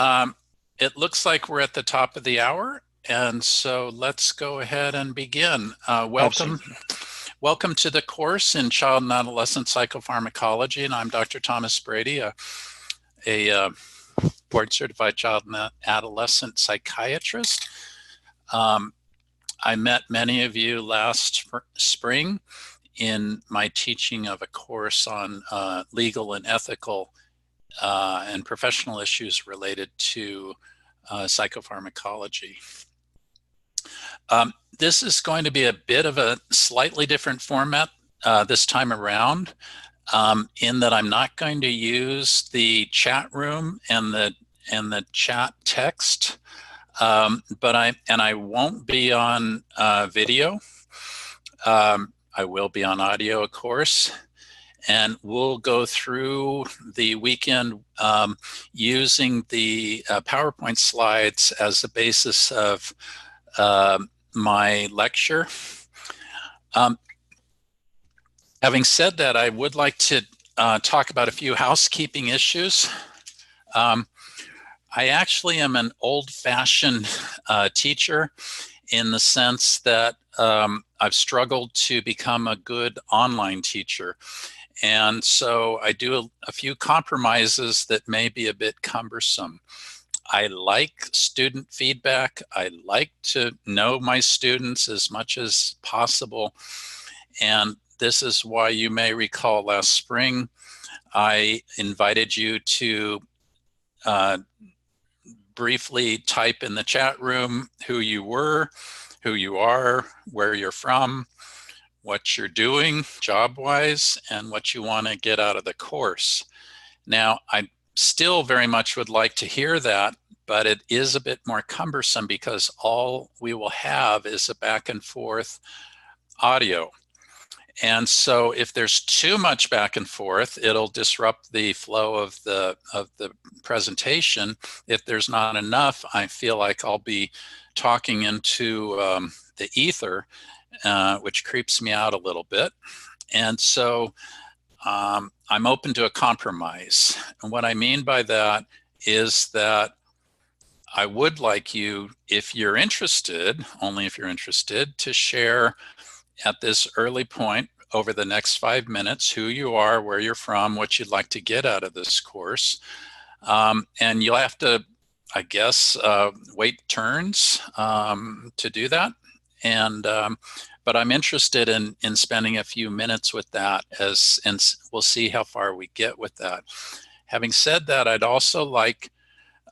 Um, it looks like we're at the top of the hour, and so let's go ahead and begin. Welcome. Absolutely. Welcome to the course in Child and Adolescent Psychopharmacology, and I'm Dr. Thomas Brady, a board-certified child and adolescent psychiatrist. I met many of you last spring in my teaching of a course on legal and ethical and professional issues related to psychopharmacology. This is going to be a bit of a slightly different format this time around, in that I'm not going to use the chat room and the chat text, but I won't be on video. I will be on audio, of course. And we'll go through the weekend using the PowerPoint slides as the basis of my lecture. Having said that, I would like to talk about a few housekeeping issues. I actually am an old-fashioned teacher in the sense that I've struggled to become a good online teacher. And so I do a few compromises that may be a bit cumbersome. I like student feedback. I like to know my students as much as possible. And this is why you may recall last spring, I invited you to briefly type in the chat room who you were, who you are, where you're from, what you're doing job-wise, and what you want to get out of the course. Now, I still very much would like to hear that, but it is a bit more cumbersome because all we will have is a back and forth audio. And so if there's too much back and forth, it'll disrupt the flow of the presentation. If there's not enough, I feel like I'll be talking into the ether, which creeps me out a little bit. And so I'm open to a compromise. And what I mean by that is that I would like you, if you're interested, only if you're interested, to share at this early point over the next 5 minutes who you are, where you're from, what you'd like to get out of this course. And you'll have to, I guess, wait turns to do that. And but I'm interested in spending a few minutes with that, and we'll see how far we get with that. Having said that, I'd also like,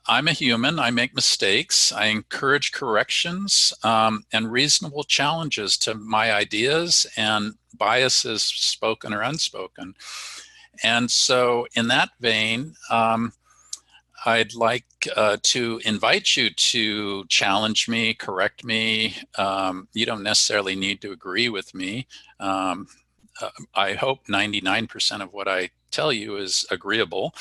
I'm a human, I make mistakes, I encourage corrections and reasonable challenges to my ideas and biases, spoken or unspoken. And so in that vein, I'd like to invite you to challenge me, correct me. You don't necessarily need to agree with me. I hope 99% of what I tell you is agreeable,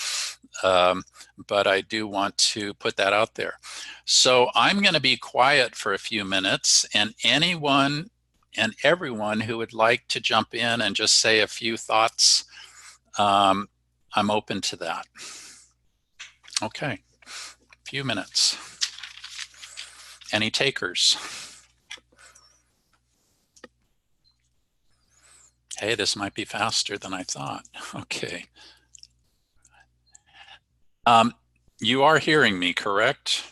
but I do want to put that out there. So I'm going to be quiet for a few minutes, and anyone and everyone who would like to jump in and just say a few thoughts, I'm open to that. Okay, a few minutes. Any takers? Hey, this might be faster than I thought. Okay. You are hearing me, correct?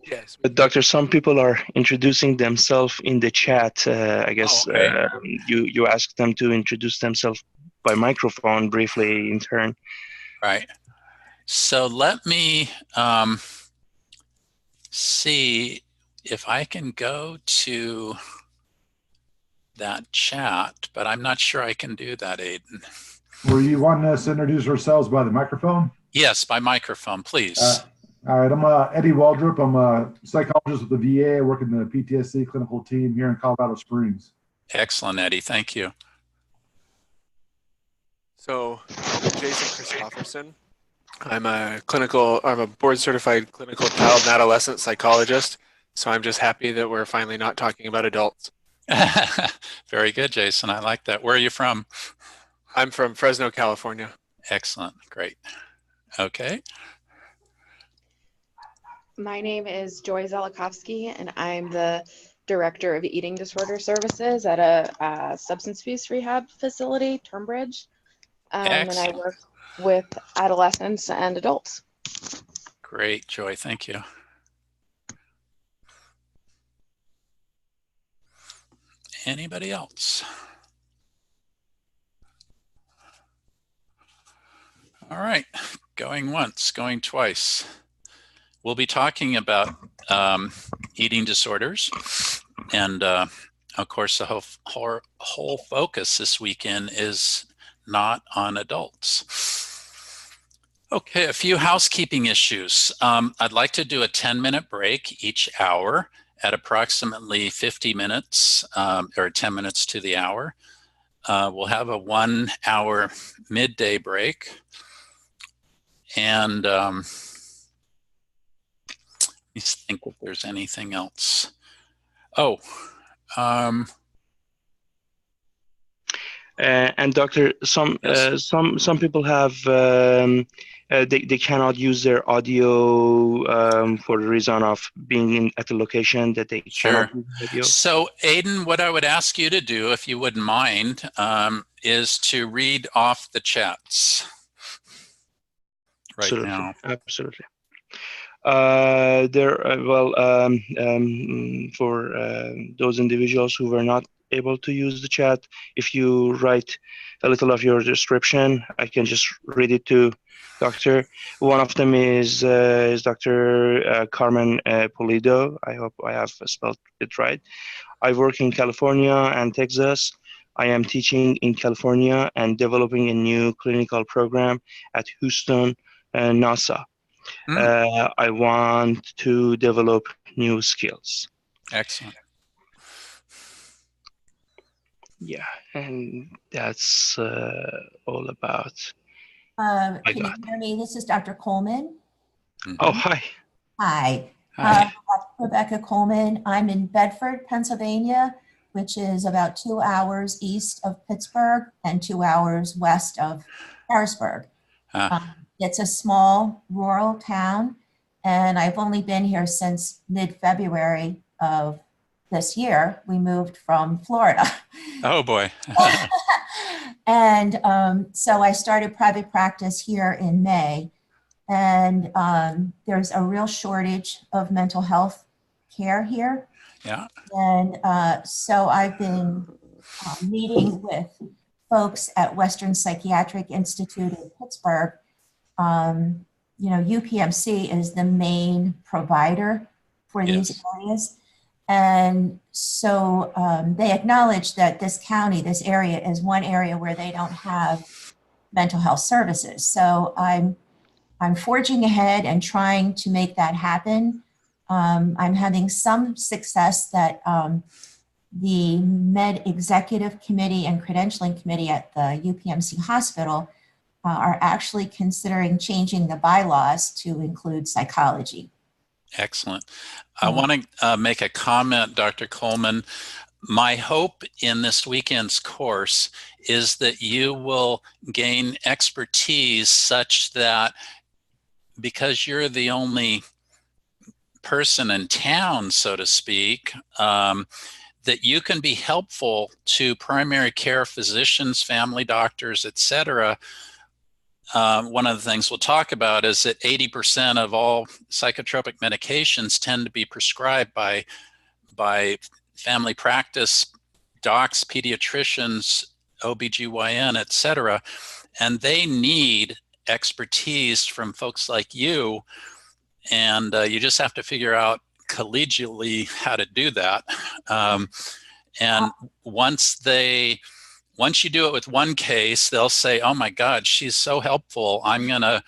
Yes. But Doctor, some people are introducing themselves in the chat. I guess okay. You asked them to introduce themselves by microphone briefly in turn. Right. So let me see if I can go to that chat, but I'm not sure I can do that, Aiden. Were you wanting us to introduce ourselves by the microphone? Yes, by microphone, please. All right, I'm Eddie Waldrop. I'm a psychologist with the VA. I work in the PTSD clinical team here in Colorado Springs. Excellent, Eddie. Thank you. So I'm Jason Christopherson. I'm a board-certified clinical child and adolescent psychologist. So I'm just happy that we're finally not talking about adults. Very good, Jason. I like that. Where are you from? I'm from Fresno, California. Excellent. Great. Okay. My name is Joy Zelikovsky, and I'm the Director of Eating Disorder Services at a substance abuse rehab facility, Turnbridge. And I Excellent. work with adolescents and adults. Great, Joy. Thank you. Anybody else? All right, going once, going twice. We'll be talking about eating disorders, and of course, the whole focus this weekend is not on adults. Okay, a few housekeeping issues. I'd like to do a 10-minute break each hour at approximately 50 minutes or 10 minutes to the hour. We'll have a 1-hour midday break. And let me think if there's anything else. Oh, and doctor, some people have they cannot use their audio for the reason of being at a location that they sure. cannot use video. So Aiden, what I would ask you to do, if you wouldn't mind, is to read off the chats right Absolutely. now. Absolutely. For those individuals who were not able to use the chat, if you write a little of your description, I can just read it to Doctor. One of them is Dr. Carmen Pulido. I hope I have spelled it right. I work in California and Texas. I am teaching in California and developing a new clinical program at Houston, NASA. I want to develop new skills. Excellent. Yeah, and that's all about. Can you hear me? This is Dr. Coleman. Mm-hmm. Oh, hi. Hi. Hi. Rebecca Coleman. I'm in Bedford, Pennsylvania, which is about 2 hours east of Pittsburgh and 2 hours west of Harrisburg. It's a small rural town, and I've only been here since mid-February of this year. We moved from Florida. Oh boy. And so I started private practice here in May, and there's a real shortage of mental health care here. Yeah. And so I've been meeting with folks at Western Psychiatric Institute in Pittsburgh. UPMC is the main provider for these areas. And so they acknowledge that this county, this area, is one area where they don't have mental health services. So I'm forging ahead and trying to make that happen. I'm having some success that the Med Executive Committee and Credentialing Committee at the UPMC Hospital are actually considering changing the bylaws to include psychology. Excellent. I want to make a comment, Dr. Coleman. My hope in this weekend's course is that you will gain expertise such that, because you're the only person in town, so to speak, that you can be helpful to primary care physicians, family doctors, etc. One of the things we'll talk about is that 80% of all psychotropic medications tend to be prescribed by family practice docs, pediatricians, OBGYN, etc. And they need expertise from folks like you. And you just have to figure out collegially how to do that. And once you do it with one case, they'll say, oh my God, she's so helpful. I'm going to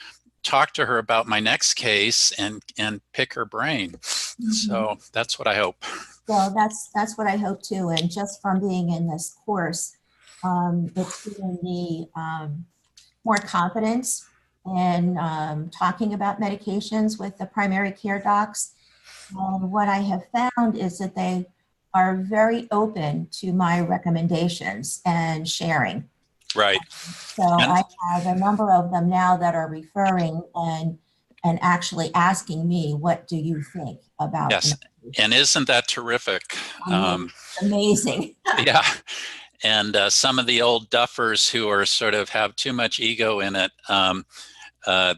talk to her about my next case and pick her brain. Mm-hmm. So that's what I hope. Well, that's what I hope too. And just from being in this course, it's given me more confidence in talking about medications with the primary care docs. And what I have found is that they are very open to my recommendations and sharing. Right. So And- I have a number of them now that are referring and actually asking me, what do you think about Yes. the And isn't that terrific? amazing. Yeah. And some of the old duffers who are sort of have too much ego in it,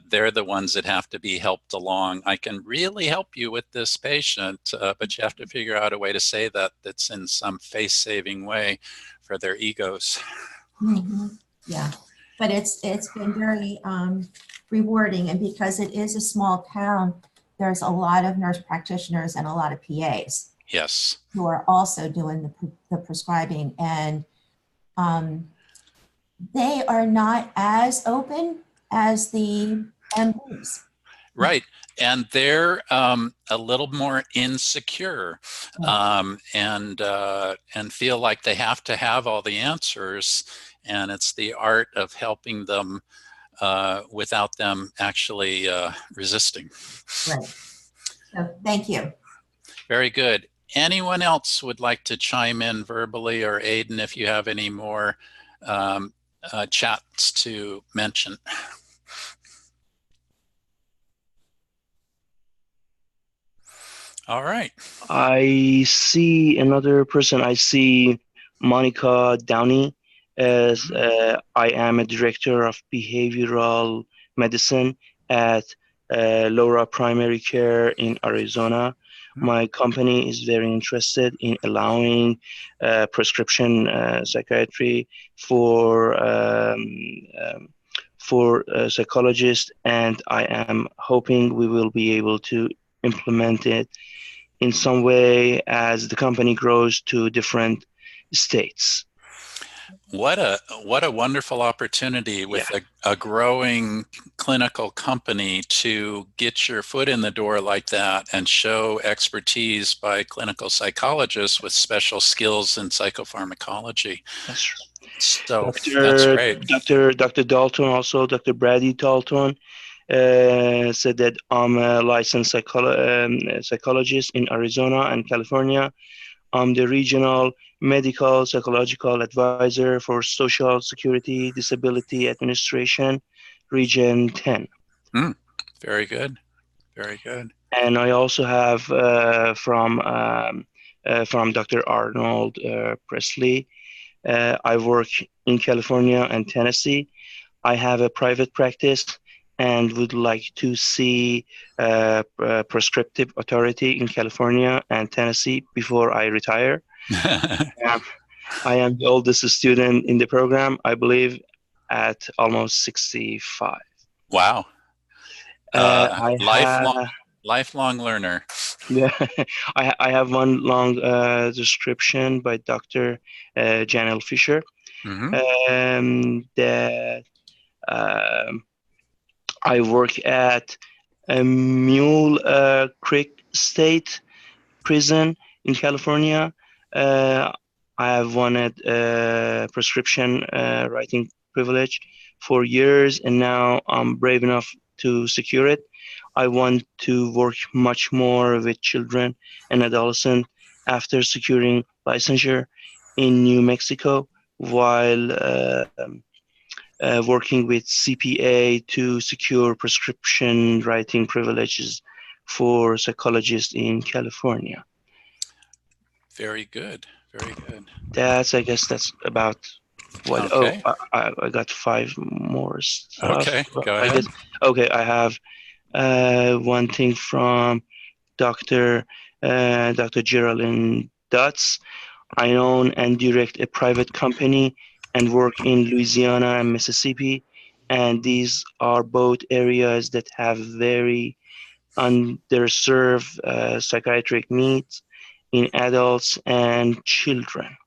they're the ones that have to be helped along. I can really help you with this patient, but you have to figure out a way to say that that's in some face-saving way for their egos. Mhm. Yeah, but it's been very rewarding, and because it is a small town, there's a lot of nurse practitioners and a lot of PAs Yes. who are also doing the prescribing, and they are not as open as the MDs. Right. And they're a little more insecure, and feel like they have to have all the answers. And it's the art of helping them without them actually resisting. Right. So thank you. Very good. Anyone else would like to chime in verbally, or Aiden, if you have any more chats to mention? All right. I see another person. I see Monica Downey as I am a director of behavioral medicine at Laura Primary Care in Arizona. My company is very interested in allowing prescription psychiatry for psychologists, and I am hoping we will be able to implement it in some way as the company grows to different states. What a wonderful opportunity with a growing clinical company to get your foot in the door like that and show expertise by clinical psychologists with special skills in psychopharmacology. That's true. So that's great. Dr. Dalton, also Dr. Brady Dalton, said that I'm a licensed psychologist in Arizona and California. I'm the regional medical psychological advisor for Social Security Disability Administration, Region 10. Very good. Very good. And I also have from Dr. Arnold Presley. I work in California and Tennessee. I have a private practice and would like to see prescriptive authority in California and Tennessee before I retire. I am the oldest student in the program, I believe, at almost 65. Wow. I lifelong learner. Yeah, I have one long description by Dr. Janelle Fisher. That I work at Mule Creek State Prison in California. I have wanted prescription writing privilege for years, and now I'm brave enough to secure it. I want to work much more with children and adolescents after securing licensure in New Mexico, while working with CPA to secure prescription writing privileges for psychologists in California. Very good. Very good. I guess that's about what. Okay. Oh, I got 5 more stuff. Okay, go I ahead. guess, okay, I have one thing from Dr. Geraldine Dutz. I own and direct a private company and work in Louisiana and Mississippi, and these are both areas that have very underserved psychiatric needs in adults and children.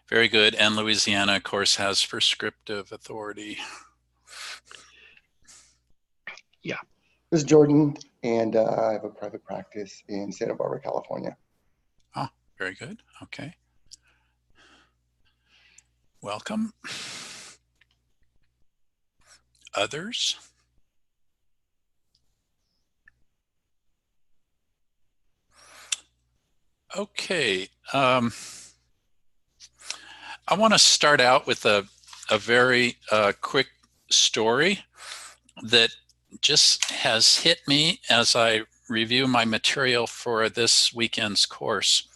Very good. And Louisiana, of course, has prescriptive authority. Yeah. This is Jordan, and I have a private practice in Santa Barbara, California. Oh, very good. Okay. Welcome. Others? Okay. I want to start out with a very quick story that just has hit me as I review my material for this weekend's course.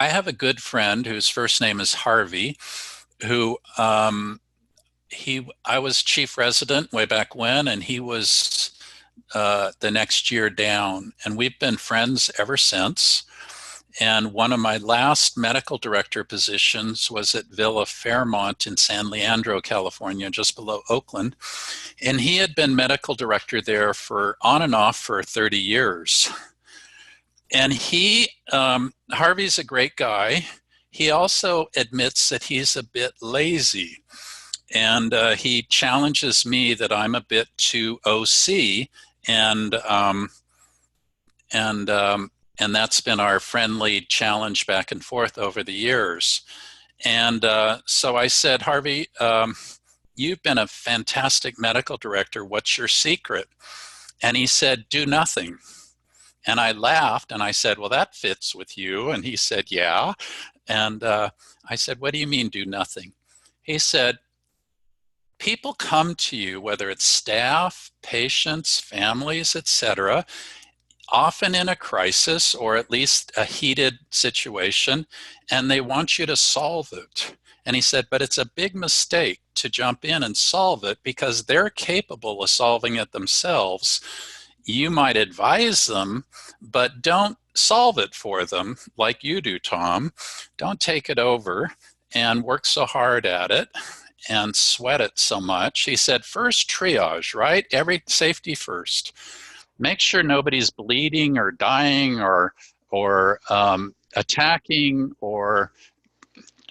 I have a good friend whose first name is Harvey, who I was chief resident way back when, and he was the next year down, and we've been friends ever since. And one of my last medical director positions was at Villa Fairmont in San Leandro, California, just below Oakland. And he had been medical director there for on and off for 30 years. And Harvey's a great guy. He also admits that he's a bit lazy. And he challenges me that I'm a bit too OC, and that's been our friendly challenge back and forth over the years. And so I said, Harvey, you've been a fantastic medical director. What's your secret? And he said, do nothing. And I laughed and I said, well, that fits with you. And he said, yeah. And I said, what do you mean do nothing? He said, people come to you, whether it's staff, patients, families, etc., often in a crisis or at least a heated situation, and they want you to solve it. And he said, but it's a big mistake to jump in and solve it because they're capable of solving it themselves. You might advise them, but don't solve it for them like you do, Tom. Don't take it over and work so hard at it and sweat it so much. He said, first triage, right? Every safety first. Make sure nobody's bleeding or dying or attacking or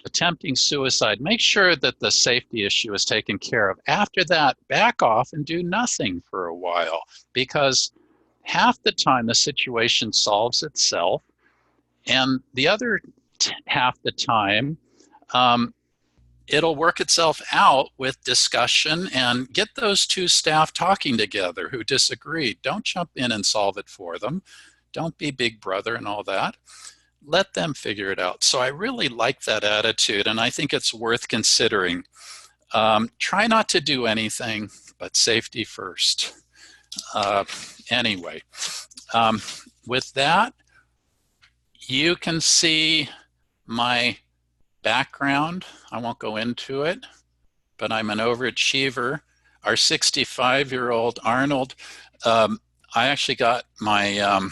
attempting suicide. Make sure that the safety issue is taken care of. After that, back off and do nothing for a while, because half the time the situation solves itself, and the other half the time it'll work itself out with discussion, and get those two staff talking together who disagree. Don't jump in and solve it for them. Don't be big brother and all that. Let them figure it out. So I really like that attitude, and I think it's worth considering. Try not to do anything, but safety first. Anyway, with that, you can see my background. I won't go into it, but I'm an overachiever. Our 65-year-old Arnold, I actually got my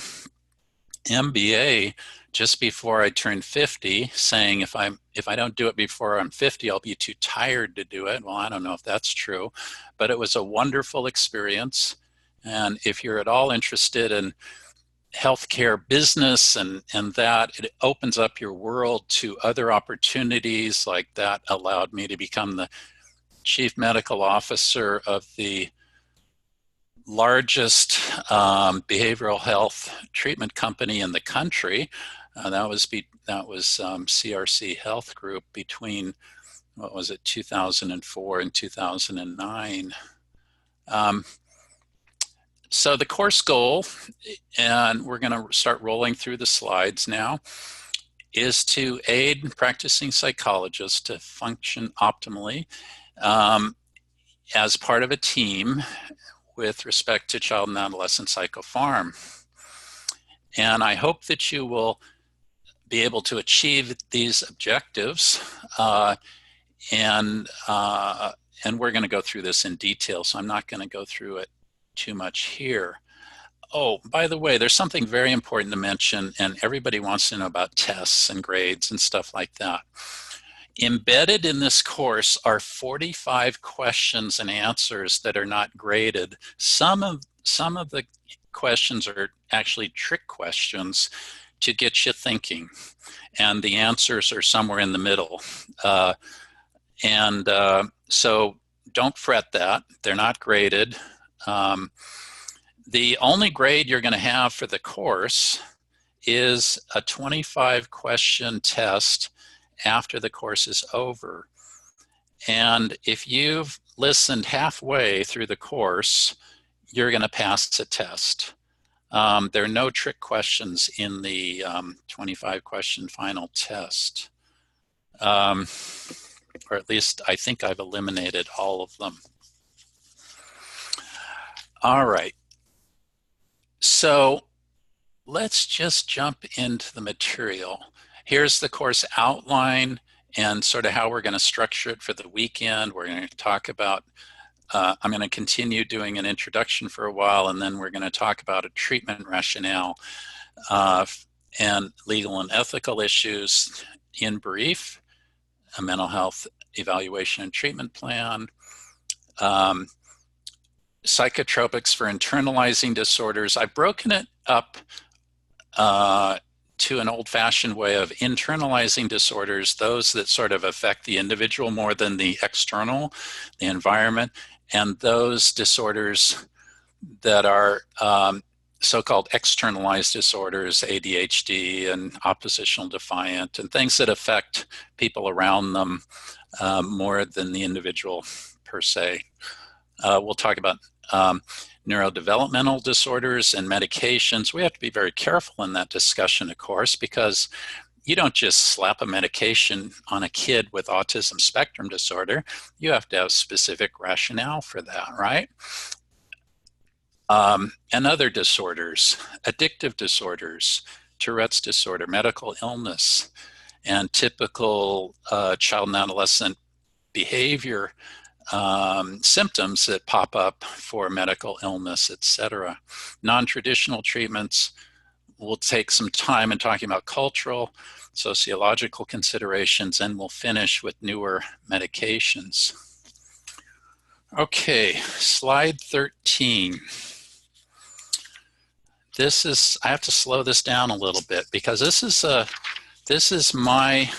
MBA just before I turned 50, saying if I don't do it before I'm 50, I'll be too tired to do it. Well, I don't know if that's true, but it was a wonderful experience. And if you're at all interested in healthcare business and that, it opens up your world to other opportunities. Like that allowed me to become the chief medical officer of the largest behavioral health treatment company in the country. That was CRC Health Group between, 2004 and 2009. So the course goal, and we're going to start rolling through the slides now, is to aid practicing psychologists to function optimally as part of a team with respect to child and adolescent psychopharm. And I hope that you will be able to achieve these objectives. And we're going to go through this in detail, so I'm not going to go through it too much here. Oh, by the way, there's something very important to mention, and everybody wants to know about tests and grades and stuff like that. Embedded in this course are 45 questions and answers that are not graded. Some of the questions are actually trick questions to get you thinking, and the answers are somewhere in the middle. So don't fret that. They're not graded. The only grade you're going to have for the course is a 25 question test after the course is over. And if you've listened halfway through the course, you're going to pass the test. There are no trick questions in the 25 question final test. or at least I think I've eliminated all of them. All right. So let's just jump into the material. Here's the course outline and sort of how we're going to structure it for the weekend. We're going to talk about, I'm going to continue doing an introduction for a while, and then we're going to talk about a treatment rationale and legal and ethical issues in brief, a mental health evaluation and treatment plan, psychotropics for internalizing disorders. I've broken it up to an old-fashioned way of internalizing disorders, those that sort of affect the individual more than the external, the environment, and those disorders that are so-called externalized disorders, ADHD and oppositional defiant, and things that affect people around them more than the individual per se. We'll talk about neurodevelopmental disorders and medications. We have to be very careful in that discussion, of course, because you don't just slap a medication on a kid with autism spectrum disorder. You have to have specific rationale for that, right? And other disorders, addictive disorders, Tourette's disorder, medical illness, and typical child and adolescent behavior symptoms that pop up for medical illness, etc. Non-traditional treatments. We'll take some time in talking about cultural, sociological considerations, and we'll finish with newer medications. Okay, slide 13. This is, I have to slow this down a little bit because this is my,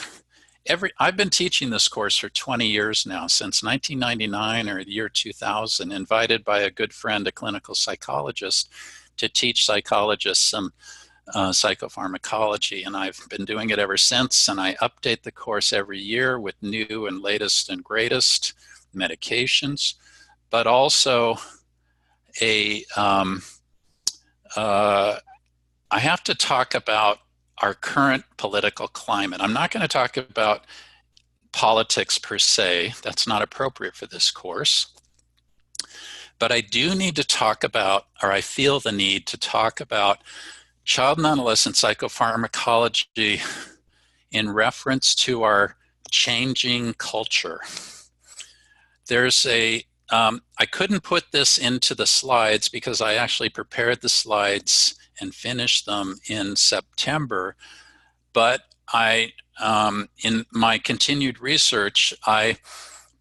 I've been teaching this course for 20 years now, since 1999 or the year 2000, invited by a good friend, a clinical psychologist, to teach psychologists some psychopharmacology. And I've been doing it ever since, and I update the course every year with new and latest and greatest medications, but also I have to talk about our current political climate. I'm not going to talk about politics per se. That's not appropriate for this course. But I do need to talk about, or I feel the need to talk about, child and adolescent psychopharmacology in reference to our changing culture. There's a, I couldn't put this into the slides because I actually prepared the slides and finished them in September, but in my continued research, I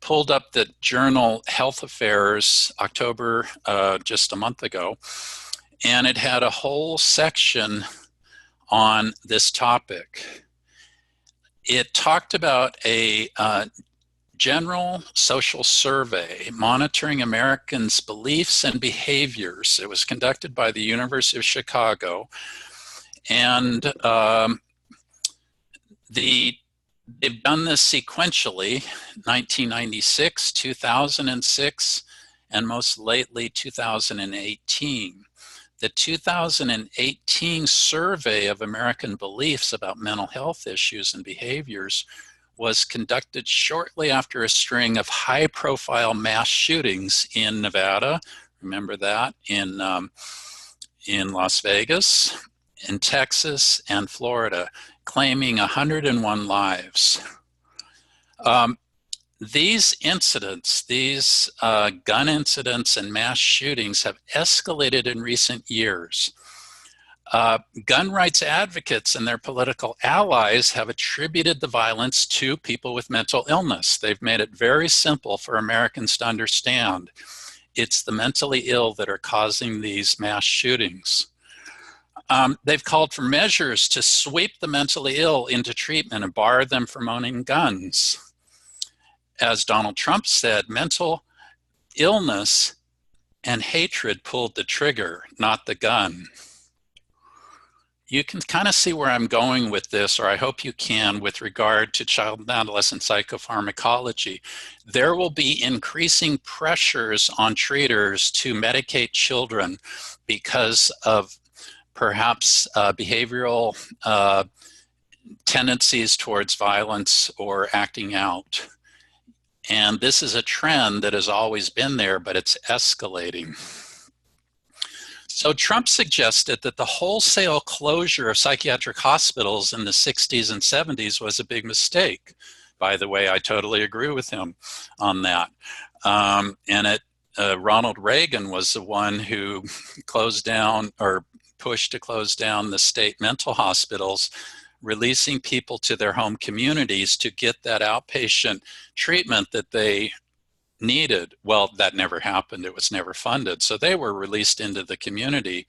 pulled up the journal Health Affairs, October, just a month ago, and it had a whole section on this topic. It talked about a general social survey monitoring Americans' beliefs and behaviors. It was conducted by the University of Chicago, and they've done this sequentially, 1996, 2006, and most lately 2018. The 2018 survey of American beliefs about mental health issues and behaviors was conducted shortly after a string of high-profile mass shootings in Nevada, remember that, in Las Vegas, in Texas, and Florida, claiming 101 lives. These incidents, these gun incidents and mass shootings have escalated in recent years. Gun rights advocates and their political allies have attributed the violence to people with mental illness. They've made it very simple for Americans to understand. It's the mentally ill that are causing these mass shootings. They've called for measures to sweep the mentally ill into treatment and bar them from owning guns. As Donald Trump said, mental illness and hatred pulled the trigger, not the gun. You can kind of see where I'm going with this, or I hope you can, with regard to child and adolescent psychopharmacology. There will be increasing pressures on treaters to medicate children because of perhaps behavioral tendencies towards violence or acting out. And this is a trend that has always been there, but it's escalating. So Trump suggested that the wholesale closure of psychiatric hospitals in the 60s and 70s was a big mistake. By the way, I totally agree with him on that. Ronald Reagan was the one who closed down or pushed to close down the state mental hospitals, releasing people to their home communities to get that outpatient treatment that they needed. Well, that never happened. It was never funded. So they were released into the community.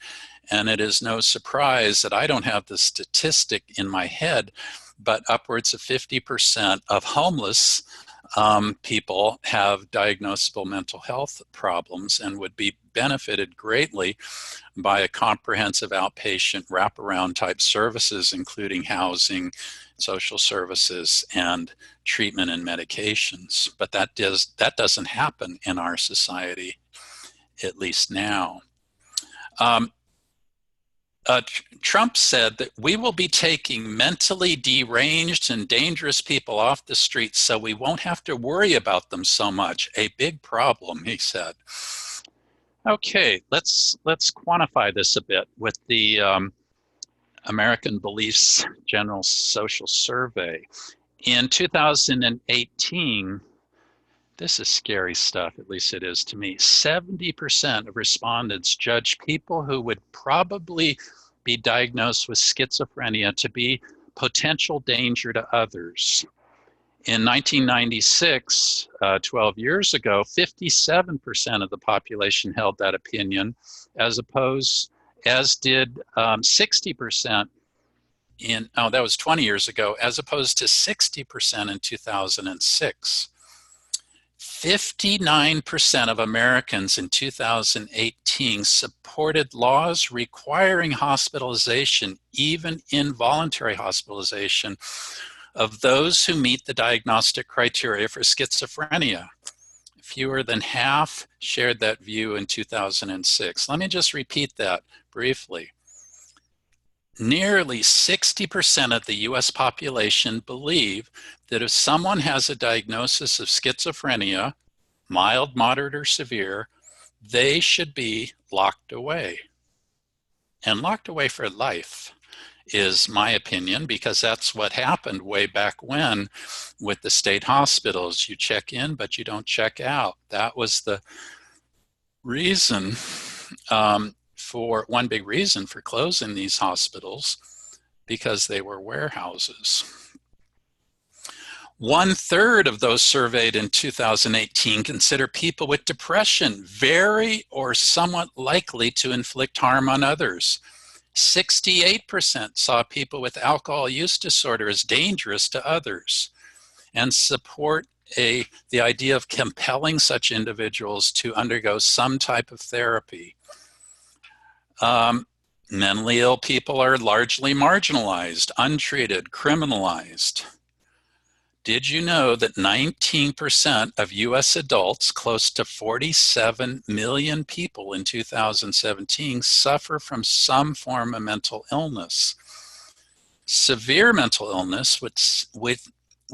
And it is no surprise that I don't have the statistic in my head, but upwards of 50% of homeless people have diagnosable mental health problems and would be benefited greatly by a comprehensive outpatient wraparound type services, including housing, social services, and treatment and medications. But that doesn't happen in our society, at least now. Trump said that we will be taking mentally deranged and dangerous people off the streets so we won't have to worry about them so much. A big problem, he said. Okay, let's quantify this a bit with the American Beliefs General Social Survey. In 2018, this is scary stuff, at least it is to me. 70% of respondents judged people who would probably be diagnosed with schizophrenia to be potential danger to others. In 1996, 12 years ago, 57% of the population held that opinion, as did 60% that was 20 years ago, as opposed to 60% in 2006. 59% of Americans in 2018 supported laws requiring hospitalization, even involuntary hospitalization, of those who meet the diagnostic criteria for schizophrenia. Fewer than half shared that view in 2006. Let me just repeat that briefly. Nearly 60% of the US population believe that if someone has a diagnosis of schizophrenia, mild, moderate, or severe, they should be locked away. And locked away for life is my opinion, because that's what happened way back when with the state hospitals. You check in, but you don't check out. That was the reason one big reason for closing these hospitals, because they were warehouses. 1/3 of those surveyed in 2018 consider people with depression very or somewhat likely to inflict harm on others. 68% saw people with alcohol use disorder as dangerous to others, and support the idea of compelling such individuals to undergo some type of therapy. Mentally ill people are largely marginalized, untreated, criminalized. Did you know that 19% of US adults, close to 47 million people in 2017, suffer from some form of mental illness? Severe mental illness, which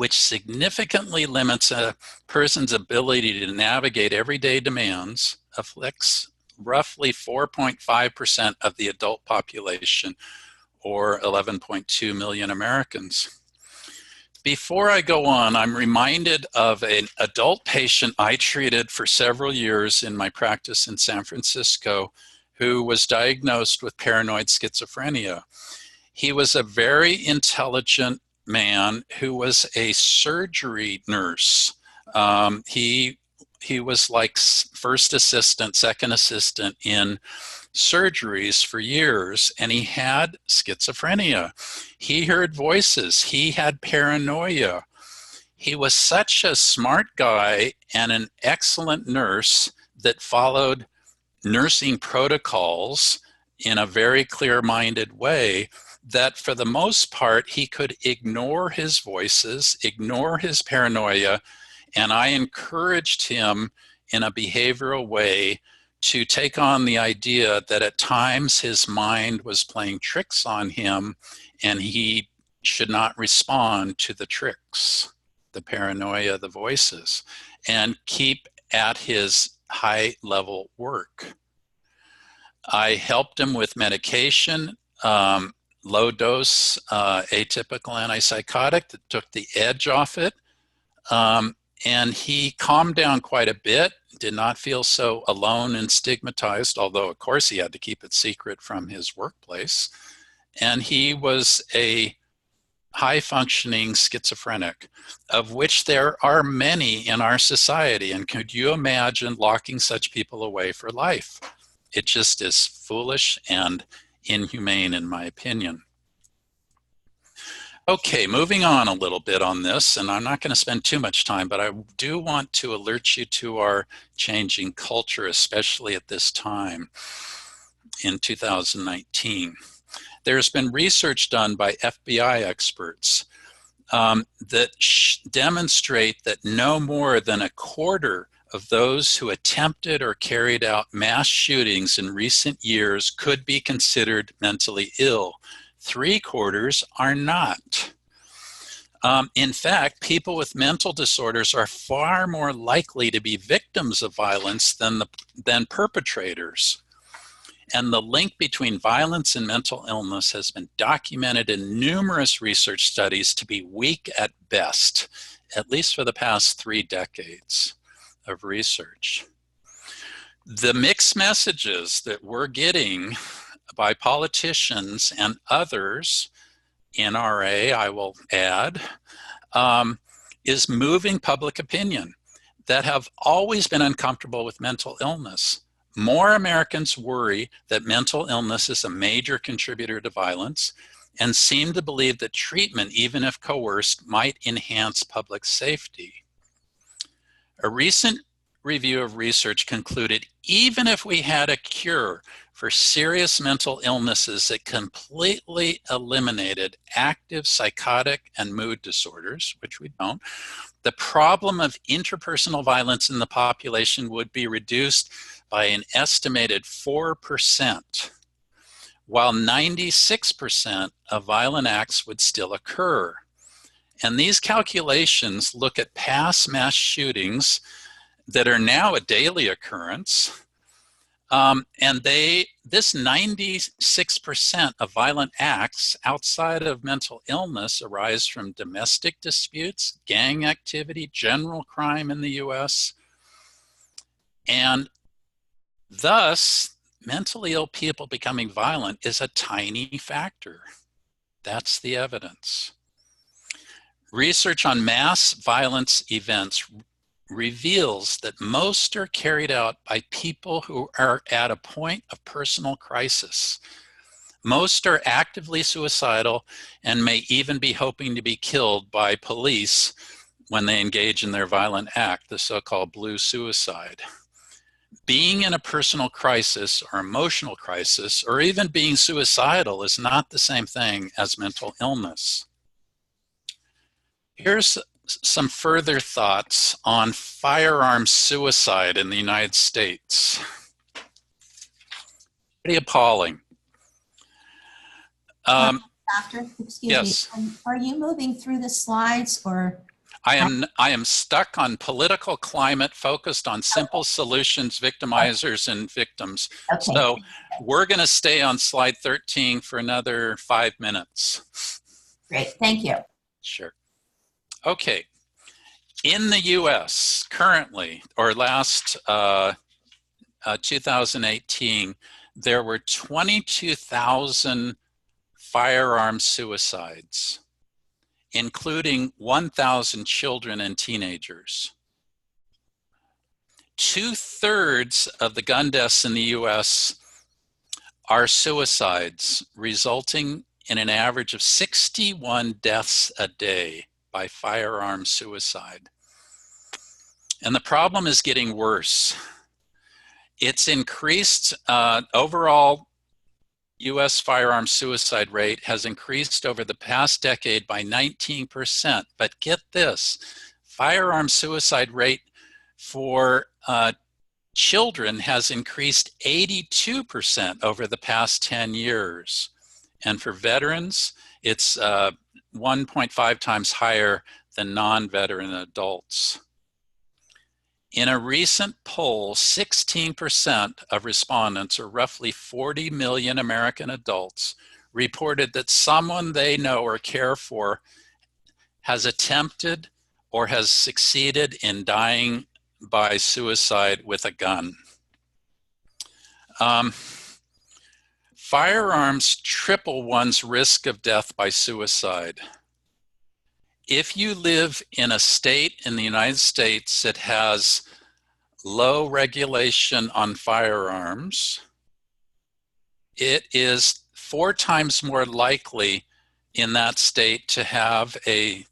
significantly limits a person's ability to navigate everyday demands, afflicts roughly 4.5% of the adult population, or 11.2 million Americans. Before I go on, I'm reminded of an adult patient I treated for several years in my practice in San Francisco who was diagnosed with paranoid schizophrenia. He was a very intelligent man who was a surgery nurse. He was like first assistant, second assistant in surgeries for years, and he had schizophrenia. He heard voices. He had paranoia. He was such a smart guy and an excellent nurse that followed nursing protocols in a very clear-minded way, that for the most part, he could ignore his voices, ignore his paranoia, and I encouraged him in a behavioral way to take on the idea that at times his mind was playing tricks on him, and he should not respond to the tricks, the paranoia, the voices, and keep at his high level work. I helped him with medication, low dose atypical antipsychotic that took the edge off it. And he calmed down quite a bit, did not feel so alone and stigmatized, although of course he had to keep it secret from his workplace. And he was a high-functioning schizophrenic, of which there are many in our society. And could you imagine locking such people away for life? It just is foolish and inhumane, in my opinion. Okay, moving on a little bit on this, and I'm not going to spend too much time, but I do want to alert you to our changing culture, especially at this time in 2019. There's been research done by FBI experts that demonstrate that no more than a quarter of those who attempted or carried out mass shootings in recent years could be considered mentally ill. 3/4 are not. In fact, people with mental disorders are far more likely to be victims of violence than perpetrators. And the link between violence and mental illness has been documented in numerous research studies to be weak at best, at least for the past 3 decades of research. The mixed messages that we're getting by politicians and others, NRA, I will add, is moving public opinion that have always been uncomfortable with mental illness. More Americans worry that mental illness is a major contributor to violence and seem to believe that treatment, even if coerced, might enhance public safety. A recent review of research concluded even if we had a cure for serious mental illnesses that completely eliminated active psychotic and mood disorders, which we don't, the problem of interpersonal violence in the population would be reduced by an estimated 4%, while 96% of violent acts would still occur. And these calculations look at past mass shootings that are now a daily occurrence. And this 96% of violent acts outside of mental illness arise from domestic disputes, gang activity, general crime in the US. And thus, mentally ill people becoming violent is a tiny factor. That's the evidence. Research on mass violence events reveals that most are carried out by people who are at a point of personal crisis. Most are actively suicidal and may even be hoping to be killed by police when they engage in their violent act, the so-called blue suicide. Being in a personal crisis or emotional crisis, or even being suicidal, is not the same thing as mental illness. Here's some further thoughts on firearm suicide in the United States. Pretty appalling. Doctor, excuse yes. me, are you moving through the slides or? I am stuck on political climate focused on simple solutions, victimizers, and victims. Okay. So we're going to stay on slide 13 for another 5 minutes. Great, thank you. Sure. Okay. In the US currently, or last 2018, there were 22,000 firearm suicides, including 1,000 children and teenagers. 2/3 of the gun deaths in the US are suicides, resulting in an average of 61 deaths a day by firearm suicide. And the problem is getting worse. It's increased, overall US firearm suicide rate has increased over the past decade by 19%. But get this, firearm suicide rate for children has increased 82% over the past 10 years. And for veterans, it's 1.5 times higher than non-veteran adults. In a recent poll, 16% of respondents, or roughly 40 million American adults, reported that someone they know or care for has attempted or has succeeded in dying by suicide with a gun. Firearms triple one's risk of death by suicide. If you live in a state in the United States that has low regulation on firearms, it is 4 times more likely in that state to have a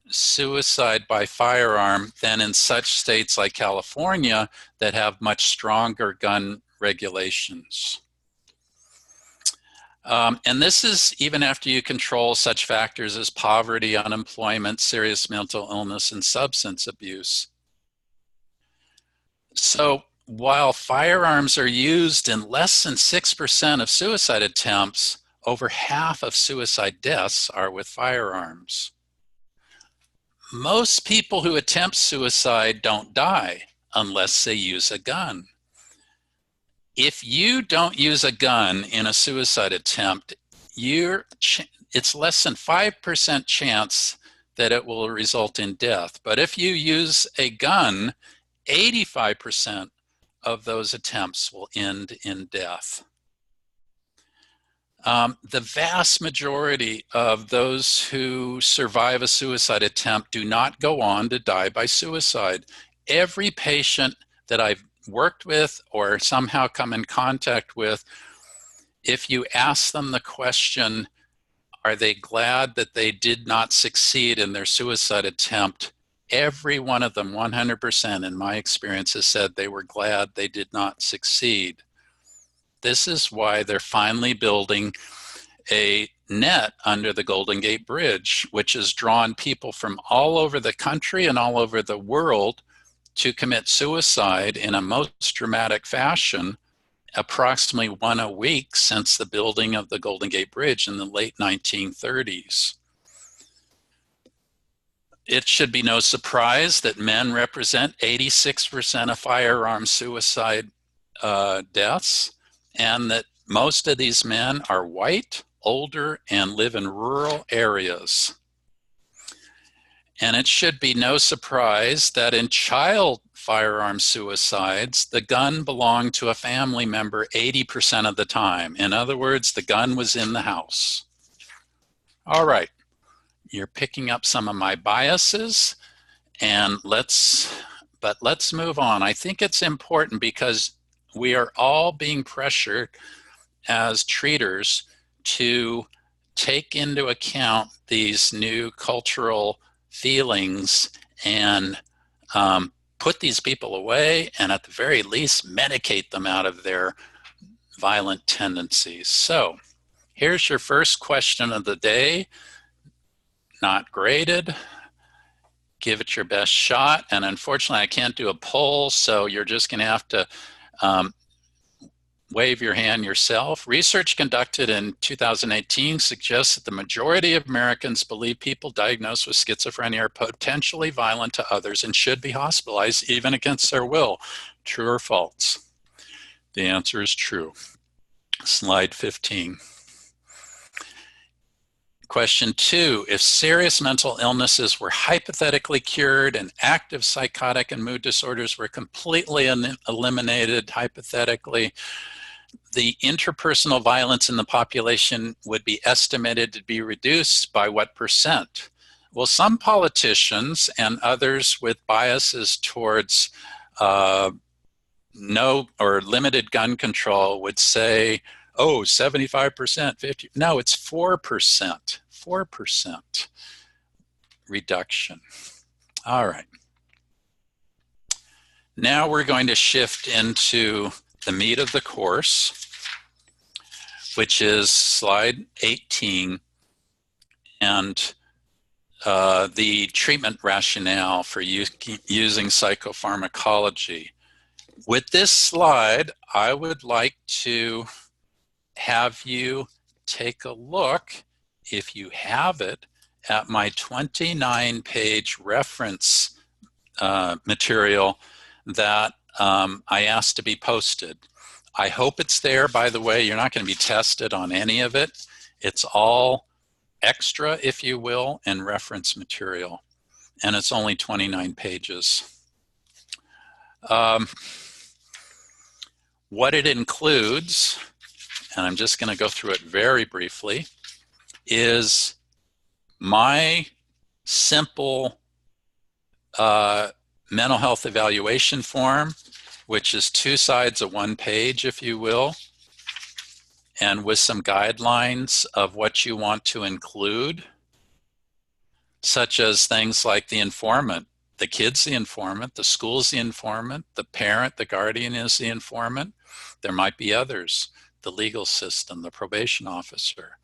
suicide by firearm than in such states like California that have much stronger gun regulations. And this is even after you control such factors as poverty, unemployment, serious mental illness, and substance abuse. So while firearms are used in less than 6% of suicide attempts, over half of suicide deaths are with firearms. Most people who attempt suicide don't die unless they use a gun. If you don't use a gun in a suicide attempt, it's less than 5% chance that it will result in death. But if you use a gun, 85% of those attempts will end in death. The vast majority of those who survive a suicide attempt do not go on to die by suicide. Every patient that I've worked with or somehow come in contact with, if you ask them the question, are they glad that they did not succeed in their suicide attempt? Every one of them, 100% in my experience, has said they were glad they did not succeed. This is why they're finally building a net under the Golden Gate Bridge, which has drawn people from all over the country and all over the world to commit suicide in a most dramatic fashion, approximately 1 a week since the building of the Golden Gate Bridge in the late 1930s. It should be no surprise that men represent 86% of firearm suicide deaths, and that most of these men are white, older, and live in rural areas. And it should be no surprise that in child firearm suicides, the gun belonged to a family member 80% of the time. In other words, the gun was in the house. All right, you're picking up some of my biases, and let's move on. I think it's important because we are all being pressured as treaters to take into account these new cultural feelings and put these people away, and at the very least medicate them out of their violent tendencies. So here's your first question of the day, not graded. Give it your best shot, and unfortunately I can't do a poll, so you're just going to have to wave your hand yourself. Research conducted in 2018 suggests that the majority of Americans believe people diagnosed with schizophrenia are potentially violent to others and should be hospitalized even against their will. True or false? The answer is true. Slide 15. Question 2, if serious mental illnesses were hypothetically cured and active psychotic and mood disorders were completely eliminated hypothetically, the interpersonal violence in the population would be estimated to be reduced by what percent? Well, some politicians and others with biases towards no or limited gun control would say, oh, 75%, 50. No, it's 4%, 4% reduction. All right. Now we're going to shift into the meat of the course, which is slide 18, and the treatment rationale for using psychopharmacology. With this slide, I would like to have you take a look, if you have it, at my 29-page reference material that I asked to be posted. I hope it's there, by the way. You're not going to be tested on any of it. It's all extra, if you will, and reference material. And it's only 29 pages. What it includes, and I'm just going to go through it very briefly, is my simple mental health evaluation form, which is 2 sides of 1 page, if you will, and with some guidelines of what you want to include, such as things like the informant. The kid's the informant, the school's the informant, the parent, the guardian is the informant. There might be others, the legal system, the probation officer.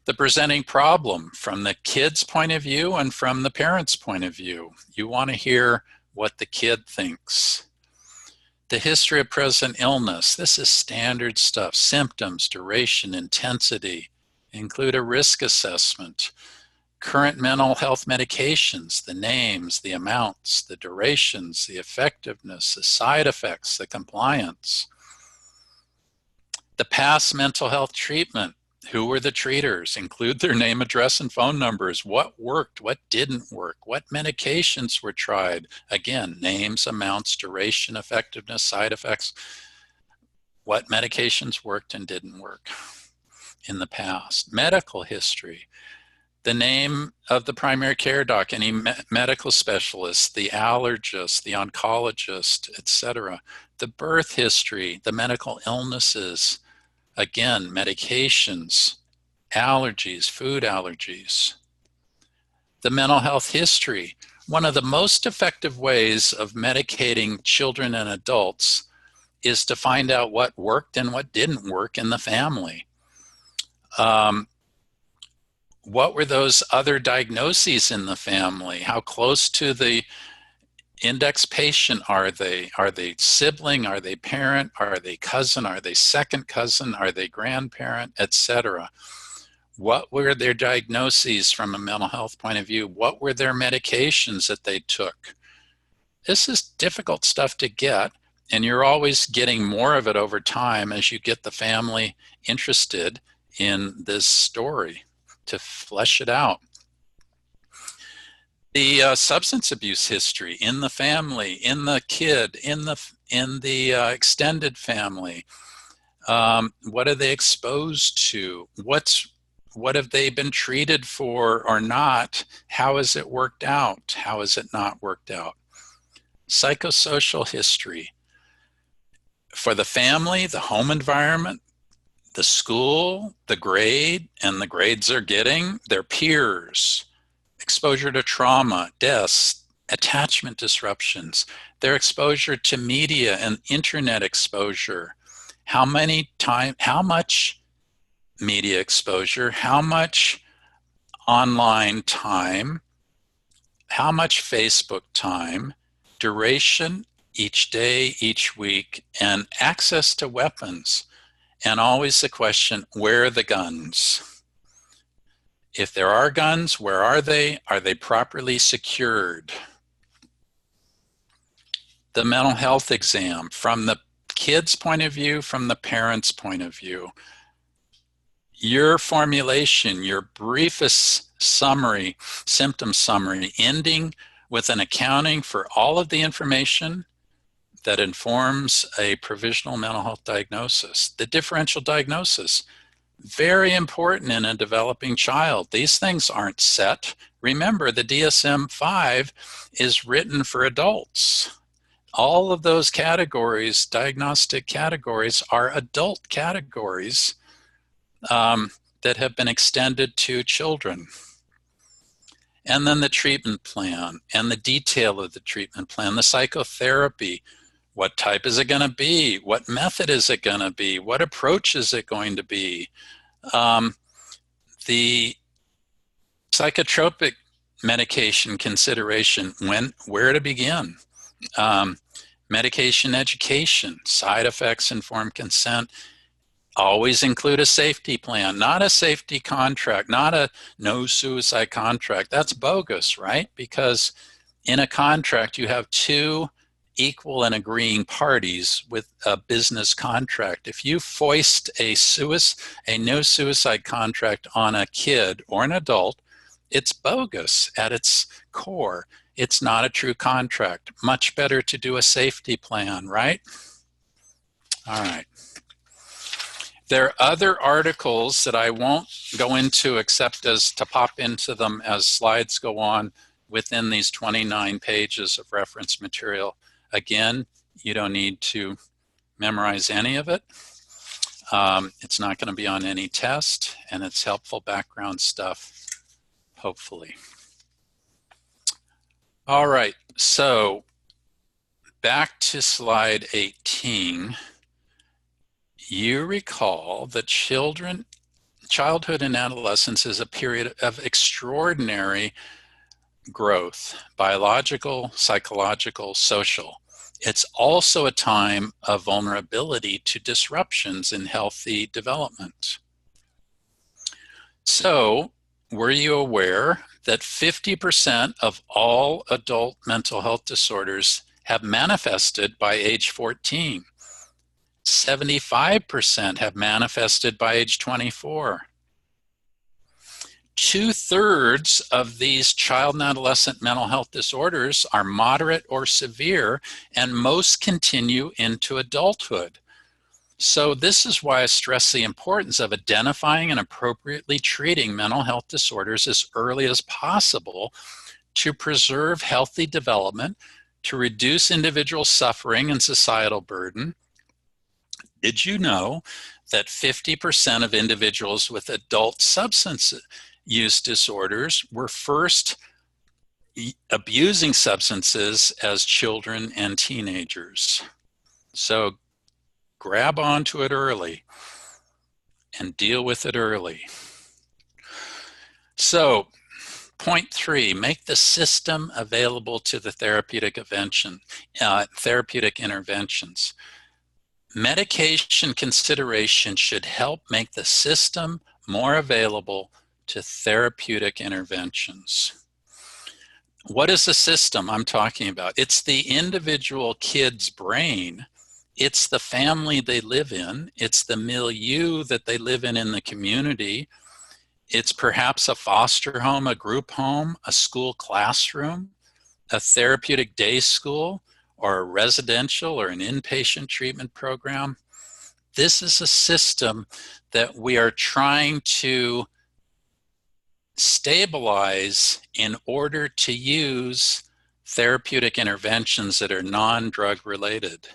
The presenting problem from the kid's point of view and from the parent's point of view. You want to hear what the kid thinks. The history of present illness. This is standard stuff. Symptoms, duration, intensity. Include a risk assessment. Current mental health medications, the names, the amounts, the durations, the effectiveness, the side effects, the compliance. The past mental health treatment. Who were the treaters? Include their name, address, and phone numbers. What worked? What didn't work? What medications were tried? Again, names, amounts, duration, effectiveness, side effects. What medications worked and didn't work in the past? Medical history. The name of the primary care doc, any medical specialist, the allergist, the oncologist, etc. The birth history, the medical illnesses. Again, medications, allergies, food allergies. The mental health history. One of the most effective ways of medicating children and adults is to find out what worked and what didn't work in the family. What were those other diagnoses in the family? How close to the index patient are they? Are they sibling? Are they parent? Are they cousin? Are they second cousin? Are they grandparent, etc.? What were their diagnoses from a mental health point of view? What were their medications that they took? This is difficult stuff to get, and you're always getting more of it over time as you get the family interested in this story to flesh it out. The substance abuse history in the family, in the kid, in the extended family. What are they exposed to? What have they been treated for or not? How has it worked out? How has it not worked out? Psychosocial history. For the family, the home environment, the school, the grade, and the grades they're getting, their peers, exposure to trauma, deaths, attachment disruptions, their exposure to media and internet exposure, how much media exposure, how much online time, how much Facebook time, duration each day, each week, and access to weapons. And always the question, where are the guns? If there are guns, where are they? Are they properly secured? The mental health exam, from the kid's point of view, from the parent's point of view. Your formulation, your briefest summary, symptom summary, ending with an accounting for all of the information that informs a provisional mental health diagnosis. The differential diagnosis, very important in a developing child. These things aren't set. Remember, the DSM-5 is written for adults. All of those categories, diagnostic categories, are adult categories that have been extended to children. And then the treatment plan and the detail of the treatment plan, the psychotherapy. What type is it going to be? What method is it going to be? What approach is it going to be? The psychotropic medication consideration, where to begin? Medication education, side effects, informed consent. Always include a safety plan, not a safety contract, not a no suicide contract. That's bogus, right? Because in a contract, you have two equal and agreeing parties with a business contract. If you foist a no suicide contract on a kid or an adult, it's bogus at its core. It's not a true contract. Much better to do a safety plan, right? All right. There are other articles that I won't go into except as to pop into them as slides go on within these 29 pages of reference material. Again, you don't need to memorize any of it. It's not going to be on any test, and it's helpful background stuff, hopefully. All right, so back to slide 18. You recall that childhood and adolescence is a period of extraordinary growth, biological, psychological, social. It's also a time of vulnerability to disruptions in healthy development. So, were you aware that 50% of all adult mental health disorders have manifested by age 14? 75% have manifested by age 24. 2/3 of these child and adolescent mental health disorders are moderate or severe, and most continue into adulthood. So this is why I stress the importance of identifying and appropriately treating mental health disorders as early as possible to preserve healthy development, to reduce individual suffering and societal burden. Did you know that 50% of individuals with adult substance use disorders were first abusing substances as children and teenagers? So grab onto it early and deal with it early. So point 3, make the system available to the therapeutic interventions. Medication consideration should help make the system more available to therapeutic interventions. What is the system I'm talking about? It's the individual kid's brain. It's the family they live in. It's the milieu that they live in the community. It's perhaps a foster home, a group home, a school classroom, a therapeutic day school, or a residential or an inpatient treatment program. This is a system that we are trying to stabilize in order to use therapeutic interventions that are non-drug related.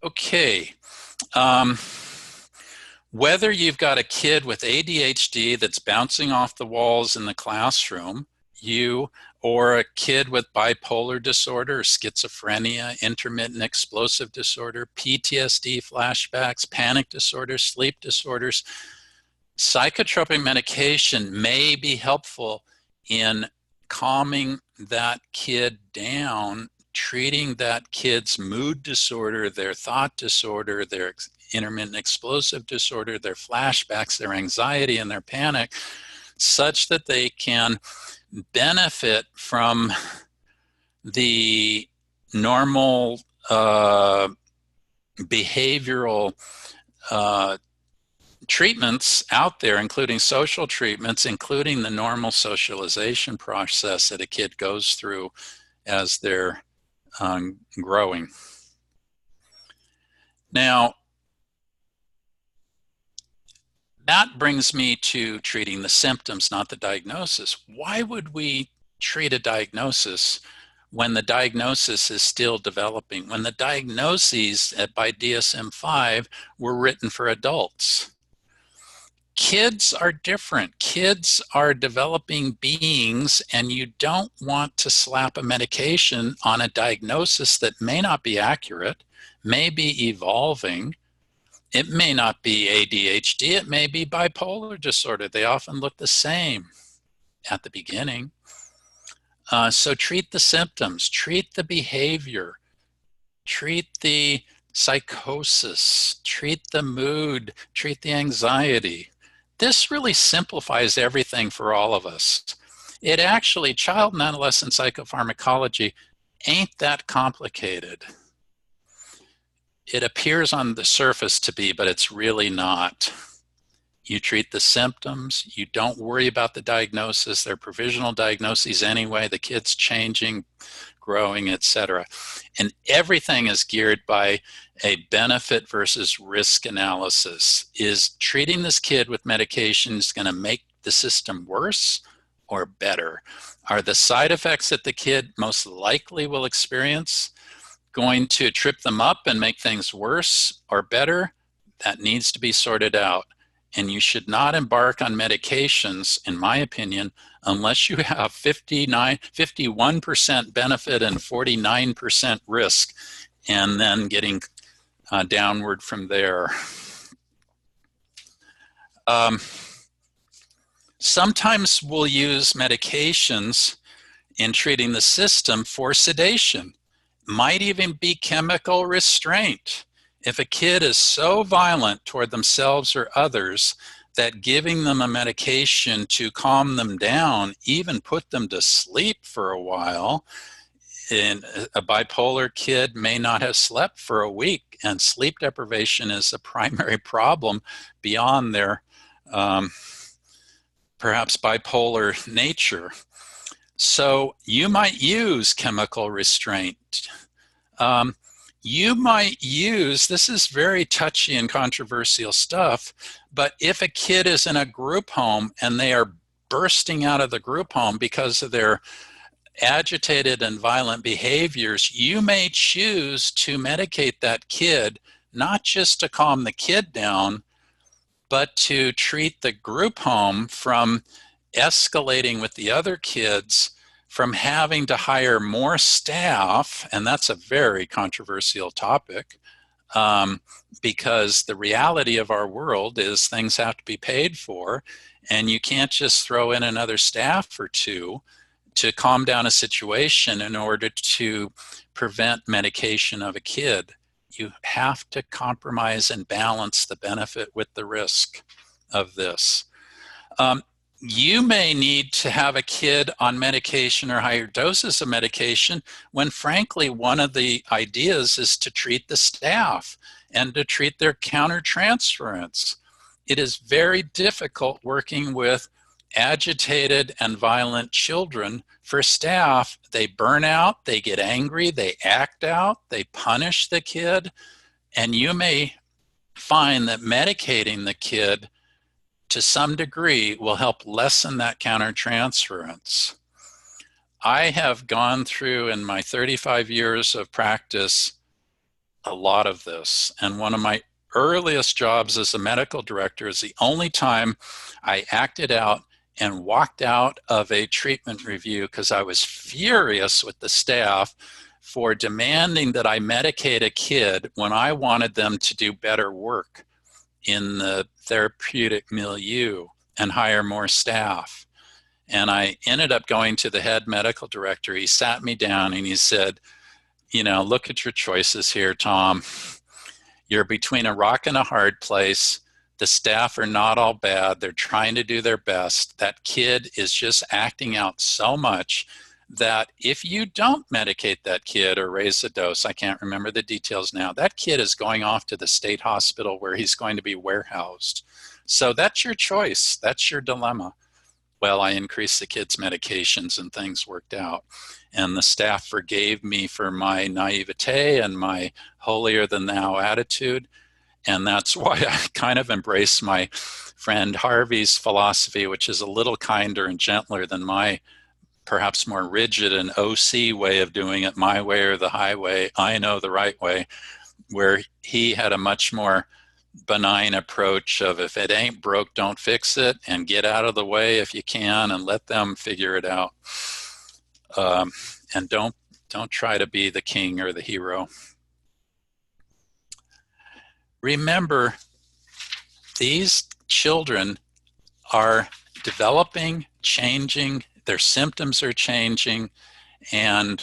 Okay. Whether you've got a kid with ADHD that's bouncing off the walls in the classroom, or a kid with bipolar disorder, or schizophrenia, intermittent explosive disorder, PTSD, flashbacks, panic disorders, sleep disorders, psychotropic medication may be helpful in calming that kid down, treating that kid's mood disorder, their thought disorder, their intermittent explosive disorder, their flashbacks, their anxiety, and their panic, such that they can benefit from the normal behavioral treatments out there, including social treatments, including the normal socialization process that a kid goes through as they're growing. Now, that brings me to treating the symptoms, not the diagnosis. Why would we treat a diagnosis when the diagnosis is still developing, when the diagnoses by DSM-5 were written for adults? Kids are different. Kids are developing beings, and you don't want to slap a medication on a diagnosis that may not be accurate, may be evolving. It may not be ADHD, it may be bipolar disorder. They often look the same at the beginning. So treat the symptoms, treat the behavior, treat the psychosis, treat the mood, treat the anxiety. This really simplifies everything for all of us. It actually, child and adolescent psychopharmacology ain't that complicated. It appears on the surface to be, but it's really not. You treat the symptoms. You don't worry about the diagnosis. They're provisional diagnoses anyway. The kid's changing, growing, etc. And everything is geared by a benefit versus risk analysis. Is treating this kid with medications going to make the system worse or better? Are the side effects that the kid most likely will experience going to trip them up and make things worse or better? That needs to be sorted out. And you should not embark on medications, in my opinion, unless you have 51% benefit and 49% risk, and then getting downward from there. Sometimes we'll use medications in treating the system for sedation. Might even be chemical restraint. If a kid is so violent toward themselves or others that giving them a medication to calm them down, even put them to sleep for a while, and a bipolar kid may not have slept for a week, and sleep deprivation is a primary problem beyond their perhaps bipolar nature. So you might use chemical restraint. You might use, this is very touchy and controversial stuff, but if a kid is in a group home and they are bursting out of the group home because of their agitated and violent behaviors, you may choose to medicate that kid, not just to calm the kid down, but to treat the group home from escalating with the other kids, from having to hire more staff, and that's a very controversial topic, because the reality of our world is things have to be paid for, and you can't just throw in another staff or two to calm down a situation in order to prevent medication of a kid. You have to compromise and balance the benefit with the risk of this. You may need to have a kid on medication or higher doses of medication when, frankly, one of the ideas is to treat the staff and to treat their countertransference. It is very difficult working with agitated and violent children for staff. They burn out, they get angry, they act out, they punish the kid, and you may find that medicating the kid to some degree will help lessen that countertransference. I have gone through in my 35 years of practice a lot of this, and one of my earliest jobs as a medical director is the only time I acted out and walked out of a treatment review because I was furious with the staff for demanding that I medicate a kid when I wanted them to do better work in the therapeutic milieu and hire more staff. And I ended up going to the head medical director. He sat me down and he said, you know, look at your choices here, Tom. You're between a rock and a hard place. The staff are not all bad. They're trying to do their best. That kid is just acting out so much that if you don't medicate that kid or raise the dose, I can't remember the details now, that kid is going off to the state hospital where he's going to be warehoused. So that's your choice. That's your dilemma. Well, I increased the kid's medications and things worked out. And the staff forgave me for my naivete and my holier-than-thou attitude. And that's why I kind of embrace my friend Harvey's philosophy, which is a little kinder and gentler than my perhaps more rigid and OC way of doing it, my way or the highway, I know the right way, where he had a much more benign approach of if it ain't broke, don't fix it, and get out of the way if you can and let them figure it out. And don't try to be the king or the hero. Remember, these children are developing, changing, their symptoms are changing, and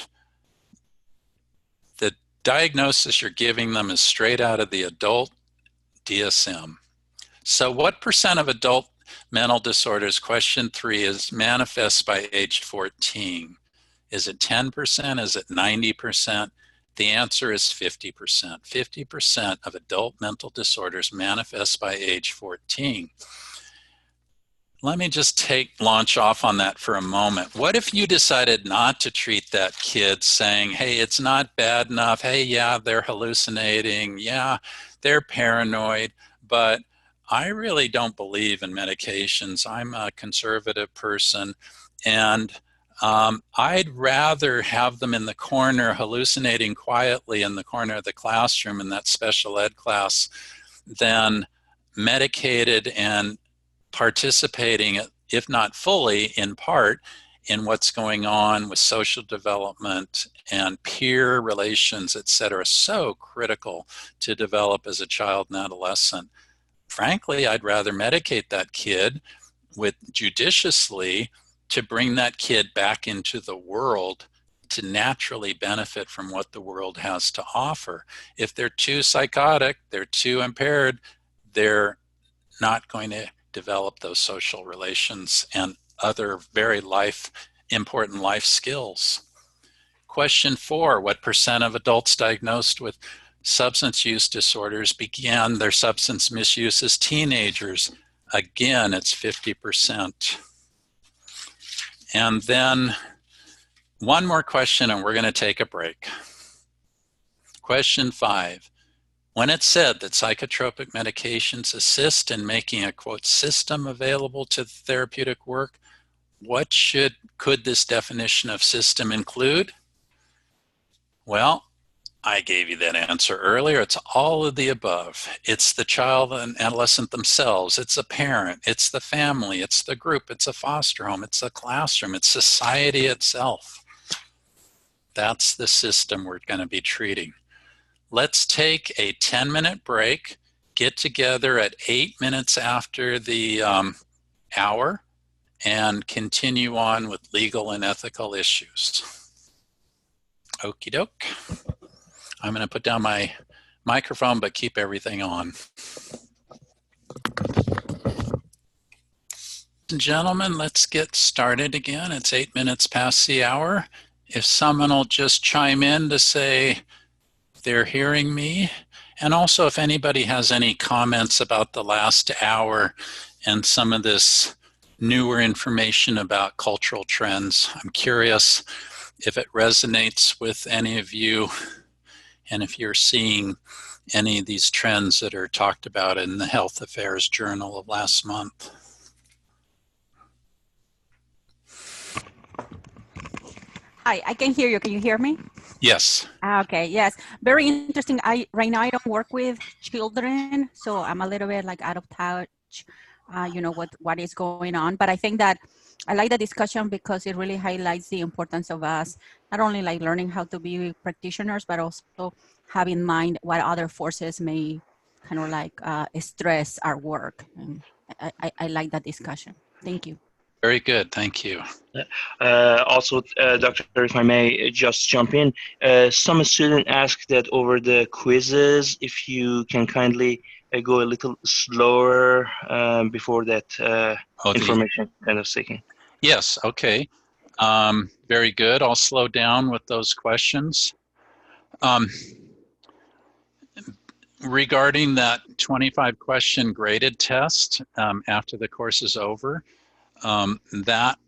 the diagnosis you're giving them is straight out of the adult DSM. So what percent of adult mental disorders, question 3, is manifest by age 14? Is it 10%? Is it 90%? The answer is 50%. 50% of adult mental disorders manifest by age 14. Let me just launch off on that for a moment. What if you decided not to treat that kid, saying, hey, it's not bad enough. Hey, yeah, they're hallucinating. Yeah, they're paranoid, but I really don't believe in medications. I'm a conservative person, and I'd rather have them in the corner hallucinating quietly in the corner of the classroom in that special ed class than medicated and participating, if not fully, in part, in what's going on with social development and peer relations, et cetera, so critical to develop as a child and adolescent. Frankly, I'd rather medicate that kid judiciously to bring that kid back into the world to naturally benefit from what the world has to offer. If they're too psychotic, they're too impaired, they're not going to develop those social relations and other very important life skills. Question 4, what percent of adults diagnosed with substance use disorders began their substance misuse as teenagers? Again, it's 50%. And then one more question and we're going to take a break. Question 5. When it's said that psychotropic medications assist in making a, quote, system available to therapeutic work, what could this definition of system include? Well, I gave you that answer earlier. It's all of the above. It's the child and adolescent themselves. It's a parent. It's the family. It's the group. It's a foster home. It's a classroom. It's society itself. That's the system we're going to be treating. Let's take a 10-minute break, get together at 8 minutes after the hour, and continue on with legal and ethical issues. Okie doke. I'm going to put down my microphone, but keep everything on. Ladies and gentlemen, let's get started again. It's 8 minutes past the hour. If someone will just chime in to say they're hearing me, and also if anybody has any comments about the last hour and some of this newer information about cultural trends. I'm curious if it resonates with any of you, and if you're seeing any of these trends that are talked about in the Health Affairs Journal of last month. Hi, I can hear you. Can you hear me? Yes. Okay, yes. Very interesting. Right now I don't work with children, so I'm a little bit like out of touch, you know, what is going on. But I think that I like the discussion because it really highlights the importance of us, not only like learning how to be practitioners, but also have in mind what other forces may kind of like stress our work. And I like that discussion. Thank you. Very good. Thank you. Also, Doctor, if I may just jump in, some student asked that over the quizzes, if you can kindly go a little slower before that information kind of seeking. Yes. Okay. Very good. I'll slow down with those questions. Regarding that 25 question graded test after the course is over, that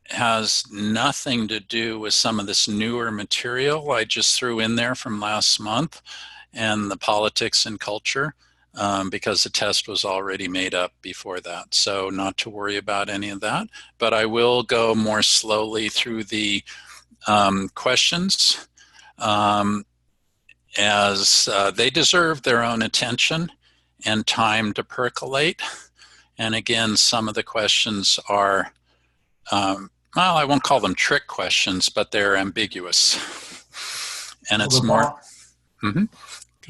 has nothing to do with some of this newer material I just threw in there from last month and the politics and culture, because the test was already made up before that. So not to worry about any of that, but I will go more slowly through the questions as they deserve their own attention and time to percolate. And again, some of the questions are, well, I won't call them trick questions, but they're ambiguous. And it's more... Go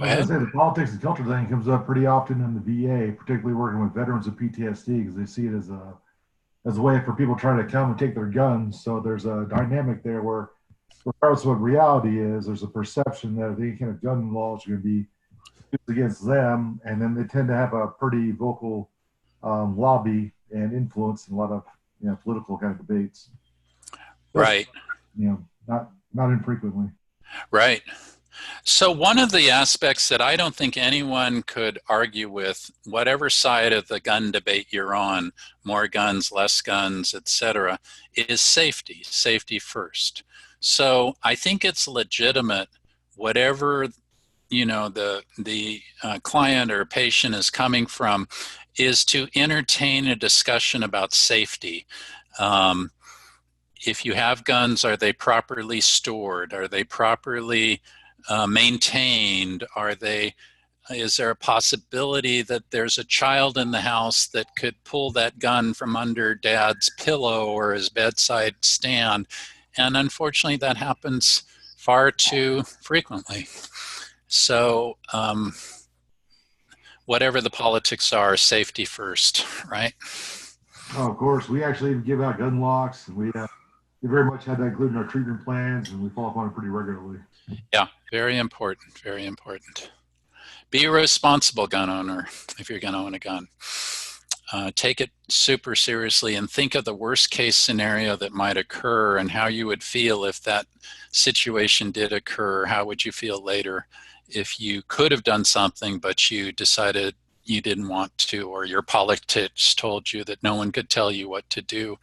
ahead. I say the politics and culture thing comes up pretty often in the VA, particularly working with veterans of PTSD, because they see it as a way for people trying to come and take their guns. So there's a dynamic there where regardless of what reality is, there's a perception that any kind of gun laws are going to be used against them, and then they tend to have a pretty vocal lobby and influence in a lot of political kind of debates. Right. Not infrequently. Right. So one of the aspects that I don't think anyone could argue with, whatever side of the gun debate you're on, more guns, less guns, etc., is safety first. So I think it's legitimate, whatever the client or patient is coming from, is to entertain a discussion about safety. If you have guns, are they properly stored? Are they properly maintained? Is there a possibility that there's a child in the house that could pull that gun from under dad's pillow or his bedside stand? And unfortunately, that happens far too frequently. So whatever the politics are, safety first, right? Oh, of course. We actually give out gun locks, and we very much had that included in our treatment plans, and we follow up on it pretty regularly. Yeah, very important, very important. Be a responsible gun owner if you're going to own a gun. Take it super seriously and think of the worst case scenario that might occur and how you would feel if that situation did occur. How would you feel later if you could have done something but you decided you didn't want to, or your politics told you that no one could tell you what to do?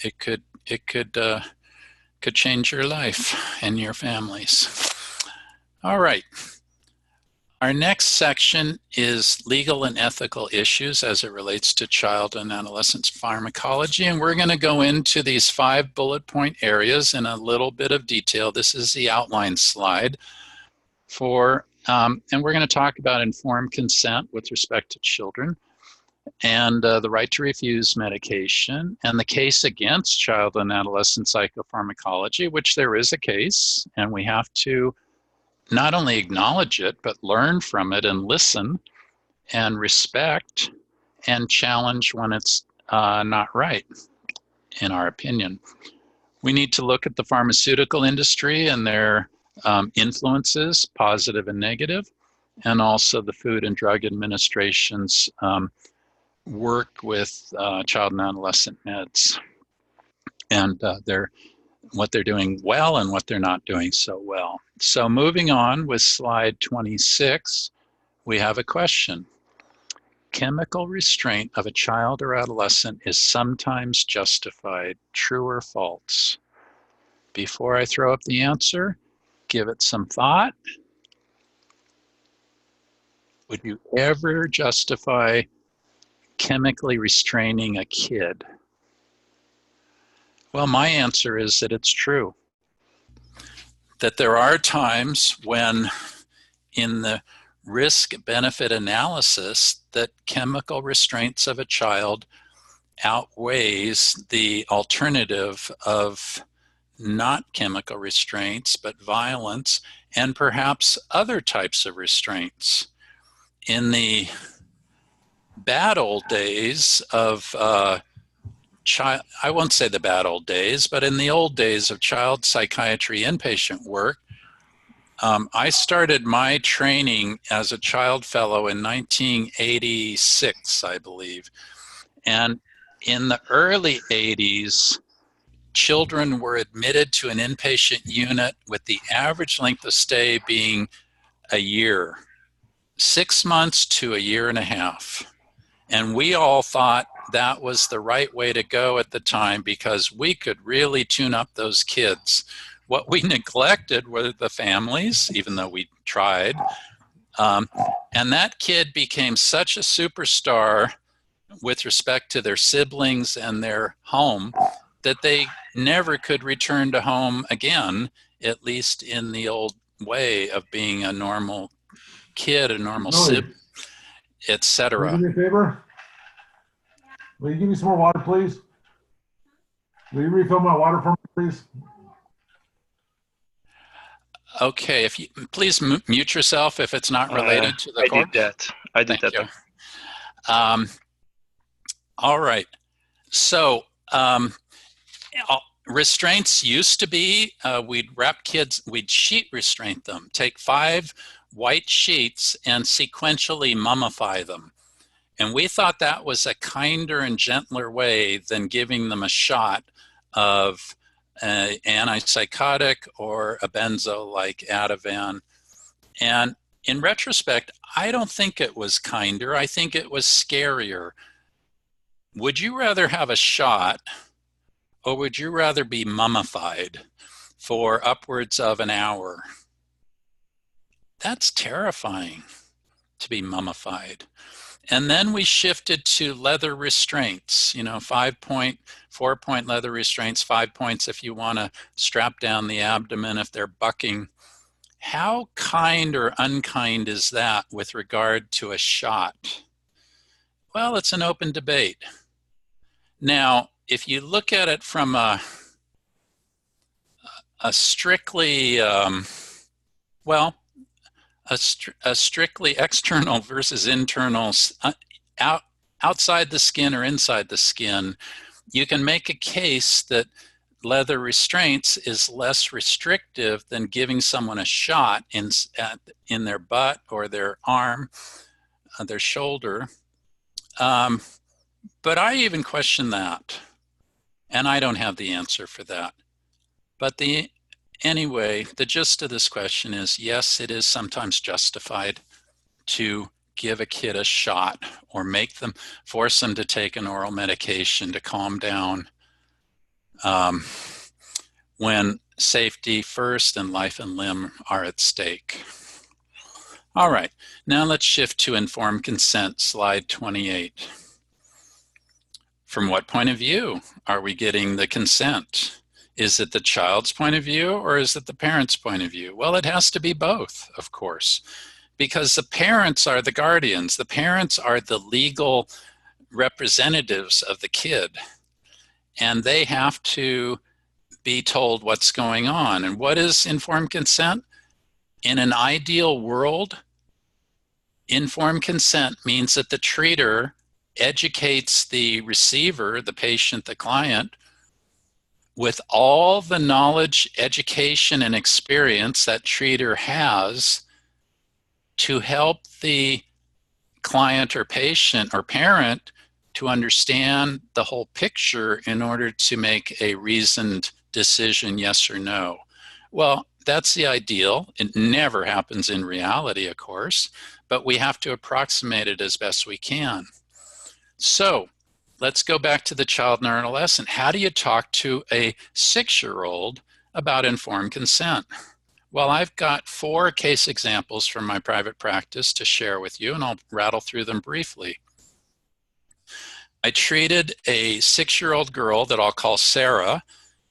It could change your life and your families. All right. Our next section is legal and ethical issues as it relates to child and adolescent pharmacology. And we're going to go into these 5 bullet point areas in a little bit of detail. This is the outline slide and we're going to talk about informed consent with respect to children, and the right to refuse medication, and the case against child and adolescent psychopharmacology, which there is a case, and we have to not only acknowledge it, but learn from it and listen and respect and challenge when it's not right, in our opinion. We need to look at the pharmaceutical industry and their influences, positive and negative, and also the Food and Drug Administration's work with child and adolescent meds, and what they're doing well and what they're not doing so well. So moving on with slide 26, we have a question. Chemical restraint of a child or adolescent is sometimes justified, true or false? Before I throw up the answer, give it some thought. Would you ever justify chemically restraining a kid? Well, my answer is that it's true. That there are times when in the risk-benefit analysis that chemical restraints of a child outweighs the alternative of not chemical restraints, but violence and perhaps other types of restraints. In the bad old days of I won't say the bad old days, but in the old days of child psychiatry inpatient work, I started my training as a child fellow in 1986, I believe. And in the early 80s, children were admitted to an inpatient unit with the average length of stay being a year, 6 months to a year and a half. And we all thought that was the right way to go at the time because we could really tune up those kids. What we neglected were the families, even though we tried. And that kid became such a superstar with respect to their siblings and their home that they never could return to home again, at least in the old way of being a normal kid, a normal sibling, etc. Will you do me a favor? Will you give me some more water, please? Will you refill my water for me, please? Okay, if you please mute yourself if it's not related to the course. I did that. All right. So restraints used to be, we'd wrap kids, we'd sheet restraint them, take 5 white sheets and sequentially mummify them. And we thought that was a kinder and gentler way than giving them a shot of an antipsychotic or a benzo like Ativan. And in retrospect, I don't think it was kinder. I think it was scarier. Would you rather have a shot, or would you rather be mummified for upwards of an hour? That's terrifying, to be mummified. And then we shifted to leather restraints, 5-point, 4-point leather restraints, 5 points if you want to strap down the abdomen if they're bucking. How kind or unkind is that with regard to a shot? Well, it's an open debate. Now, if you look at it from a strictly, a strictly external versus internal, outside the skin or inside the skin, you can make a case that leather restraints is less restrictive than giving someone a shot in their butt or their arm, their shoulder. But I even question that, and I don't have the answer for that. But anyway, the gist of this question is, yes, it is sometimes justified to give a kid a shot or force them to take an oral medication to calm down when safety first and life and limb are at stake. All right, now let's shift to informed consent, slide 28. From what point of view are we getting the consent? Is it the child's point of view or is it the parent's point of view? Well, it has to be both, of course, because the parents are the guardians. The parents are the legal representatives of the kid, and they have to be told what's going on. And what is informed consent? In an ideal world, informed consent means that the treater educates the receiver, the patient, the client, with all the knowledge, education, and experience that treater has to help the client or patient or parent to understand the whole picture in order to make a reasoned decision, yes or no. Well, that's the ideal. It never happens in reality, of course, but we have to approximate it as best we can. So let's go back to the child and adolescent. How do you talk to a 6-year-old about informed consent? Well, I've got 4 case examples from my private practice to share with you, and I'll rattle through them briefly. I treated a 6-year-old girl that I'll call Sarah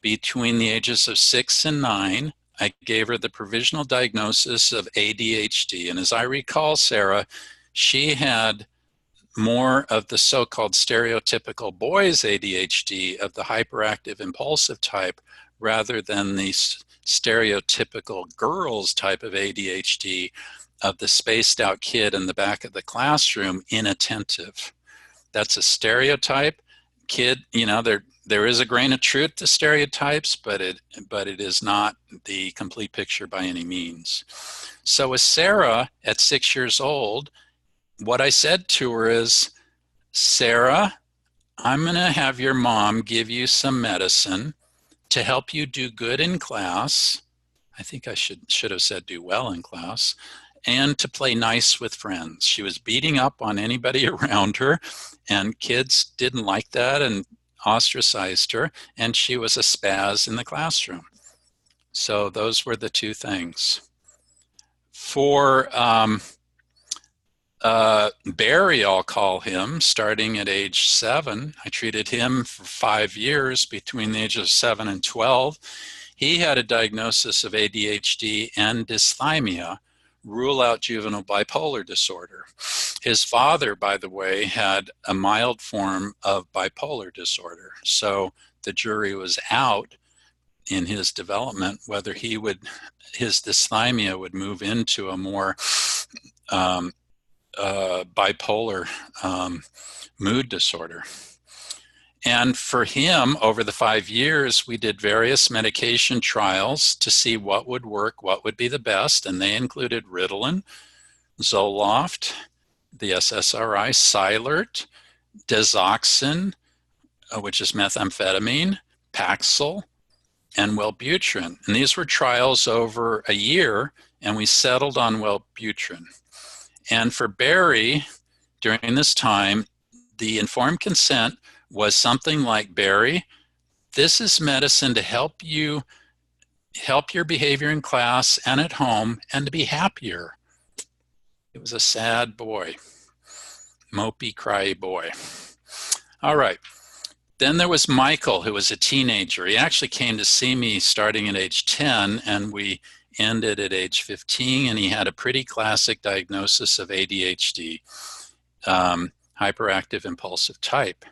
between the ages of 6 and 9. I gave her the provisional diagnosis of ADHD. And as I recall Sarah, she had more of the so-called stereotypical boys ADHD of the hyperactive impulsive type rather than the stereotypical girls type of ADHD of the spaced out kid in the back of the classroom, inattentive. That's a stereotype. Kid, there is a grain of truth to stereotypes, but it is not the complete picture by any means. So with Sarah at 6 years old, what I said to her is, Sarah, I'm going to have your mom give you some medicine to help you do good in class. I think I should have said do well in class, and to play nice with friends. She was beating up on anybody around her, and kids didn't like that and ostracized her, and she was a spaz in the classroom. So those were the 2 things. For Barry, I'll call him, starting at age 7. I treated him for 5 years between the ages of 7 and 12. He had a diagnosis of ADHD and dysthymia, rule out juvenile bipolar disorder. His father, by the way, had a mild form of bipolar disorder. So the jury was out in his development whether his dysthymia would move into a more bipolar mood disorder. And for him, over the 5 years, we did various medication trials to see what would work, what would be the best, and they included Ritalin, Zoloft, the SSRI, Cylert, Desoxyn, which is methamphetamine, Paxil, and Wellbutrin. And these were trials over a year, and we settled on Wellbutrin. And for Barry, during this time, the informed consent was something like, Barry, this is medicine to help you help your behavior in class and at home and to be happier. It was a sad boy, mopey, cry boy. All right. Then there was Michael, who was a teenager. He actually came to see me starting at age 10, and we ended at age 15, and he had a pretty classic diagnosis of ADHD, hyperactive impulsive type.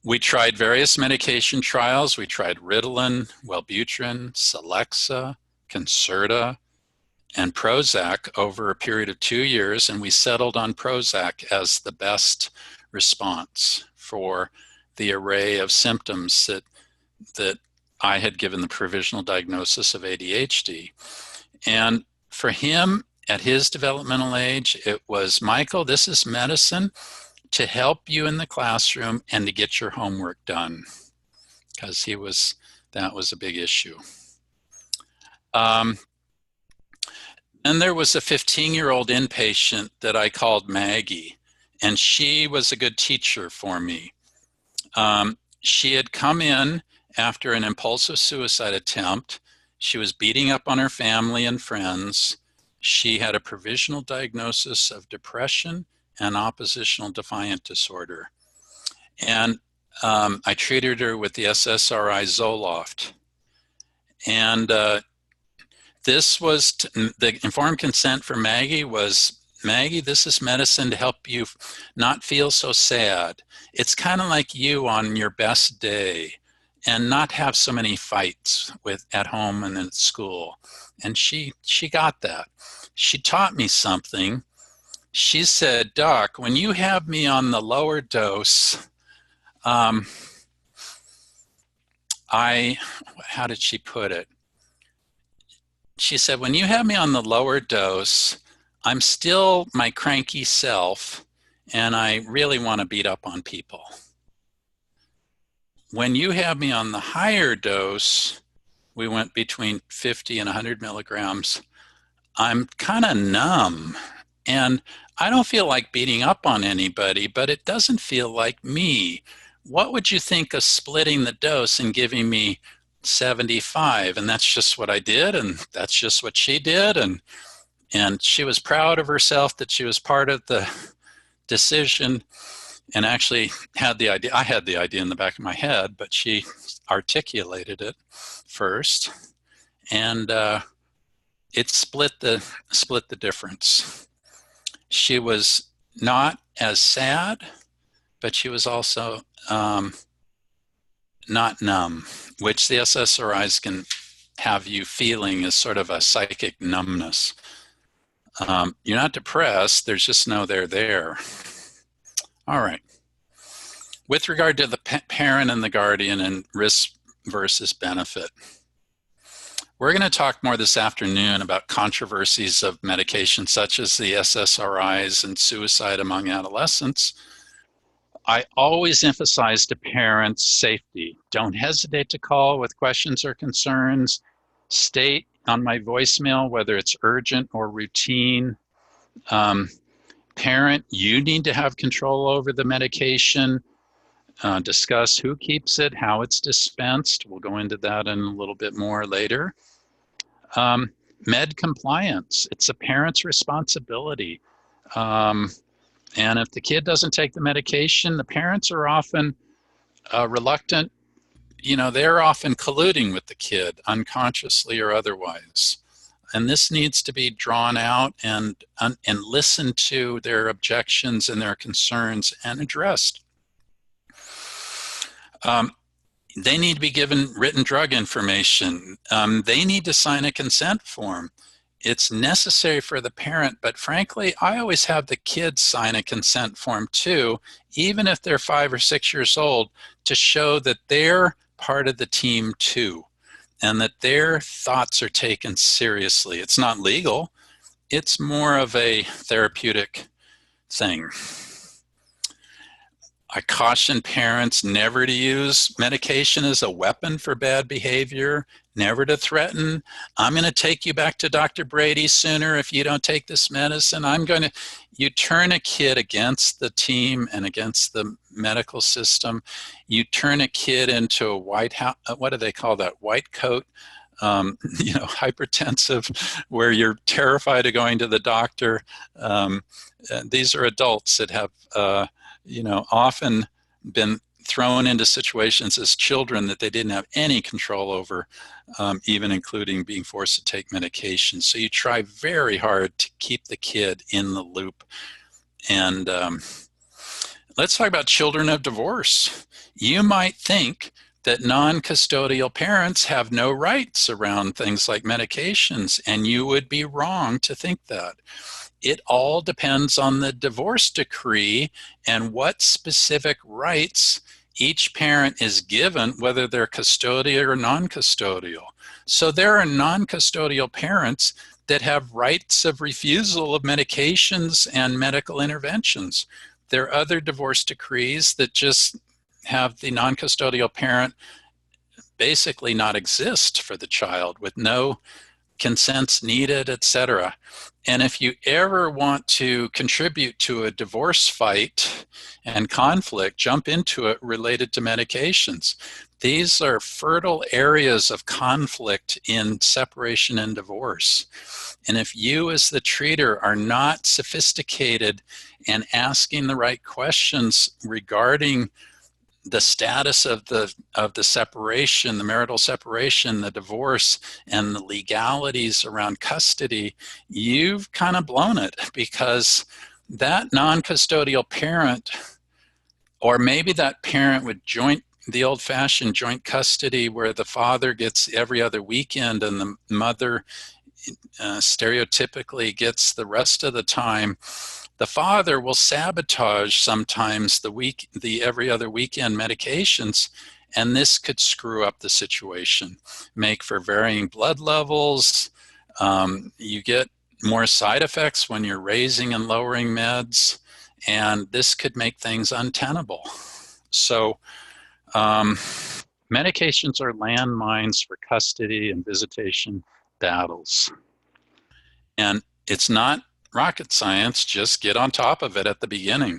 We tried various medication trials. We tried Ritalin, Wellbutrin, Celexa, Concerta, and Prozac over a period of 2 years, and we settled on Prozac as the best response for the array of symptoms that I had given the provisional diagnosis of ADHD. And for him, at his developmental age, it was, Michael, this is medicine to help you in the classroom and to get your homework done, because that was a big issue. And there was a 15-year-old inpatient that I called Maggie, and she was a good teacher for me. She had come in after an impulsive suicide attempt. She was beating up on her family and friends. She had a provisional diagnosis of depression and oppositional defiant disorder. And I treated her with the SSRI Zoloft. And this was, the informed consent for Maggie was, Maggie, this is medicine to help you not feel so sad. It's kind of like you on your best day and not have so many fights at home and at school. And she got that. She taught me something. She said, Doc, when you have me on the lower dose, how did she put it? She said, when you have me on the lower dose, I'm still my cranky self, and I really want to beat up on people. When you have me on the higher dose, we went between 50 and 100 milligrams, I'm kind of numb. And I don't feel like beating up on anybody, but it doesn't feel like me. What would you think of splitting the dose and giving me 75? And that's just what I did, and that's just what she did. And she was proud of herself that she was part of the decision, and actually had the idea. I had the idea in the back of my head, but she articulated it first, and it split the difference. She was not as sad, but she was also not numb, which the SSRIs can have you feeling as sort of a psychic numbness. You're not depressed, there's just no there. All right. With regard to the parent and the guardian and risk versus benefit, we're going to talk more this afternoon about controversies of medication such as the SSRIs and suicide among adolescents. I always emphasize to parents safety. Don't hesitate to call with questions or concerns. State on my voicemail whether it's urgent or routine. Parent, you need to have control over the medication. Discuss who keeps it, how it's dispensed. We'll go into that in a little bit more later. Med compliance, it's a parent's responsibility. And if the kid doesn't take the medication, the parents are often reluctant. They're often colluding with the kid, unconsciously or otherwise. And this needs to be drawn out and listened to their objections and their concerns and addressed. They need to be given written drug information. They need to sign a consent form. it's necessary for the parent, but frankly, I always have the kids sign a consent form too, even if they're 5 or 6 years old, to show that they're part of the team too, and that their thoughts are taken seriously. It's not legal. It's more of a therapeutic thing. I caution parents never to use medication as a weapon for bad behavior, never to threaten. I'm going to take you back to Dr. Brady sooner if you don't take this medicine. You turn a kid against the team and against the medical system. You turn a kid into a what do they call that? White coat, hypertensive, where you're terrified of going to the doctor. These are adults that have, often been thrown into situations as children that they didn't have any control over, even including being forced to take medication. So you try very hard to keep the kid in the loop. And let's talk about children of divorce. You might think that non-custodial parents have no rights around things like medications, and you would be wrong to think that. It all depends on the divorce decree and what specific rights each parent is given, whether they're custodial or non-custodial. So there are non-custodial parents that have rights of refusal of medications and medical interventions. There are other divorce decrees that just have the non-custodial parent basically not exist for the child with no consents needed, etc. And if you ever want to contribute to a divorce fight and conflict, jump into it related to medications. These are fertile areas of conflict in separation and divorce. And if you as the treater are not sophisticated and asking the right questions regarding the status of the separation, the marital separation, the divorce, and the legalities around custody, you've kind of blown it, because that non-custodial parent, or maybe that parent with the old-fashioned joint custody where the father gets every other weekend and the mother stereotypically gets the rest of the time. The father will sabotage sometimes the every other weekend medications, and this could screw up the situation, make for varying blood levels. You get more side effects when you're raising and lowering meds, and this could make things untenable. So medications are landmines for custody and visitation battles. And it's not rocket science, just get on top of it at the beginning.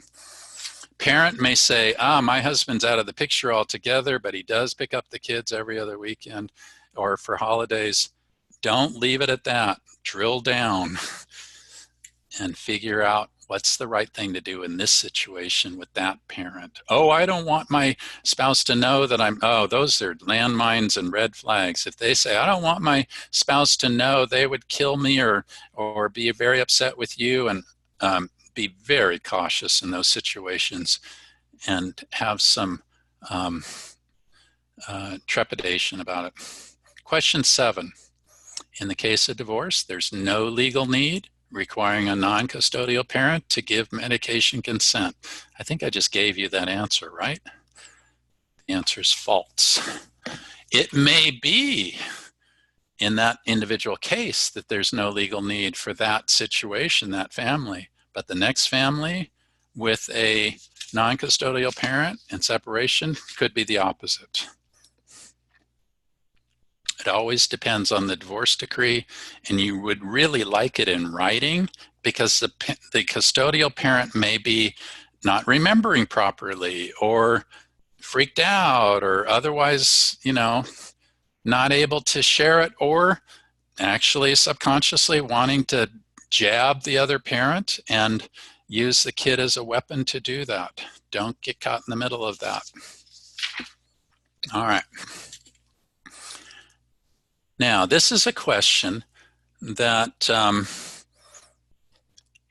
Parent may say, my husband's out of the picture altogether, but he does pick up the kids every other weekend or for holidays. Don't leave it at that. Drill down and figure out what's the right thing to do in this situation with that parent. Oh, I don't want my spouse to know that those are landmines and red flags. If they say, I don't want my spouse to know, they would kill me or be very upset with you, and be very cautious in those situations and have some trepidation about it. Question 7. In the case of divorce, there's no legal need requiring a non-custodial parent to give medication consent. I think I just gave you that answer, right? The answer is false. It may be in that individual case that there's no legal need for that situation, that family, but the next family with a non-custodial parent and separation could be the opposite. It always depends on the divorce decree, and you would really like it in writing, because the custodial parent may be not remembering properly or freaked out or otherwise, not able to share it, or actually subconsciously wanting to jab the other parent and use the kid as a weapon to do that. Don't get caught in the middle of that. All right. Now, this is a question that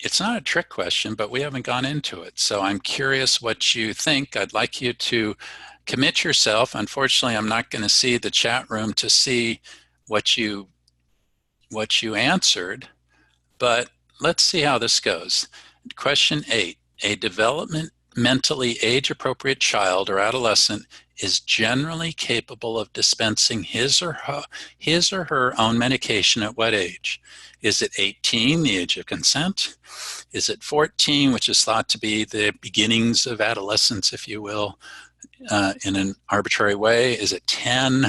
it's not a trick question, but we haven't gone into it. So I'm curious what you think. I'd like you to commit yourself. Unfortunately, I'm not going to see the chat room to see what you what you answered, but let's see how this goes. Question 8, a developmentally age-appropriate child or adolescent is generally capable of dispensing his or her own medication at what age? Is it 18, the age of consent? Is it 14, which is thought to be the beginnings of adolescence, if you will, in an arbitrary way? Is it 10?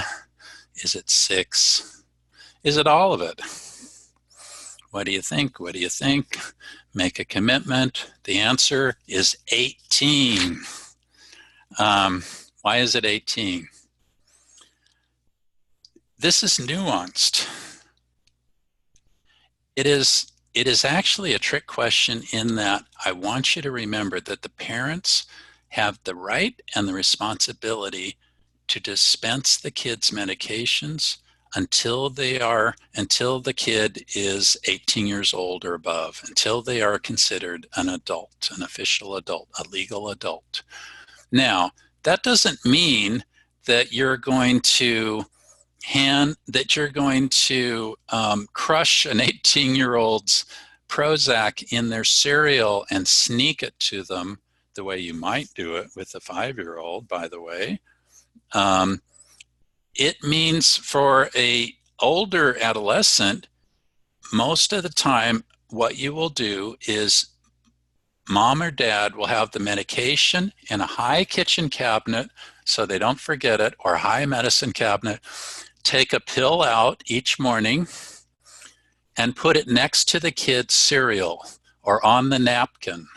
Is it 6? Is it all of it? What do you think? What do you think? Make a commitment. The answer is 18. Why is it 18? This is nuanced. It is actually a trick question in that I want you to remember that the parents have the right and the responsibility to dispense the kids' medications until the kid is 18 years old or above, until they are considered an adult, an official adult, a legal adult. Now, that doesn't mean that you're going to crush an 18-year-old's Prozac in their cereal and sneak it to them the way you might do it with a 5-year-old, by the way. It means for a older adolescent, most of the time, what you will do is mom or dad will have the medication in a high kitchen cabinet so they don't forget it, or high medicine cabinet. Take a pill out each morning and put it next to the kid's cereal or on the napkin,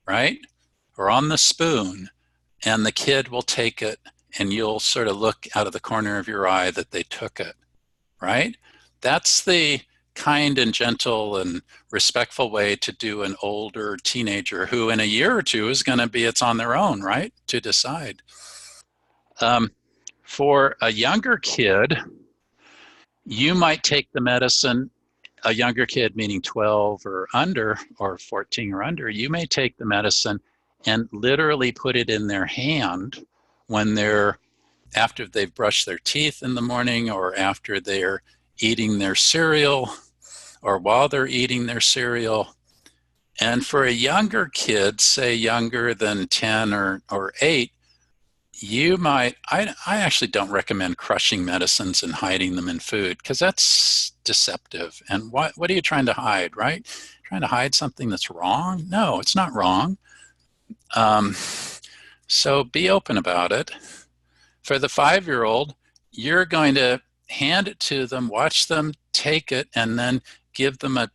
right? Or on the spoon, and the kid will take it and you'll sort of look out of the corner of your eye that they took it, right? That's the kind and gentle and respectful way to do an older teenager who in a year or two is going to be, it's on their own, right, to decide. For a younger kid, you might take the medicine, a younger kid meaning 12 or under, or 14 or under, you may take the medicine and literally put it in their hand when after they've brushed their teeth in the morning, or after they're eating their cereal, or while they're eating their cereal. And for a younger kid, say younger than 10 or 8, you might, I actually don't recommend crushing medicines and hiding them in food, because that's deceptive. And what are you trying to hide, right? Trying to hide something that's wrong? No, it's not wrong. So be open about it. For the 5-year-old, you're going to hand it to them, watch them take it, and then give them a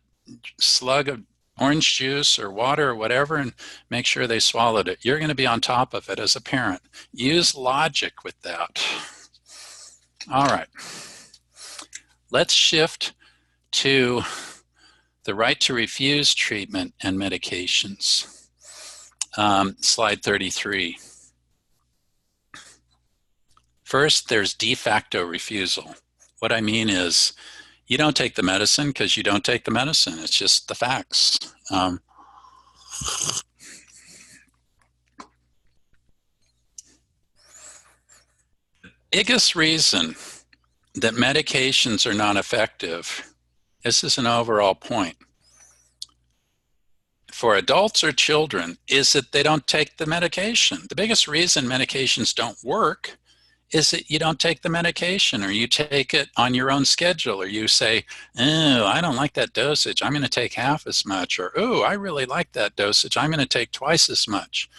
slug of orange juice or water or whatever, and make sure they swallowed it. You're going to be on top of it as a parent. Use logic with that. All right. Let's shift to the right to refuse treatment and medications. Slide 33. First, there's de facto refusal. What I mean is, you don't take the medicine because you don't take the medicine. It's just the facts. Biggest reason that medications are not effective, this is an overall point, for adults or children, is that they don't take the medication. The biggest reason medications don't work is that you don't take the medication, or you take it on your own schedule, or you say, oh, I don't like that dosage, I'm going to take half as much, or oh, I really like that dosage, I'm going to take twice as much.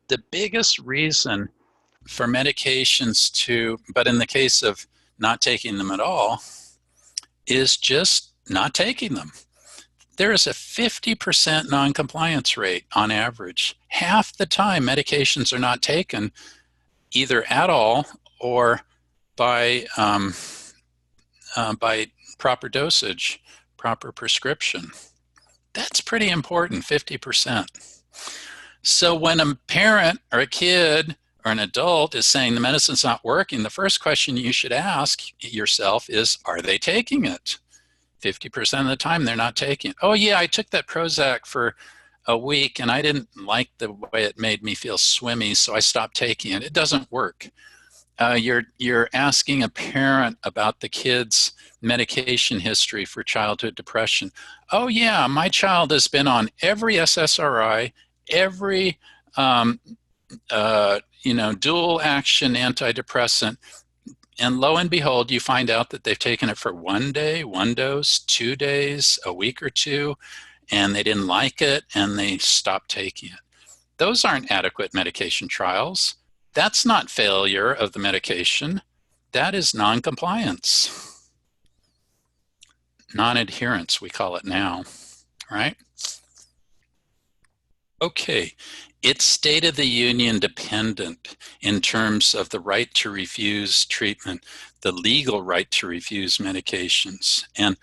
The biggest reason for medications but in the case of not taking them at all, is just not taking them. There is a 50% non-compliance rate on average. Half the time medications are not taken either at all or by proper dosage, proper prescription. That's pretty important, 50%. So when a parent or a kid or an adult is saying the medicine's not working, the first question you should ask yourself is, are they taking it? 50% of the time they're not taking it. Oh yeah, I took that Prozac for a week and I didn't like the way it made me feel swimmy, so I stopped taking it. It doesn't work. You're asking a parent about the kid's medication history for childhood depression. Oh yeah, my child has been on every SSRI, every dual action antidepressant, and lo and behold, you find out that they've taken it for 1 day, 1 dose, 2 days, a week or two, and they didn't like it and they stopped taking it. Those aren't adequate medication trials. That's not failure of the medication. That is non-compliance. Non-adherence, we call it now, right? Okay, it's State of the Union dependent in terms of the right to refuse treatment, the legal right to refuse medications. And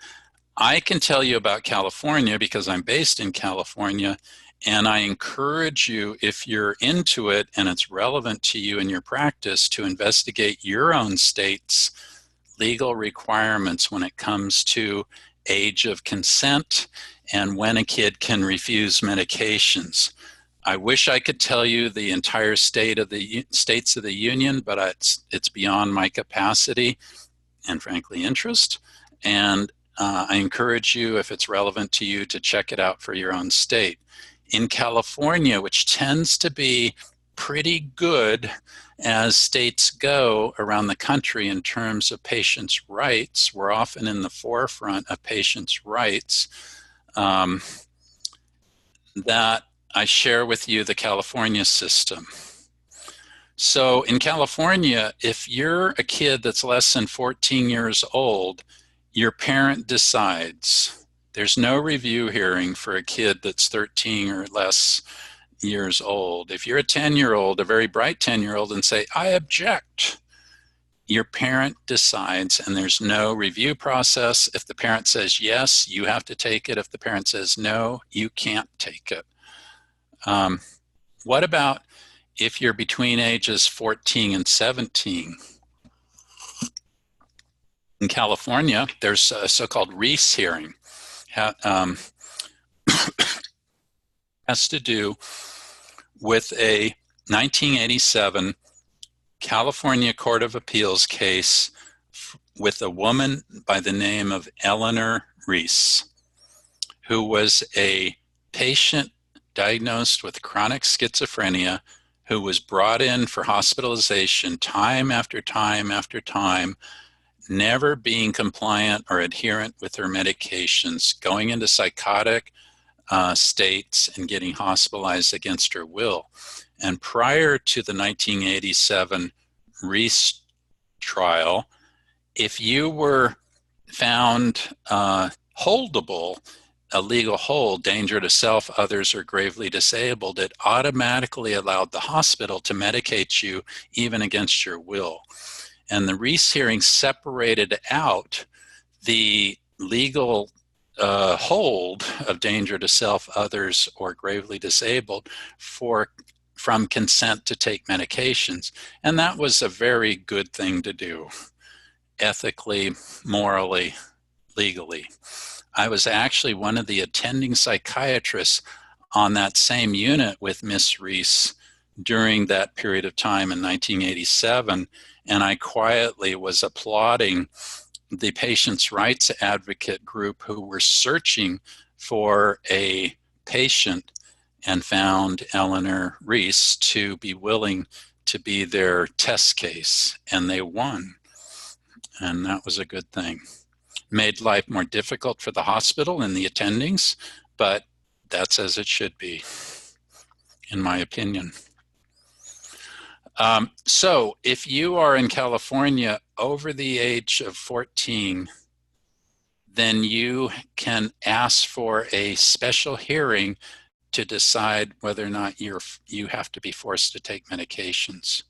I can tell you about California because I'm based in California, and I encourage you, if you're into it and it's relevant to you in your practice, to investigate your own state's legal requirements when it comes to age of consent and when a kid can refuse medications. I wish I could tell you the entire states of the union, but it's beyond my capacity and frankly interest. And I encourage you, if it's relevant to you, to check it out for your own state. In California, which tends to be pretty good as states go around the country in terms of patients' rights, we're often in the forefront of patients' rights, that I share with you the California system. So in California, if you're a kid that's less than 14 years old, your parent decides. There's no review hearing for a kid that's 13 or less years old. If you're a 10-year-old, a very bright 10-year-old, and say, I object, your parent decides, and there's no review process. If the parent says yes, you have to take it. If the parent says no, you can't take it. What about if you're between ages 14 and 17? In California, there's a so-called Reese hearing. Has to do with a 1987 California Court of Appeals case with a woman by the name of Eleanor Reese, who was a patient diagnosed with chronic schizophrenia who was brought in for hospitalization time after time after time, never being compliant or adherent with her medications, going into psychotic states and getting hospitalized against her will. And prior to the 1987 Reese trial, if you were found holdable, a legal hold, danger to self, others, or gravely disabled, it automatically allowed the hospital to medicate you even against your will. And the Reese hearing separated out the legal hold of danger to self, others, or gravely disabled from consent to take medications. And that was a very good thing to do, ethically, morally, legally. I was actually one of the attending psychiatrists on that same unit with Miss Reese during that period of time in 1987, and I quietly was applauding the patients' rights advocate group who were searching for a patient and found Eleanor Reese to be willing to be their test case, and they won. And that was a good thing. Made life more difficult for the hospital and the attendings, but that's as it should be, in my opinion. So if you are in California over the age of 14, then you can ask for a special hearing to decide whether or not you have to be forced to take medications.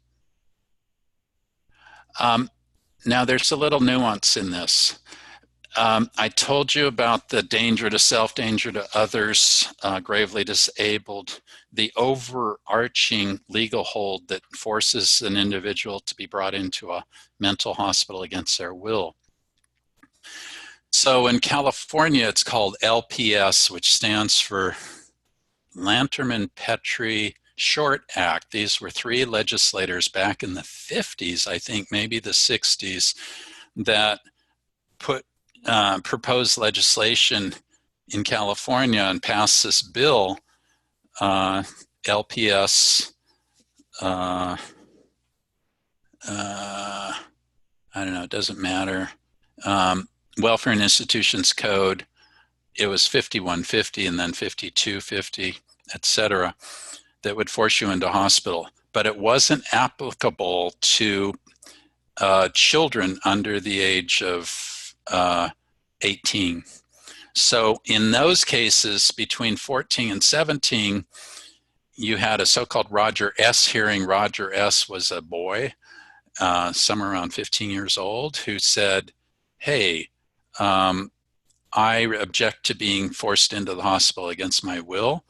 Now there's a little nuance in this. I told you about the danger to self, danger to others, gravely disabled, the overarching legal hold that forces an individual to be brought into a mental hospital against their will. So in California, it's called LPS, which stands for Lanterman-Petrie Short Act. These were 3 legislators back in the 50s, I think, maybe the 60s, that proposed legislation in California and passed this bill, LPS, I don't know, it doesn't matter. Welfare and Institutions Code, it was 5150 and then 5250, etc., that would force you into hospital. But it wasn't applicable to children under the age of 18. So in those cases, between 14 and 17, you had a so-called Roger S. hearing. Roger S. was a boy, somewhere around 15 years old, who said, hey, I object to being forced into the hospital against my will.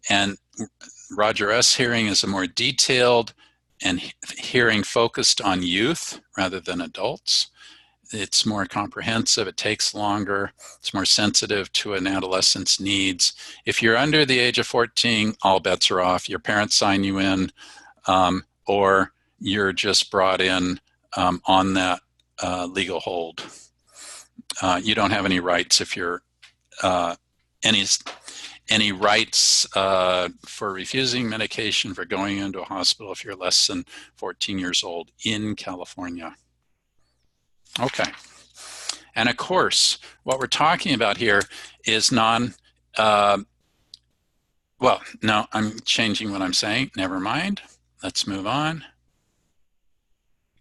And Roger S. hearing is a more detailed and hearing focused on youth rather than adults. It's more comprehensive, it takes longer, it's more sensitive to an adolescent's needs. If you're under the age of 14, all bets are off. Your parents sign you in, or you're just brought in on that legal hold. You don't have any rights if you're any rights for refusing medication, for going into a hospital if you're less than 14 years old in California. Okay. And of course, what we're talking about here is well, no, I'm changing what I'm saying. Never mind. Let's move on.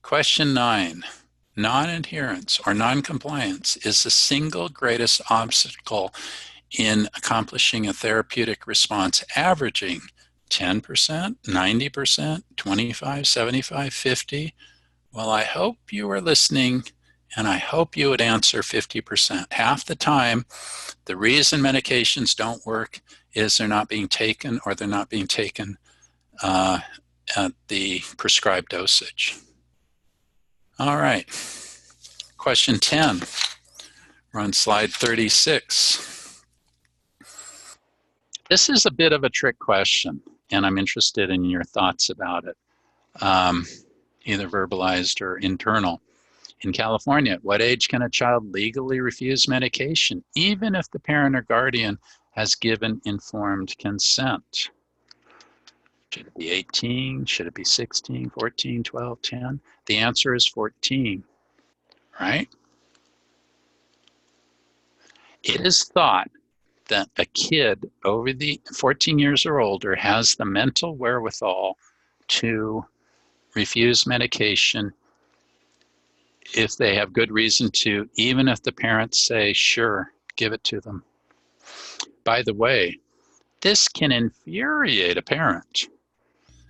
Question 9. Non-adherence or non-compliance is the single greatest obstacle in accomplishing a therapeutic response, averaging 10%, 90%, 25, 75, 50. Well, I hope you were listening, and I hope you would answer 50%. Half the time, the reason medications don't work is they're not being taken, or they're not being taken at the prescribed dosage. All right. Question 10. We're on slide 36. This is a bit of a trick question, and I'm interested in your thoughts about it, either verbalized or internal. In California, at what age can a child legally refuse medication, even if the parent or guardian has given informed consent? Should it be 18? Should it be 16, 14, 12, 10? The answer is 14, right? It is thought that a kid over the 14 years or older has the mental wherewithal to refuse medication if they have good reason to, even if the parents say, sure, give it to them. By the way, this can infuriate a parent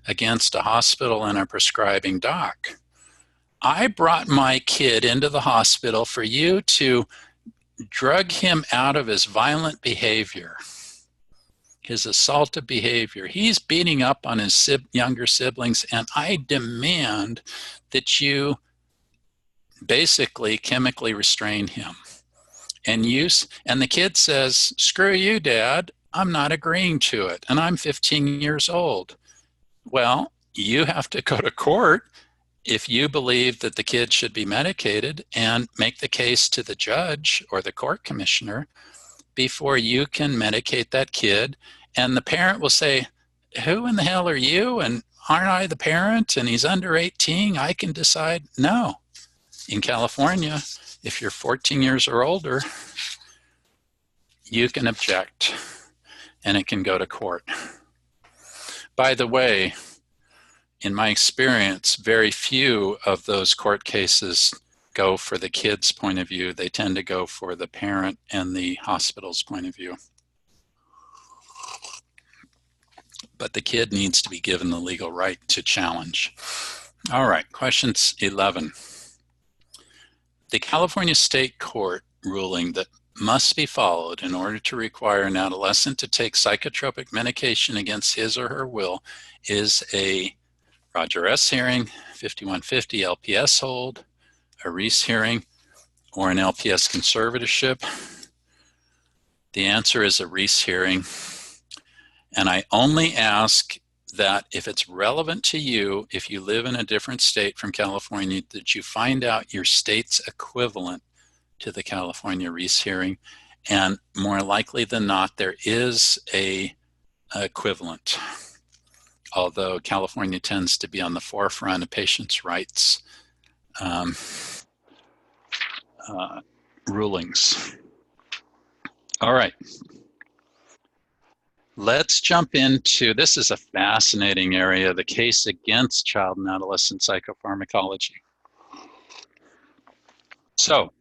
against a hospital and a prescribing doc. I brought my kid into the hospital for you to drug him out of his violent behavior, his assaultive behavior. He's beating up on his younger siblings, and I demand that you basically chemically restrain him. And the kid says, screw you, Dad, I'm not agreeing to it, and I'm 15 years old. Well, you have to go to court if you believe that the kid should be medicated and make the case to the judge or the court commissioner before you can medicate that kid. And the parent will say, who in the hell are you? And aren't I the parent? And he's under 18. I can decide. No. In California, if you're 14 years or older, you can object and it can go to court. By the way, in my experience, very few of those court cases go for the kid's point of view. They tend to go for the parent and the hospital's point of view. But the kid needs to be given the legal right to challenge. All right, question 11. The California State Court ruling that must be followed in order to require an adolescent to take psychotropic medication against his or her will is a Roger S. hearing, 5150 LPS hold, a Reese hearing, or an LPS conservatorship. The answer is a Reese hearing. And I only ask that if it's relevant to you, if you live in a different state from California, that you find out your state's equivalent to the California Reese hearing. And more likely than not, there is a equivalent, although California tends to be on the forefront of patients' rights rulings. All right. Let's jump into, this is a fascinating area, the case against child and adolescent psychopharmacology. So,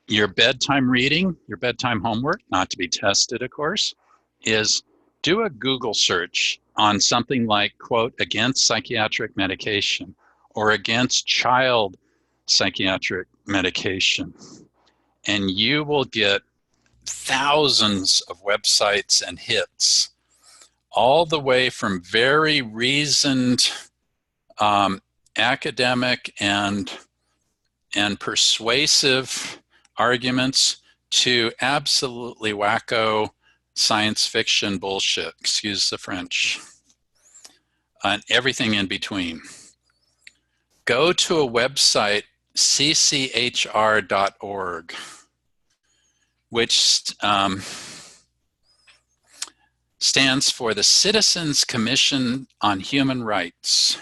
your bedtime reading, your bedtime homework, not to be tested, of course, is do a Google search on something like, quote, against psychiatric medication or against child psychiatric medication. And you will get thousands of websites and hits, all the way from very reasoned academic and persuasive arguments to absolutely wacko science fiction bullshit, excuse the French, and everything in between. Go to a website, cchr.org, which stands for the Citizens Commission on Human Rights.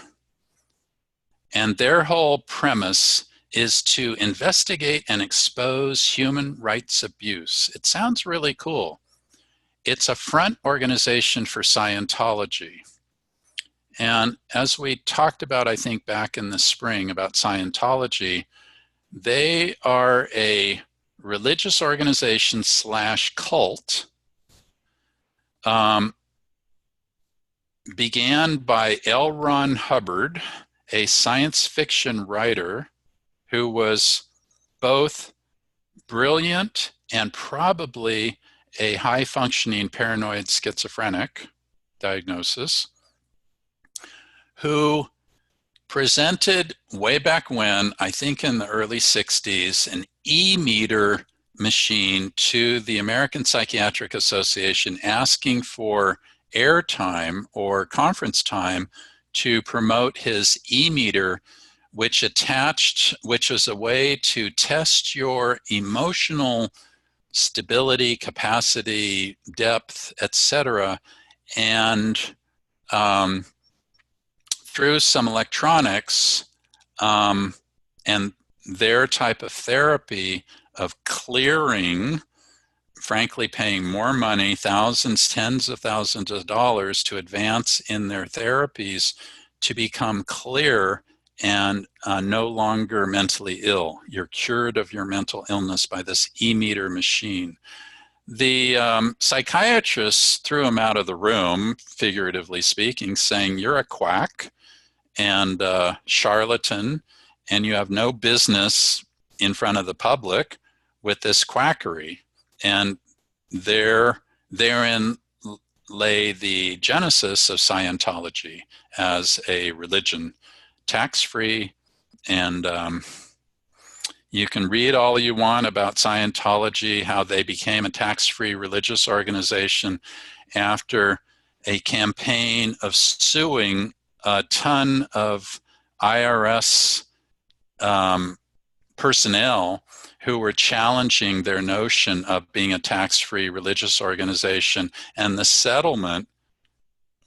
And their whole premise is to investigate and expose human rights abuse. It sounds really cool. It's a front organization for Scientology. And as we talked about, I think, back in the spring about Scientology, they are a religious organization / cult began by L. Ron Hubbard, a science fiction writer who was both brilliant and probably a high-functioning paranoid schizophrenic diagnosis, who presented way back when, I think in the early 60s, an e-meter machine to the American Psychiatric Association asking for airtime or conference time to promote his e-meter, which was a way to test your emotional stability, capacity, depth, etc. And through some electronics and their type of therapy of clearing, frankly paying more money, thousands, tens of thousands of dollars to advance in their therapies to become clear and no longer mentally ill. You're cured of your mental illness by this e-meter machine. The psychiatrists threw him out of the room, figuratively speaking, saying, you're a quack and charlatan, and you have no business in front of the public with this quackery. And therein lay the genesis of Scientology as a religion, tax-free, and you can read all you want about Scientology, how they became a tax-free religious organization after a campaign of suing a ton of IRS personnel who were challenging their notion of being a tax-free religious organization. And the settlement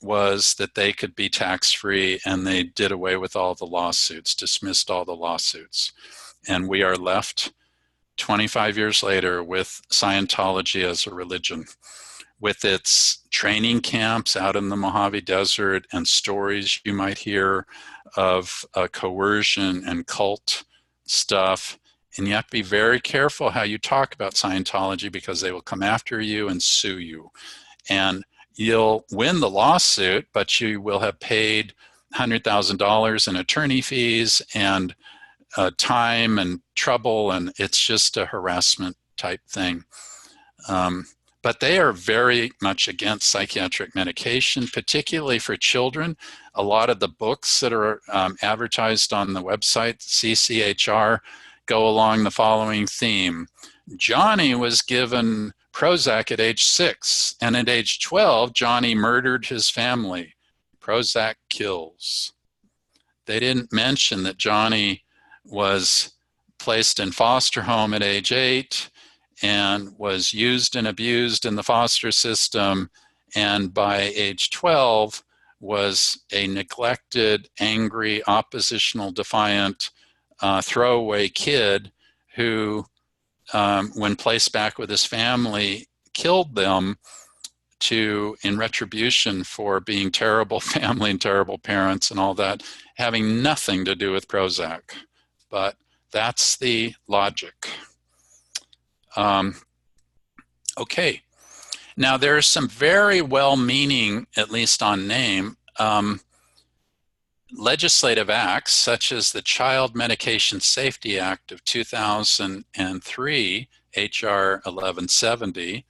was that they could be tax-free, and they did away with all the lawsuits, dismissed all the lawsuits. And we are left 25 years later with Scientology as a religion, with its training camps out in the Mojave Desert and stories you might hear of coercion and cult stuff. And you have to be very careful how you talk about Scientology, because they will come after you and sue you. And you'll win the lawsuit, but you will have paid $100,000 in attorney fees and time and trouble, and it's just a harassment type thing. But they are very much against psychiatric medication, particularly for children. A lot of the books that are advertised on the website, CCHR, go along the following theme. Johnny was given Prozac at age 6, and at age 12, Johnny murdered his family Prozac kills. They didn't mention that Johnny was placed in foster home at age 8 and was used and abused in the foster system, and by age 12 was a neglected, angry, oppositional, defiant, throwaway kid who, when placed back with his family, killed them in retribution for being terrible family and terrible parents and all that, having nothing to do with Prozac. But that's the logic. Okay. Now, there are some very well-meaning, at least on name, legislative acts, such as the Child Medication Safety Act of 2003, H.R. 1170.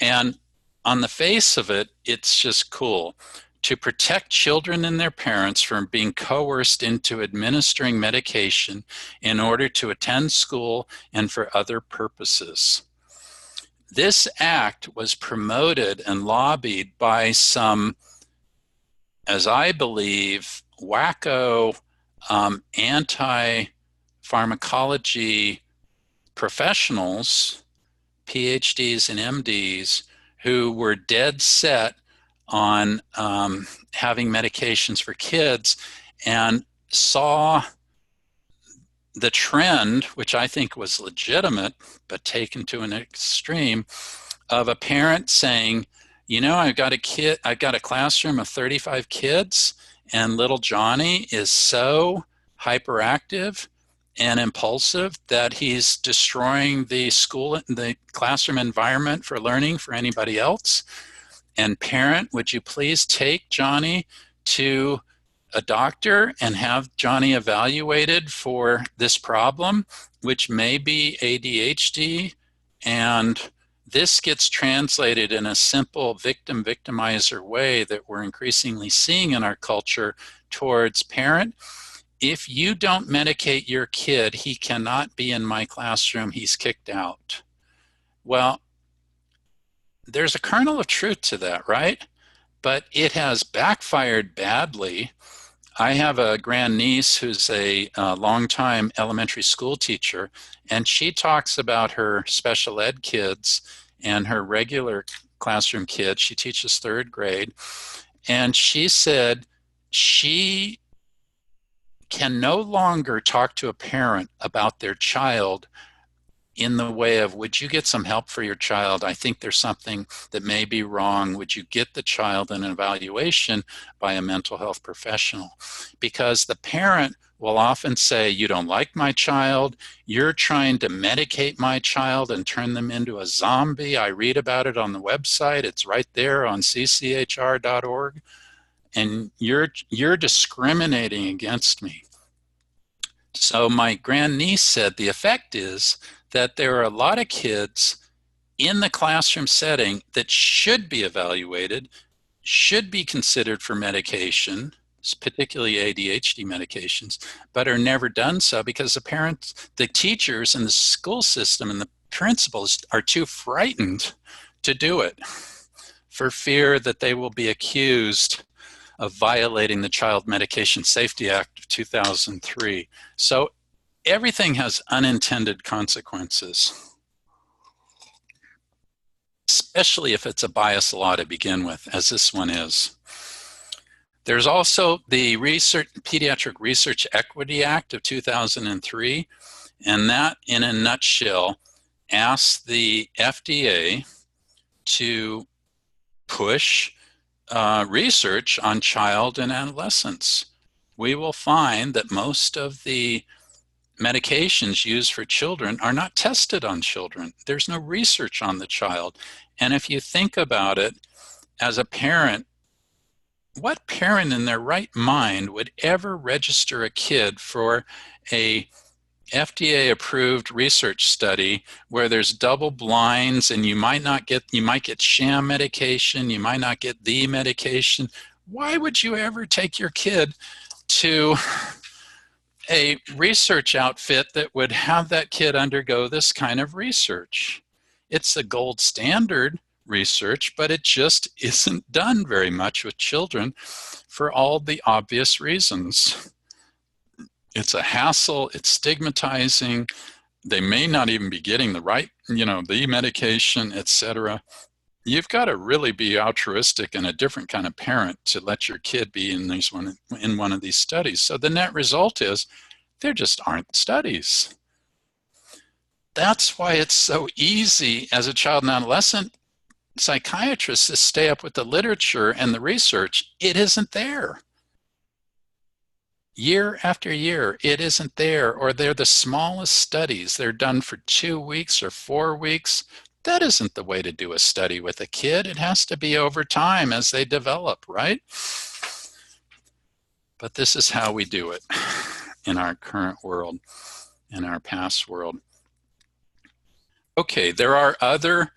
And on the face of it, it's just cool. To protect children and their parents from being coerced into administering medication in order to attend school and for other purposes. This act was promoted and lobbied by some, as I believe, wacko anti-pharmacology professionals, PhDs and MDs, who were dead set on having medications for kids and saw the trend, which I think was legitimate, but taken to an extreme, of a parent saying, you know, I've got a classroom of 35 kids, and little Johnny is so hyperactive and impulsive that he's destroying the classroom environment for learning for anybody else. And parent, would you please take Johnny to a doctor and have Johnny evaluated for this problem, which may be ADHD. And this gets translated in a simple victimizer way that we're increasingly seeing in our culture towards parent. If you don't medicate your kid, he cannot be in my classroom, he's kicked out. Well, there's a kernel of truth to that, right? But it has backfired badly. I have a grandniece who's a longtime elementary school teacher, and she talks about her special ed kids and her regular classroom kids. She teaches 3rd grade, and she said she can no longer talk to a parent about their child in the way of, would you get some help for your child? I think there's something that may be wrong. Would you get the child an evaluation by a mental health professional? Because the parent will often say, you don't like my child, you're trying to medicate my child and turn them into a zombie. I read about it on the website. It's right there on cchr.org. And you're discriminating against me. So my grandniece said the effect is that there are a lot of kids in the classroom setting that should be evaluated, should be considered for medication, particularly ADHD medications, but are never done so because the parents, the teachers and the school system and the principals are too frightened to do it for fear that they will be accused of violating the Child Medication Safety Act of 2003. So everything has unintended consequences, especially if it's a bias law to begin with, as this one is. There's also the Pediatric Research Equity Act of 2003, and that, in a nutshell, asks the FDA to push research on child and adolescents. We will find that most of the medications used for children are not tested on children. There's no research on the child. And if you think about it, as a parent, what parent in their right mind would ever register a kid for a FDA-approved research study where there's double blinds and you might get sham medication, you might not get the medication? Why would you ever take your kid to a research outfit that would have that kid undergo this kind of research? It's the gold standard research, but it just isn't done very much with children for all the obvious reasons. It's a hassle, it's stigmatizing, they may not even be getting the right, the medication, etc. You've got to really be altruistic and a different kind of parent to let your kid be in one of these studies. So the net result is there just aren't studies. That's why it's so easy as a child and adolescent psychiatrist to stay up with the literature and the research. It isn't there. Year after year, it isn't there, or they're the smallest studies. They're done for 2 weeks or 4 weeks. That isn't the way to do a study with a kid. It has to be over time as they develop, right? But this is how we do it in our current world, in our past world. Okay, there are other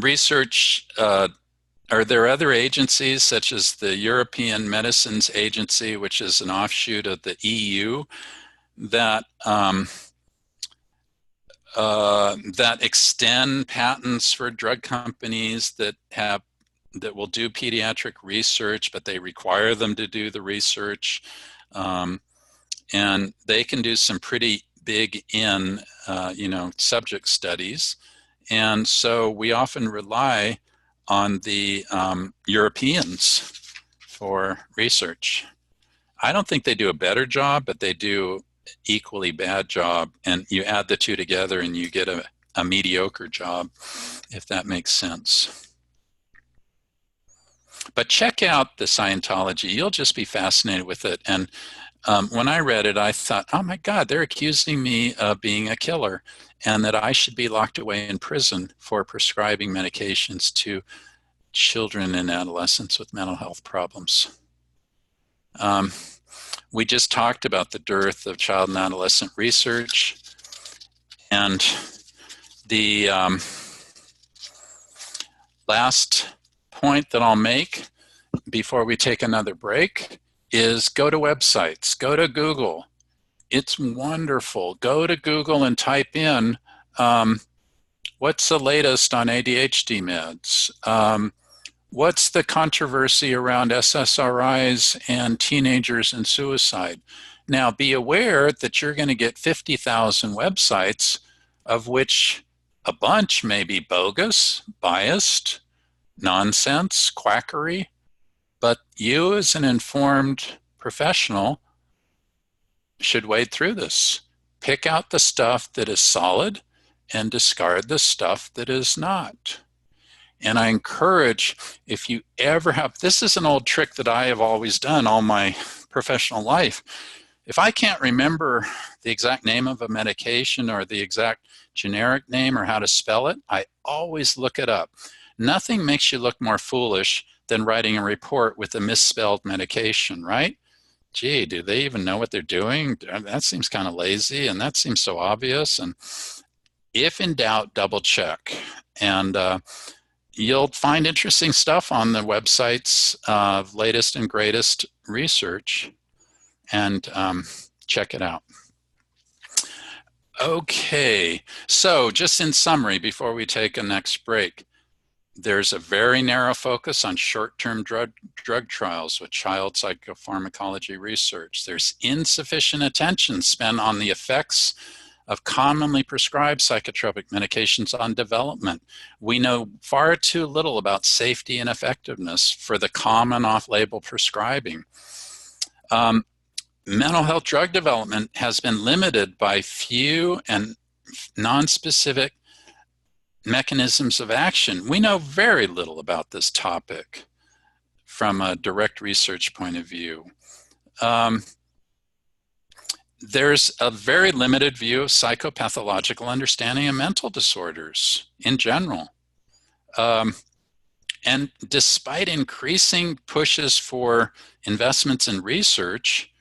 research, are there other agencies such as the European Medicines Agency, which is an offshoot of the EU, that that extend patents for drug companies that will do pediatric research, but they require them to do the research, and they can do some pretty big subject studies, and so we often rely on the Europeans for research. I don't think they do a better job, but they do equally bad job, and you add the two together and you get a mediocre job, if that makes sense. But check out the Scientology. You'll just be fascinated with it. And when I read it, I thought, oh my God, they're accusing me of being a killer and that I should be locked away in prison for prescribing medications to children and adolescents with mental health problems. We just talked about the dearth of child and adolescent research, and the last point that I'll make before we take another break is go to websites, go to Google. It's wonderful. Go to Google and type in what's the latest on ADHD meds? What's the controversy around SSRIs and teenagers and suicide? Now, be aware that you're going to get 50,000 websites, of which a bunch may be bogus, biased, nonsense, quackery, but you as an informed professional should wade through this. Pick out the stuff that is solid and discard the stuff that is not. And I encourage, if you ever have, this is an old trick that I have always done all my professional life. If I can't remember the exact name of a medication or the exact generic name or how to spell it, I always look it up. Nothing makes you look more foolish than writing a report with a misspelled medication, right? Gee, do they even know what they're doing? That seems kind of lazy, and that seems so obvious. And if in doubt, double check. And you'll find interesting stuff on the websites of latest and greatest research, and check it out. Okay, so just in summary, before we take a next break, there's a very narrow focus on short-term drug trials with child psychopharmacology research. There's insufficient attention spent on the effects of commonly prescribed psychotropic medications on development. We know far too little about safety and effectiveness for the common off-label prescribing. Mental health drug development has been limited by few and non-specific mechanisms of action. We know very little about this topic from a direct research point of view. There's a very limited view of psychopathological understanding of mental disorders in general. And despite increasing pushes for investments in research,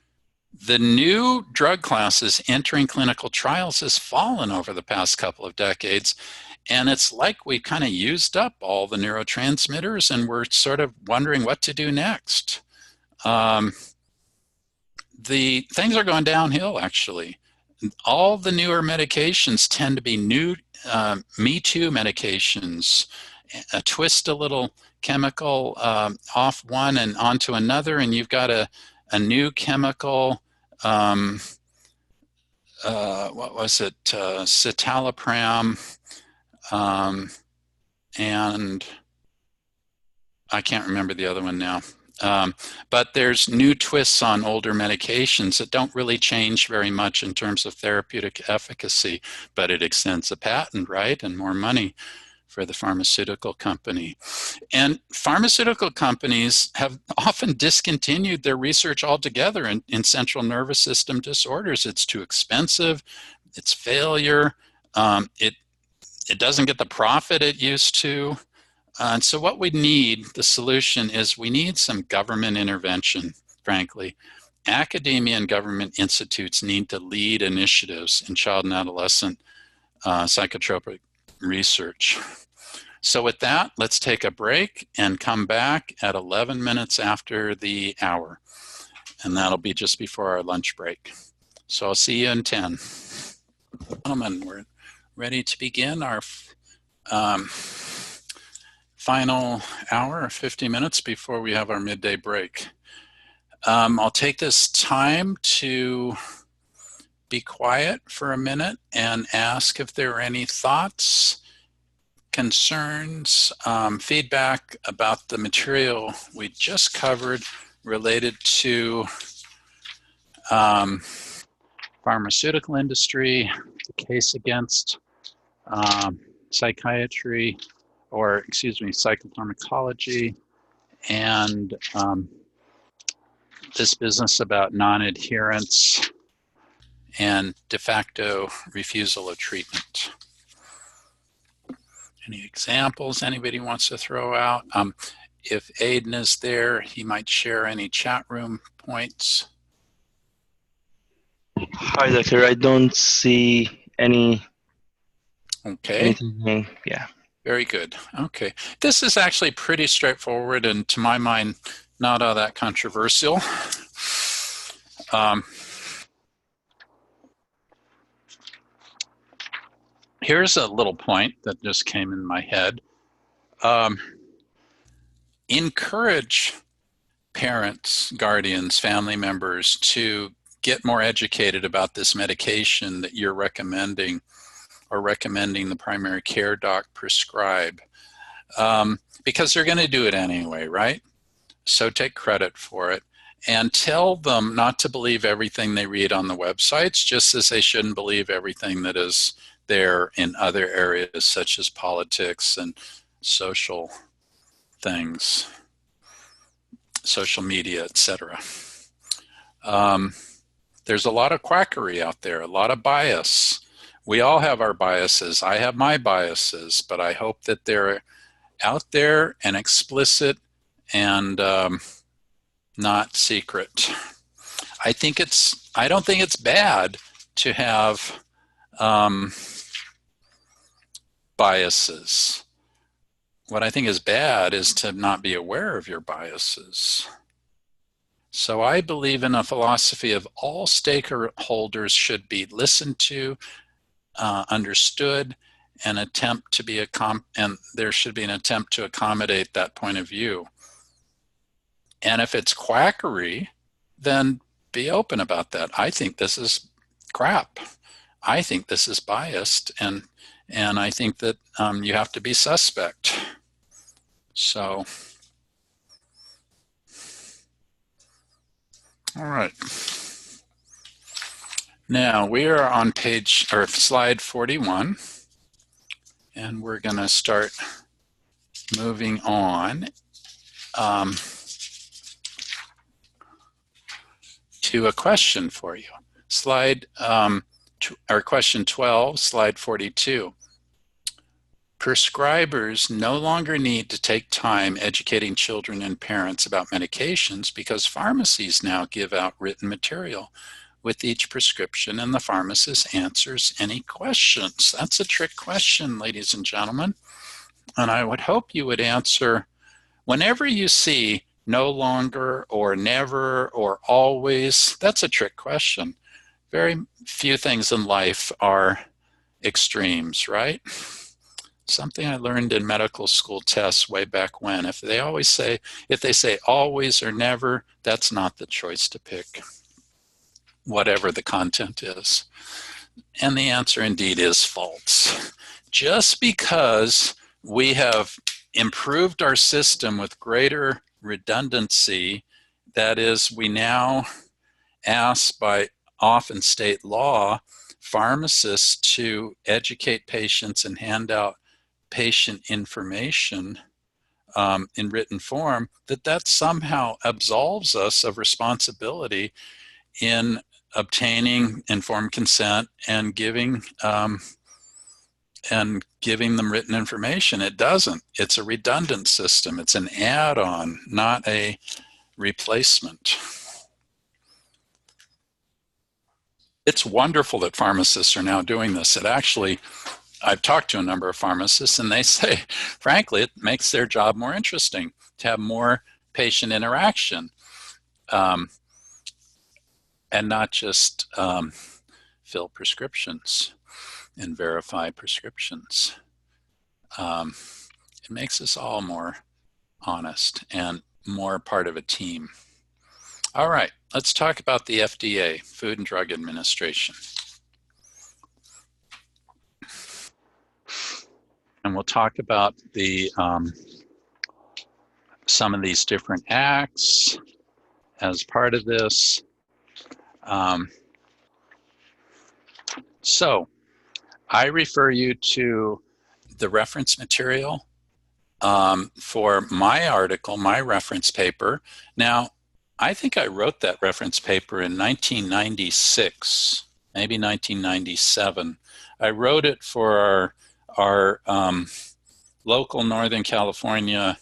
the new drug classes entering clinical trials has fallen over the past couple of decades. And it's like we kind of used up all the neurotransmitters and we're sort of wondering what to do next. The things are going downhill, actually. all the newer medications tend to be new Me Too medications. Twist a little chemical off one and onto another, and you've got a new chemical, what was it, citalopram, and I can't remember the other one now. But there's new twists on older medications that don't really change very much in terms of therapeutic efficacy, but it extends the patent, right? And more money for the pharmaceutical company. And pharmaceutical companies have often discontinued their research altogether in central nervous system disorders. It's too expensive, it's failure, it doesn't get the profit it used to. And so what we need, the solution is we need some government intervention, frankly. Academia and government institutes need to lead initiatives in child and adolescent psychotropic research. So with that, let's take a break and come back at 11 minutes after the hour. And that'll be just before our lunch break. So I'll see you in 10. Gentlemen, we're ready to begin our final hour, 50 minutes before we have our midday break. I'll take this time to be quiet for a minute and ask if there are any thoughts, concerns, feedback about the material we just covered related to pharmaceutical industry, the case against psychiatry, or excuse me, psychopharmacology, and this business about non-adherence and de facto refusal of treatment. Any examples anybody wants to throw out? If Aiden is there, he might share any chat room points. Hi, Doctor. I don't see any. Okay. Anything, yeah. Very good. Okay. This is actually pretty straightforward and, to my mind, not all that controversial. Here's a little point that just came in my head. Encourage parents, guardians, family members to get more educated about this medication that you're recommending or recommending the primary care doc prescribe, because they're going to do it anyway, right? So take credit for it and tell them not to believe everything they read on the websites, just as they shouldn't believe everything that is there in other areas such as politics and social things, social media, etc. There's a lot of quackery out there, a lot of bias. We all have our biases. I have my biases, but I hope that they're out there and explicit and not secret. I don't think it's bad to have biases. What I think is bad is to not be aware of your biases. So I believe in a philosophy of all stakeholders should be listened to, understood, and and there should be an attempt to accommodate that point of view. And if it's quackery, then be open about that. I think this is crap. I think this is biased, and I think that you have to be suspect. So, all right. Now we are on slide 41, and we're going to start moving on to a question for you. Question 12, slide 42. Prescribers no longer need to take time educating children and parents about medications because pharmacies now give out written material with each prescription, and the pharmacist answers any questions. That's a trick question, ladies and gentlemen. And I would hope you would answer, whenever you see no longer or never or always, that's a trick question. very few things in life are extremes, right? Something I learned in medical school tests way back when. If they say always or never, that's not the choice to pick, whatever the content is. And the answer indeed is false. Just because we have improved our system with greater redundancy, that is, we now ask by often state law pharmacists to educate patients and hand out patient information in written form, that somehow absolves us of responsibility in obtaining informed consent and giving them written information. It doesn't. It's a redundant system. It's an add-on, not a replacement. It's wonderful that pharmacists are now doing this. It actually, I've talked to a number of pharmacists and they say, frankly, it makes their job more interesting to have more patient interaction and not just fill prescriptions and verify prescriptions. It makes us all more honest and more part of a team. All right, let's talk about the FDA, Food and Drug Administration. And we'll talk about the some of these different acts as part of this. So I refer you to the reference material for my article, my reference paper. Now, I think I wrote that reference paper in 1996, maybe 1997. I wrote it for our local Northern California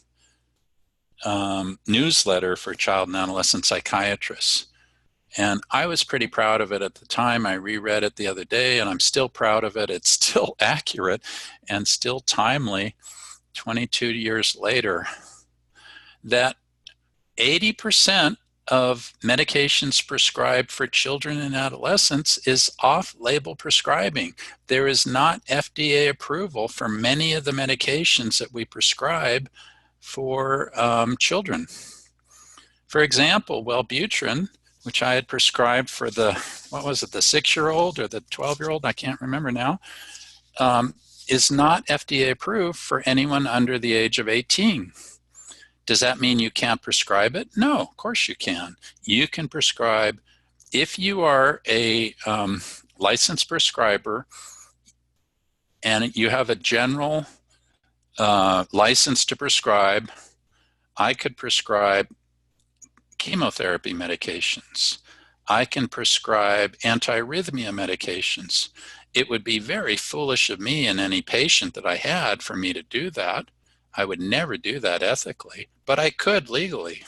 newsletter for child and adolescent psychiatrists. And I was pretty proud of it at the time. I reread it the other day, and I'm still proud of it. It's still accurate and still timely 22 years later. That 80% of medications prescribed for children and adolescents is off-label prescribing. There is not FDA approval for many of the medications that we prescribe for children. For example, Wellbutrin, which I had prescribed for the, what was it, the 6-year-old or the 12-year-old, I can't remember now, is not FDA approved for anyone under the age of 18. Does that mean you can't prescribe it? No, of course you can. You can prescribe, if you are a licensed prescriber and you have a general license to prescribe, I could prescribe chemotherapy medications. I can prescribe antiarrhythmia medications. It would be very foolish of me and any patient that I had for me to do that. I would never do that ethically, but I could legally.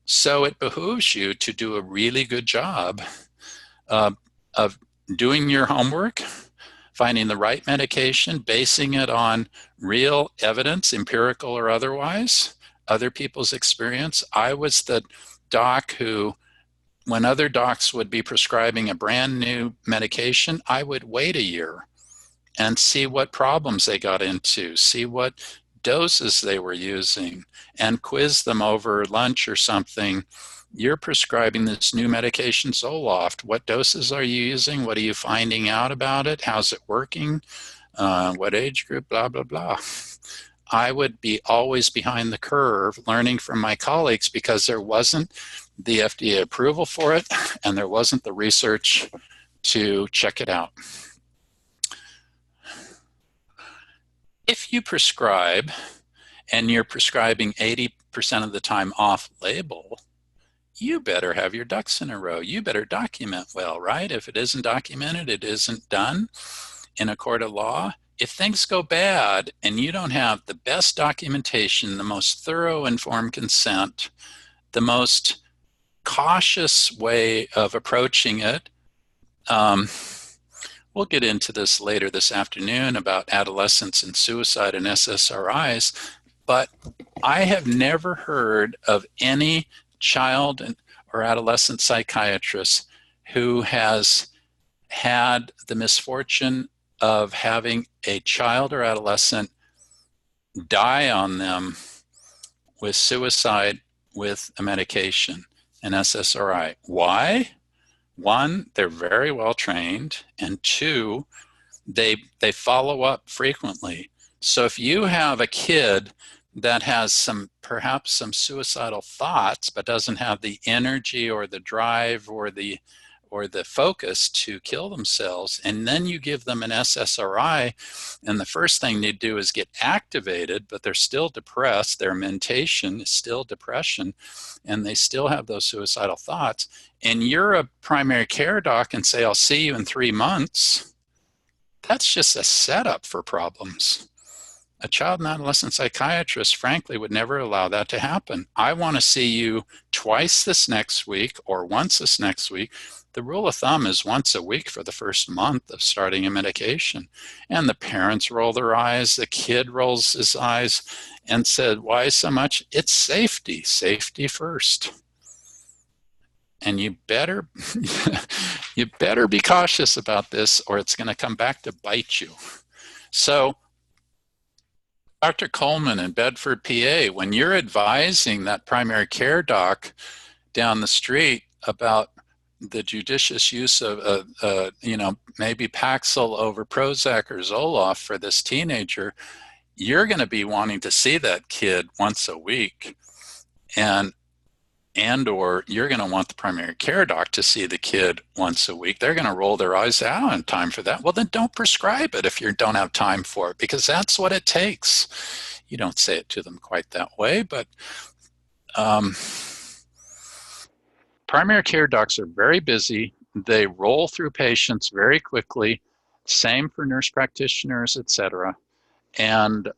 So it behooves you to do a really good job of doing your homework, finding the right medication, basing it on real evidence, empirical or otherwise, other people's experience. I was the doc who, when other docs would be prescribing a brand new medication, I would wait a year and see what problems they got into, see what doses they were using, and quiz them over lunch or something. You're prescribing this new medication, Zoloft. What doses are you using? What are you finding out about it? How's it working? What age group? Blah, blah, blah. I would be always behind the curve learning from my colleagues because there wasn't the FDA approval for it and there wasn't the research to check it out. If you prescribe and you're prescribing 80% of the time off-label, you better have your ducks in a row. You better document well, right? If it isn't documented, it isn't done in a court of law. If things go bad and you don't have the best documentation, the most thorough informed consent, the most cautious way of approaching it, we'll get into this later this afternoon about adolescents and suicide and SSRIs, but I have never heard of any child or adolescent psychiatrist who has had the misfortune of having a child or adolescent die on them with suicide with a medication, an SSRI. Why? One, they're very well trained, and two, they follow up frequently. So if you have a kid that has perhaps some suicidal thoughts, but doesn't have the energy or the drive or the focus to kill themselves, and then you give them an SSRI, and the first thing they do is get activated, but they're still depressed, their mentation is still depression, and they still have those suicidal thoughts, and you're a primary care doc and say, I'll see you in 3 months, that's just a setup for problems. A child and adolescent psychiatrist, frankly, would never allow that to happen. I want to see you twice this next week or once this next week. The rule of thumb is once a week for the first month of starting a medication. And the parents roll their eyes, the kid rolls his eyes and said, why so much? It's safety, safety first. And you better be cautious about this, or it's going to come back to bite you. So Dr. Coleman in Bedford, PA, when you're advising that primary care doc down the street about the judicious use of, maybe Paxil over Prozac or Zoloft for this teenager, you're going to be wanting to see that kid once a week, or you're going to want the primary care doc to see the kid once a week. They're going to roll their eyes out in time for that. Well, then don't prescribe it if you don't have time for it, because that's what it takes. You don't say it to them quite that way, but primary care docs are very busy. They roll through patients very quickly. Same for nurse practitioners, etc. And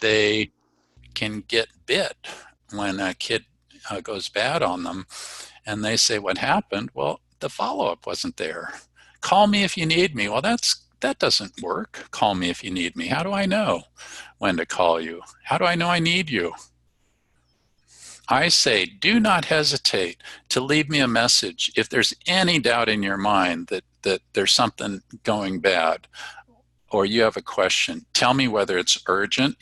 they can get bit when a kid goes bad on them, and they say, what happened? Well, the follow-up wasn't there. Call me if you need me. Well, that doesn't work. Call me if you need me. How do I know when to call you? How do I know I need you? I say, do not hesitate to leave me a message if there's any doubt in your mind that there's something going bad, or you have a question. Tell me whether it's urgent,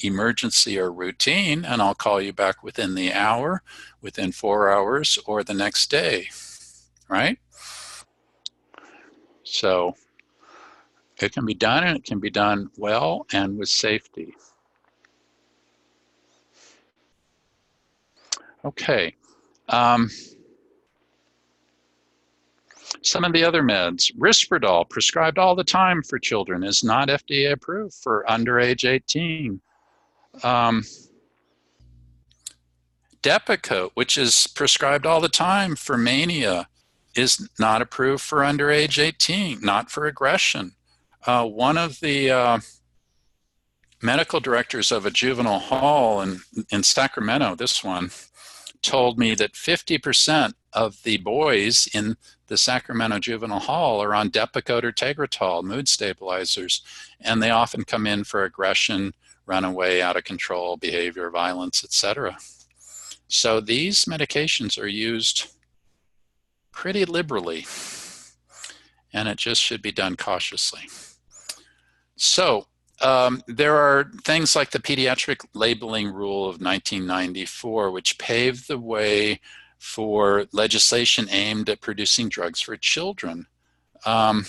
emergency, or routine, and I'll call you back within the hour, within 4 hours, or the next day, right? So it can be done, and it can be done well and with safety. Okay. Some of the other meds, Risperdal, prescribed all the time for children, is not FDA approved for under age 18. Depakote, which is prescribed all the time for mania, is not approved for under age 18, not for aggression. One of the medical directors of a juvenile hall in Sacramento, this one, told me that 50% of the boys in the Sacramento Juvenile Hall are on Depakote or Tegretol, mood stabilizers, and they often come in for aggression, runaway, out of control, behavior, violence, etc. So these medications are used pretty liberally, and it just should be done cautiously. So there are things like the pediatric labeling rule of 1994, which paved the way for legislation aimed at producing drugs for children. And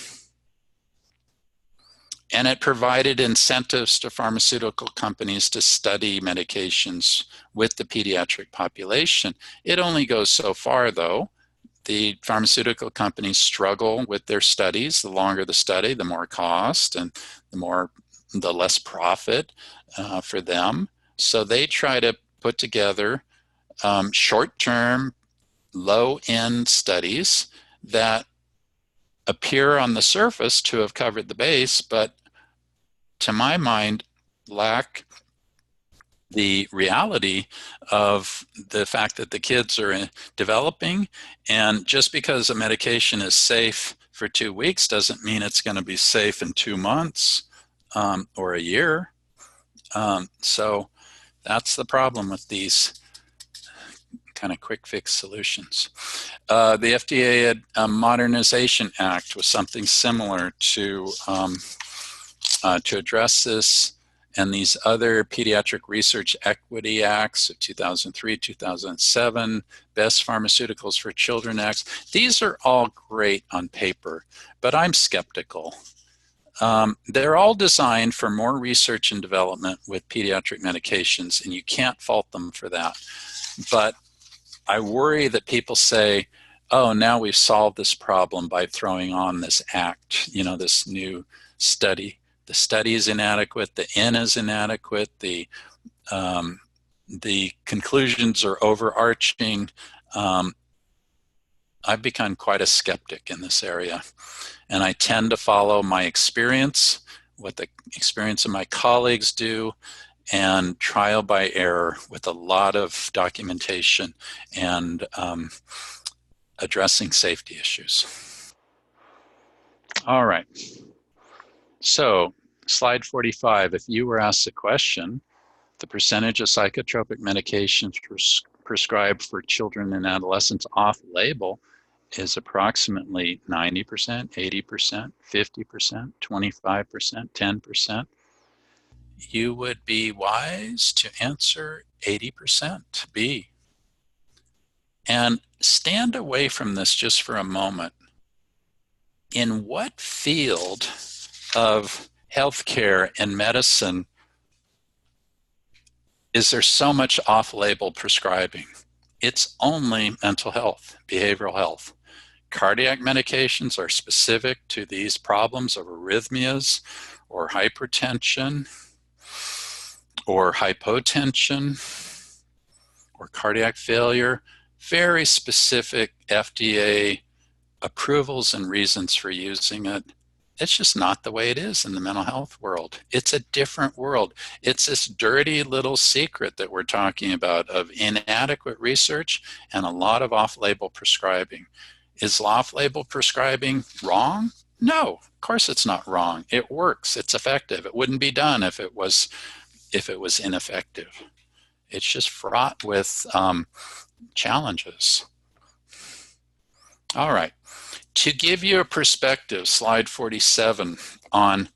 it provided incentives to pharmaceutical companies to study medications with the pediatric population. It only goes so far, though. The pharmaceutical companies struggle with their studies. The longer the study, the more cost and the less profit for them. So they try to put together short-term, low-end studies that appear on the surface to have covered the base, but to my mind, lack the reality of the fact that the kids are developing. And just because a medication is safe for 2 weeks doesn't mean it's going to be safe in 2 months or a year. So that's the problem with these kind of quick fix solutions. The FDA had a Modernization Act was something similar to address this, and these other Pediatric Research Equity Acts of 2003, 2007, Best Pharmaceuticals for Children Acts. These are all great on paper, but I'm skeptical. They're all designed for more research and development with pediatric medications, and you can't fault them for that. But I worry that people say, oh, now we've solved this problem by throwing on this act, you know, this new study. The study is inadequate, the N is inadequate, the conclusions are overarching. I've become quite a skeptic in this area, and I tend to follow my experience, what the experience of my colleagues do, and trial by error with a lot of documentation and addressing safety issues. All right. So, slide 45, if you were asked a question, the percentage of psychotropic medications prescribed for children and adolescents off-label is approximately 90%, 80%, 50%, 25%, 10%. You would be wise to answer 80%, B. And stand away from this just for a moment. In what field of healthcare and medicine is there so much off-label prescribing? It's only mental health, behavioral health. Cardiac medications are specific to these problems of arrhythmias or hypertension or hypotension or cardiac failure. Very specific FDA approvals and reasons for using it. It's just not the way it is in the mental health world. It's a different world. It's this dirty little secret that we're talking about of inadequate research and a lot of off-label prescribing. Is off-label prescribing wrong? No, of course it's not wrong. It works. It's effective. It wouldn't be done if it was ineffective. It's just fraught with challenges. All right. To give you a perspective, slide 47, on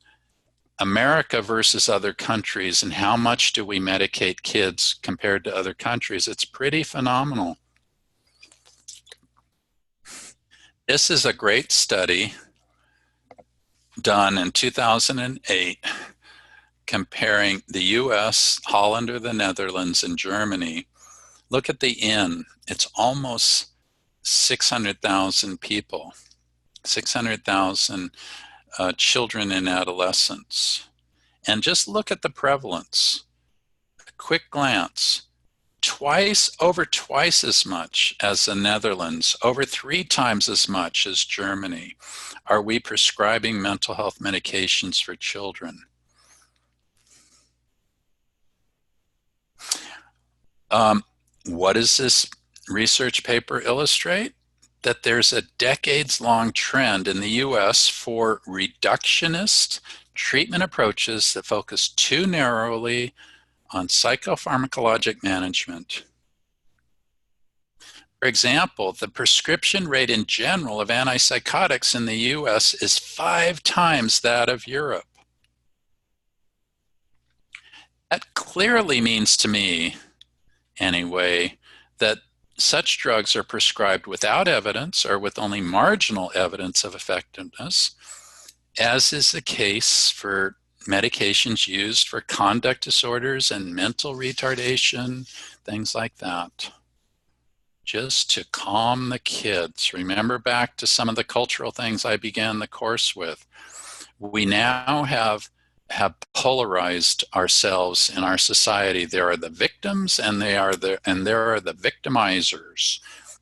America versus other countries and how much do we medicate kids compared to other countries, it's pretty phenomenal. This is a great study done in 2008 comparing the US, Holland or the Netherlands, and Germany. Look at the N. It's almost 600,000 people. 600,000 children and adolescents. And just look at the prevalence. A quick glance. Over twice as much as the Netherlands, over 3 times as much as Germany, are we prescribing mental health medications for children. What does this research paper illustrate? That there's a decades-long trend in the US for reductionist treatment approaches that focus too narrowly on psychopharmacologic management. For example, the prescription rate in general of antipsychotics in the US is 5 times that of Europe. That clearly means to me, anyway, that such drugs are prescribed without evidence or with only marginal evidence of effectiveness, as is the case for medications used for conduct disorders and mental retardation, things like that. Just to calm the kids. Remember back to some of the cultural things I began the course with. We now have polarized ourselves in our society. There are the victims and there are the victimizers.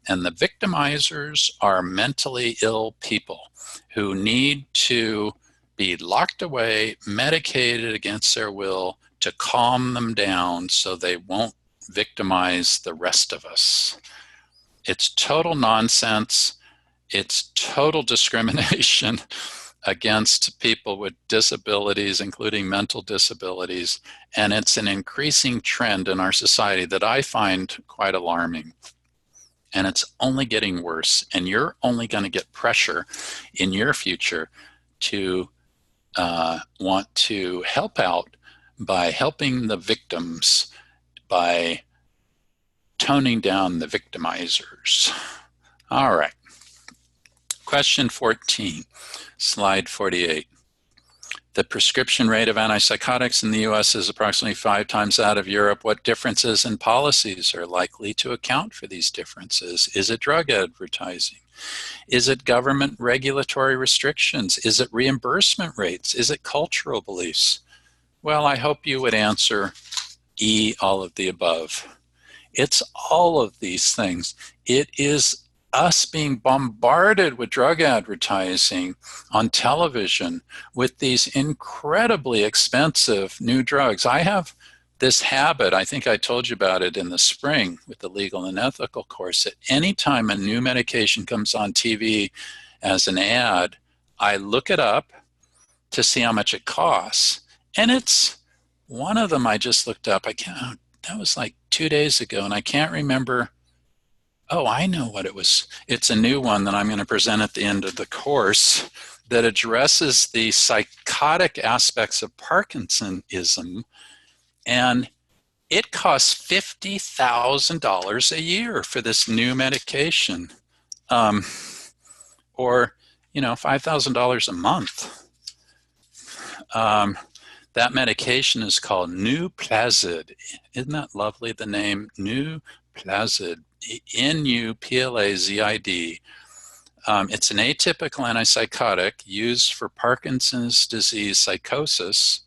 And the victimizers are mentally ill people who need to be locked away, medicated against their will to calm them down so they won't victimize the rest of us. It's total nonsense. It's total discrimination against people with disabilities, including mental disabilities. And it's an increasing trend in our society that I find quite alarming. and it's only getting worse. And you're only going to get pressure in your future to want to help out by helping the victims, by toning down the victimizers. All right. Question 14, slide 48. The prescription rate of antipsychotics in the US is approximately 5 times that of Europe. What differences in policies are likely to account for these differences? Is it drug advertising? Is it government regulatory restrictions? Is it reimbursement rates? Is it cultural beliefs? Well, I hope you would answer E, all of the above. It's all of these things. It is us being bombarded with drug advertising on television with these incredibly expensive new drugs. I have this habit, I think I told you about it in the spring with the legal and ethical course, that anytime a new medication comes on TV as an ad, I look it up to see how much it costs. And it's one of them I just looked up. That was like 2 days ago, and I can't remember. Oh, I know what it was. It's a new one that I'm going to present at the end of the course that addresses the psychotic aspects of Parkinsonism, and it costs $50,000 a year for this new medication, or $5,000 a month. That medication is called Nuplazid. Isn't that lovely, the name? Nuplazid. Nuplazid. It's an atypical antipsychotic used for Parkinson's disease psychosis.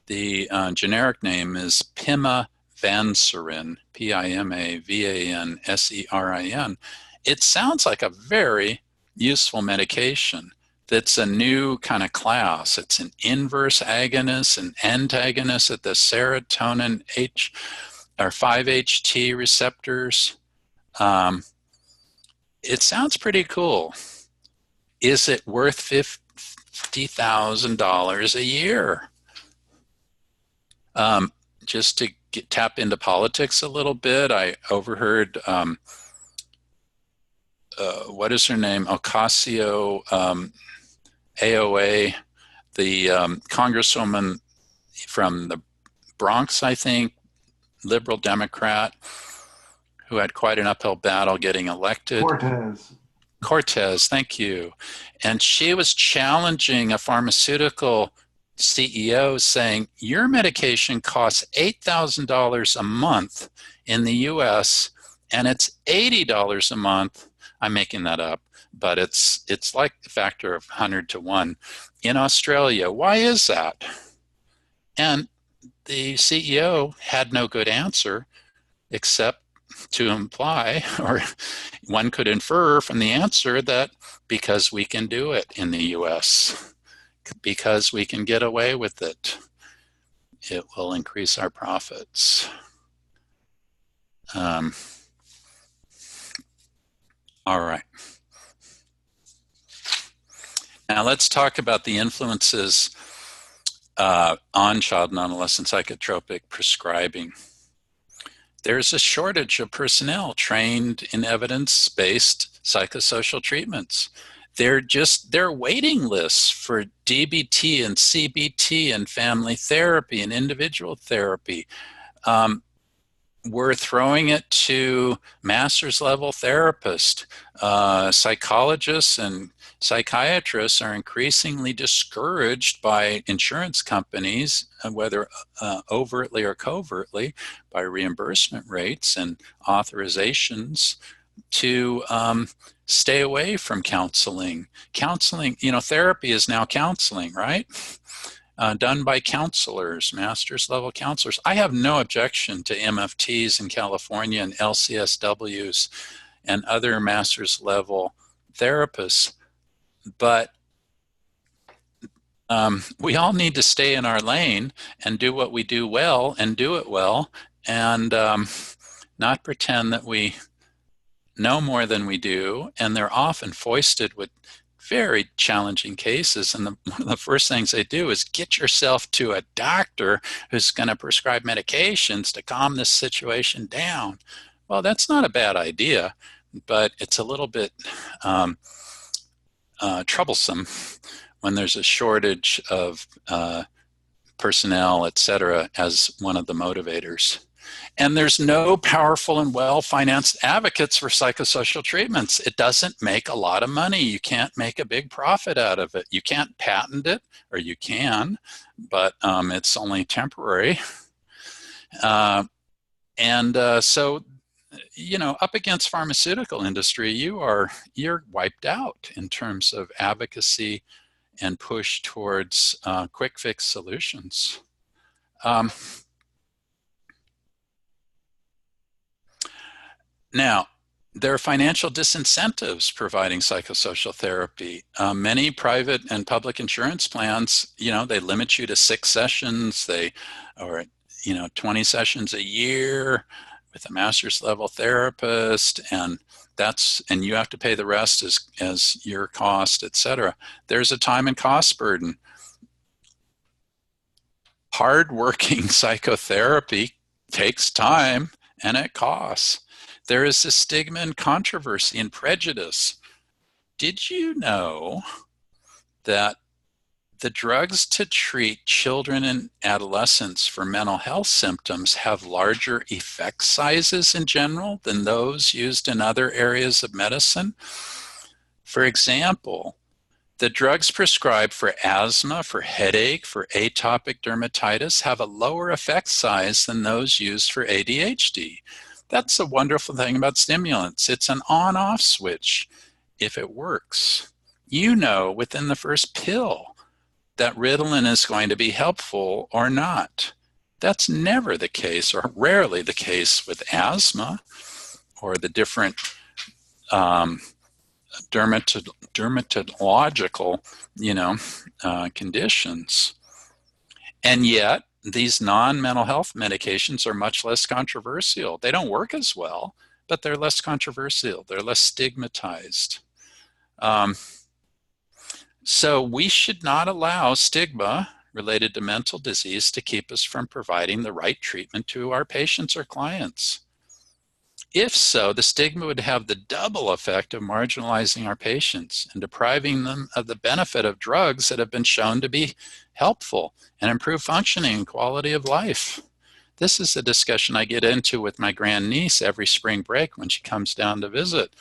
The generic name is pimavanserin, Pimavanserin. It sounds like a very useful medication. That's a new kind of class. It's an inverse agonist, an antagonist at the serotonin 5-HT receptors. It sounds pretty cool. Is it worth $50,000 a year? Just to tap into politics a little bit, I overheard, what is her name? Ocasio, AOA, the congresswoman from the Bronx, I think, liberal Democrat, who had quite an uphill battle getting elected. Cortez, thank you. And she was challenging a pharmaceutical CEO saying, your medication costs $8,000 a month in the US, and it's $80 a month. I'm making that up, but it's like a factor of 100 to 1 in Australia. Why is that? And the CEO had no good answer except to imply, or one could infer from the answer, that because we can do it in the US, because we can get away with it, it will increase our profits. All right. Now let's talk about the influences on child and adolescent psychotropic prescribing. There's a shortage of personnel trained in evidence-based psychosocial treatments. They're waiting lists for DBT and CBT and family therapy and individual therapy. We're throwing it to master's level therapists. Psychologists and psychiatrists are increasingly discouraged by insurance companies, whether overtly or covertly, by reimbursement rates and authorizations to stay away from counseling. Counseling, therapy is now counseling, right? Done by counselors, master's level counselors. I have no objection to MFTs in California and LCSWs and other master's level therapists, but we all need to stay in our lane and do what we do well and do it well, and not pretend that we know more than we do. And they're often foisted with very challenging cases, and one of the first things they do is get yourself to a doctor who's going to prescribe medications to calm this situation down. Well, that's not a bad idea, but it's a little bit troublesome when there's a shortage of personnel, et cetera, as one of the motivators. And there's no powerful and well-financed advocates for psychosocial treatments. It doesn't make a lot of money. You can't make a big profit out of it. You can't patent it, or you can, but it's only temporary. So, you know, up against pharmaceutical industry, you're wiped out in terms of advocacy and push towards quick fix solutions. Now, there are financial disincentives providing psychosocial therapy. Many private and public insurance plans, you know, they limit you to 6 sessions, or 20 sessions a year with a master's level therapist, and you have to pay the rest as your cost, et cetera. There's a time and cost burden. Hard-working psychotherapy takes time and it costs. There is a stigma and controversy and prejudice. Did you know that the drugs to treat children and adolescents for mental health symptoms have larger effect sizes in general than those used in other areas of medicine? For example, the drugs prescribed for asthma, for headache, for atopic dermatitis have a lower effect size than those used for ADHD. That's the wonderful thing about stimulants. It's an on-off switch if it works. You know within the first pill that Ritalin is going to be helpful or not. That's never the case, or rarely the case, with asthma or the different dermatological, conditions. And yet, these non-mental health medications are much less controversial. They don't work as well, but they're less controversial. They're less stigmatized. So we should not allow stigma related to mental disease to keep us from providing the right treatment to our patients or clients. If so, the stigma would have the double effect of marginalizing our patients and depriving them of the benefit of drugs that have been shown to be helpful and improve functioning and quality of life. This is a discussion I get into with my grandniece every spring break when she comes down to visit.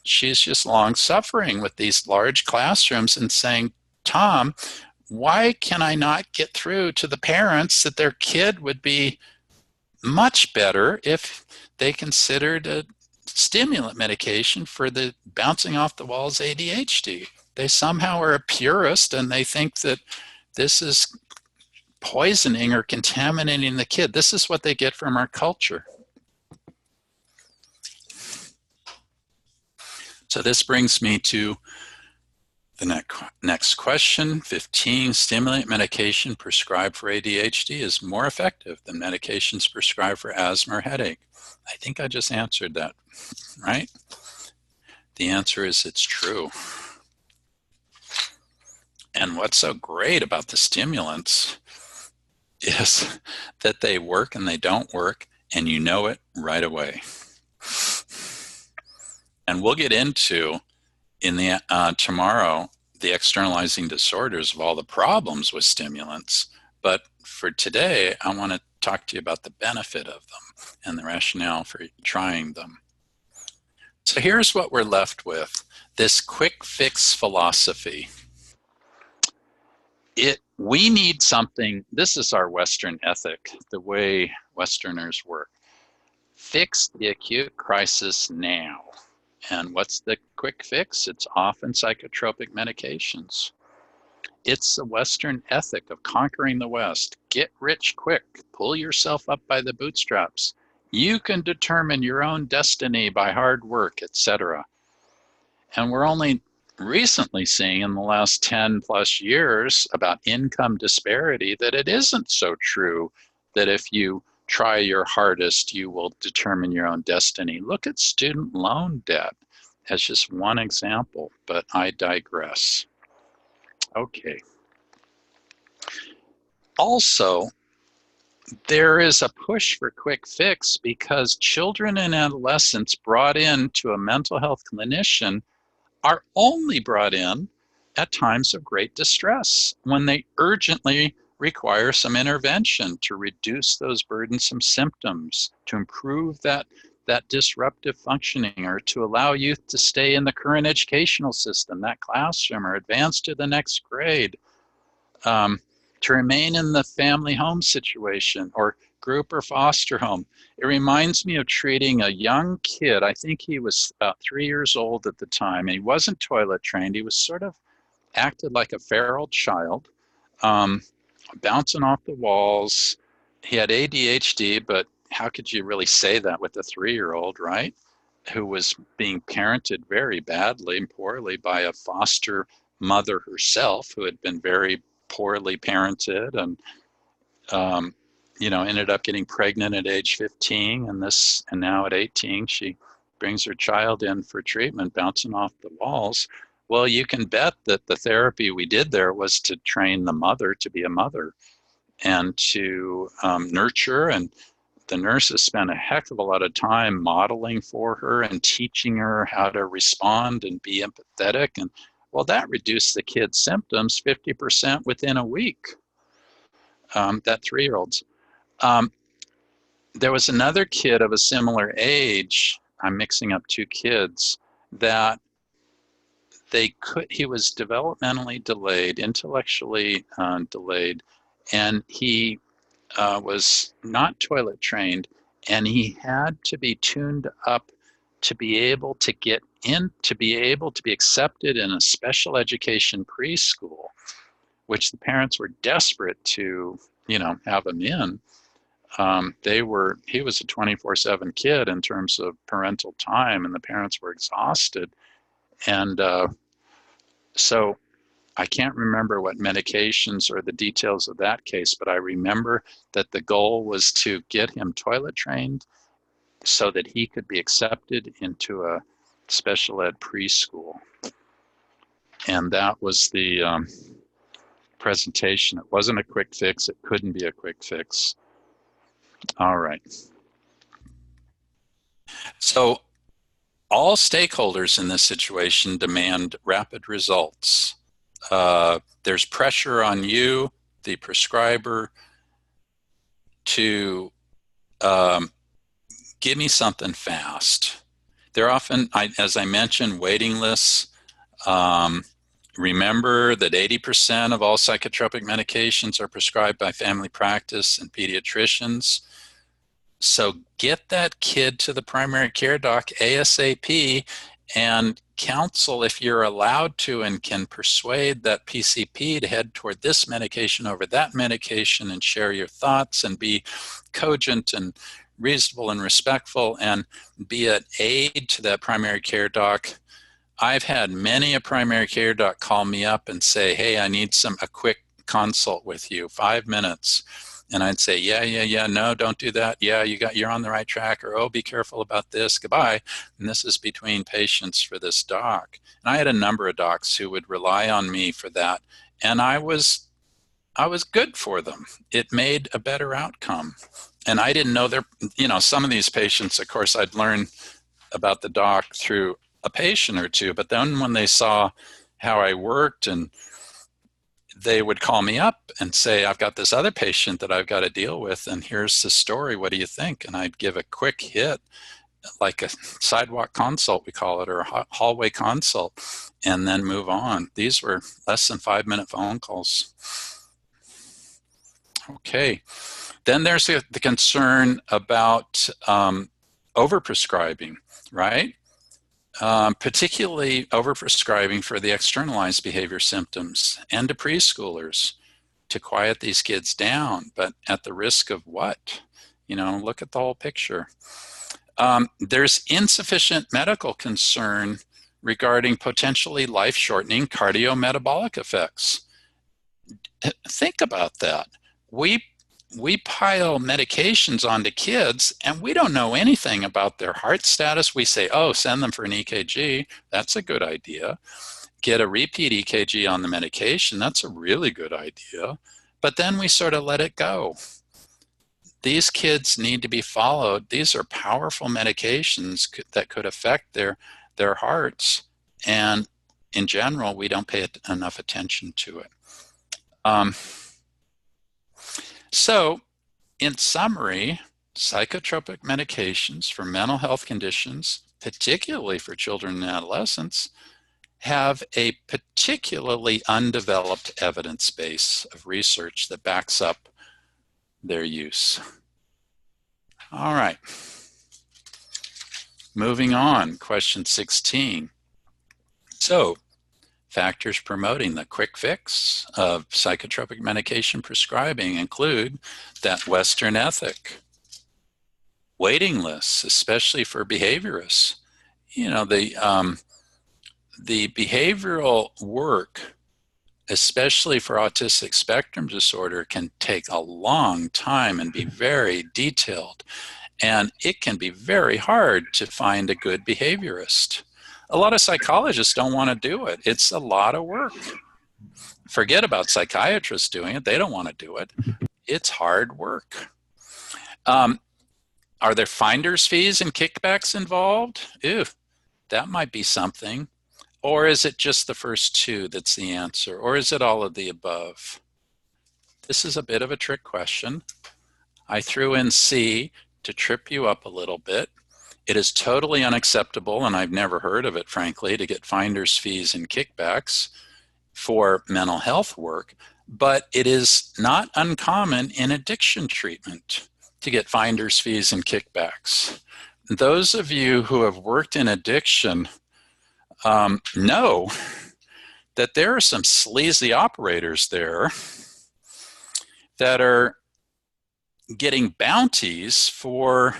She's just long suffering with these large classrooms and saying, Tom, why can I not get through to the parents that their kid would be much better if they considered a stimulant medication for the bouncing off the walls ADHD? They somehow are a purist and they think that this is poisoning or contaminating the kid. This is what they get from our culture. So this brings me to the next question. 15, stimulant medication prescribed for ADHD is more effective than medications prescribed for asthma or headache. I think I just answered that, right? The answer is it's true. And what's so great about the stimulants is that they work and they don't work, and you know it right away. And we'll get into in the tomorrow the externalizing disorders of all the problems with stimulants. But for today, I want to talk to you about the benefit of them and the rationale for trying them. So here's what we're left with, this quick fix philosophy. We need something, this is our Western ethic, the way Westerners work. Fix the acute crisis now. And what's the quick fix? It's often psychotropic medications. It's the Western ethic of conquering the West. Get rich quick, pull yourself up by the bootstraps. You can determine your own destiny by hard work, etc. And we're only recently seeing in the last 10 plus years about income disparity that it isn't so true that if you try your hardest, you will determine your own destiny. Look at student loan debt as just one example, but I digress. Okay. Also, there is a push for quick fix because children and adolescents brought in to a mental health clinician are only brought in at times of great distress when they urgently require some intervention to reduce those burdensome symptoms, to improve that disruptive functioning, or to allow youth to stay in the current educational system, that classroom, or advance to the next grade, to remain in the family home situation or group or foster home. It reminds me of treating a young kid. I think he was about 3 years old at the time, and he wasn't toilet trained. He was sort of acted like a feral child, bouncing off the walls. He had ADHD, but how could you really say that with a 3-year-old, right? Who was being parented very badly and poorly by a foster mother herself, who had been very poorly parented, and ended up getting pregnant at age 15, and now at 18 she brings her child in for treatment, bouncing off the walls. Well, you can bet that the therapy we did there was to train the mother to be a mother and to nurture, and the nurses spent a heck of a lot of time modeling for her and teaching her how to respond and be empathetic. And well, that reduced the kid's symptoms 50% within a week, that 3-year-old's. There was another kid of a similar age, I'm mixing up 2 kids, that he was developmentally delayed, intellectually delayed, and he was not toilet trained, and he had to be tuned up to be able to get in, to be able to be accepted in a special education preschool, which the parents were desperate to, have him in. He was a 24/7 kid in terms of parental time, and the parents were exhausted. And so I can't remember what medications or the details of that case, but I remember that the goal was to get him toilet trained so that he could be accepted into a special ed preschool. And that was the presentation. It wasn't a quick fix. It couldn't be a quick fix. All right. So all stakeholders in this situation demand rapid results. There's pressure on you, the prescriber, to give me something fast. There are often, as I mentioned, waiting lists. Remember that 80% of all psychotropic medications are prescribed by family practice and pediatricians. So get that kid to the primary care doc ASAP and counsel, if you're allowed to and can persuade that PCP to head toward this medication over that medication, and share your thoughts and be cogent and reasonable and respectful and be an aid to that primary care doc. I've had many a primary care doc call me up and say, hey, I need a quick consult with you, 5 minutes. And I'd say, yeah, no, don't do that. Yeah, you're on the right track. Or, oh, be careful about this. Goodbye. And this is between patients for this doc. And I had a number of docs who would rely on me for that. And I was good for them. It made a better outcome. And I didn't know some of these patients, of course, I'd learn about the doc through a patient or two. But then when they saw how I worked, and they would call me up and say, I've got this other patient that I've got to deal with, and here's the story. What do you think? And I'd give a quick hit, like a sidewalk consult, we call it, or a hallway consult, and then move on. These were less than 5-minute phone calls. Okay. Then there's the concern about overprescribing, right? Particularly overprescribing for the externalized behavior symptoms, and to preschoolers to quiet these kids down, but at the risk of what? Look at the whole picture. There's insufficient medical concern regarding potentially life-shortening cardiometabolic effects. Think about that. We pile medications onto kids, and we don't know anything about their heart status. We say, oh, send them for an EKG. That's a good idea. Get a repeat EKG on the medication. That's a really good idea. But then we sort of let it go. these kids need to be followed. These are powerful medications that could affect their hearts. And in general, we don't pay enough attention to it. So in summary, psychotropic medications for mental health conditions, particularly for children and adolescents, have a particularly undeveloped evidence base of research that backs up their use. All right. Moving on, question 16. So, factors promoting the quick fix of psychotropic medication prescribing include that Western ethic, waiting lists, especially for behaviorists. You know, the behavioral work, especially for autistic spectrum disorder, can take a long time and be very detailed. And it can be very hard to find a good behaviorist. A lot of psychologists don't want to do it. It's a lot of work. Forget about psychiatrists doing it. They don't want to do it. It's hard work. Are there finder's fees and kickbacks involved? Ew, that might be something. Or is it just the first two that's the answer? Or is it all of the above? This is a bit of a trick question. I threw in C to trip you up a little bit. It is totally unacceptable, and I've never heard of it, frankly, to get finder's fees and kickbacks for mental health work, but it is not uncommon in addiction treatment to get finder's fees and kickbacks. Those of you who have worked in addiction know that there are some sleazy operators there that are getting bounties for,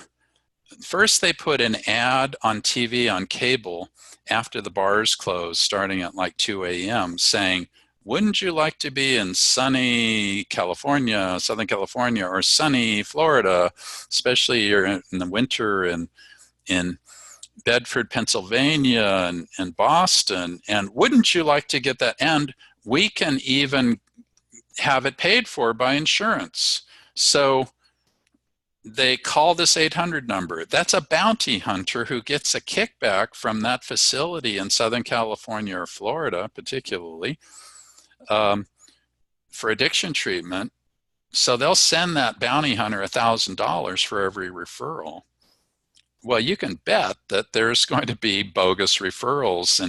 first they put an ad on TV on cable after the bars close, starting at like 2 a.m. saying, wouldn't you like to be in sunny California, Southern California, or sunny Florida, especially you're in the winter in Bedford, Pennsylvania, and Boston, and wouldn't you like to get that? And we can even have it paid for by insurance. So they call this 800 number. That's a bounty hunter who gets a kickback from that facility in Southern California or Florida, particularly, for addiction treatment. So they'll send that bounty hunter $1,000 for every referral. Well, you can bet that there's going to be bogus referrals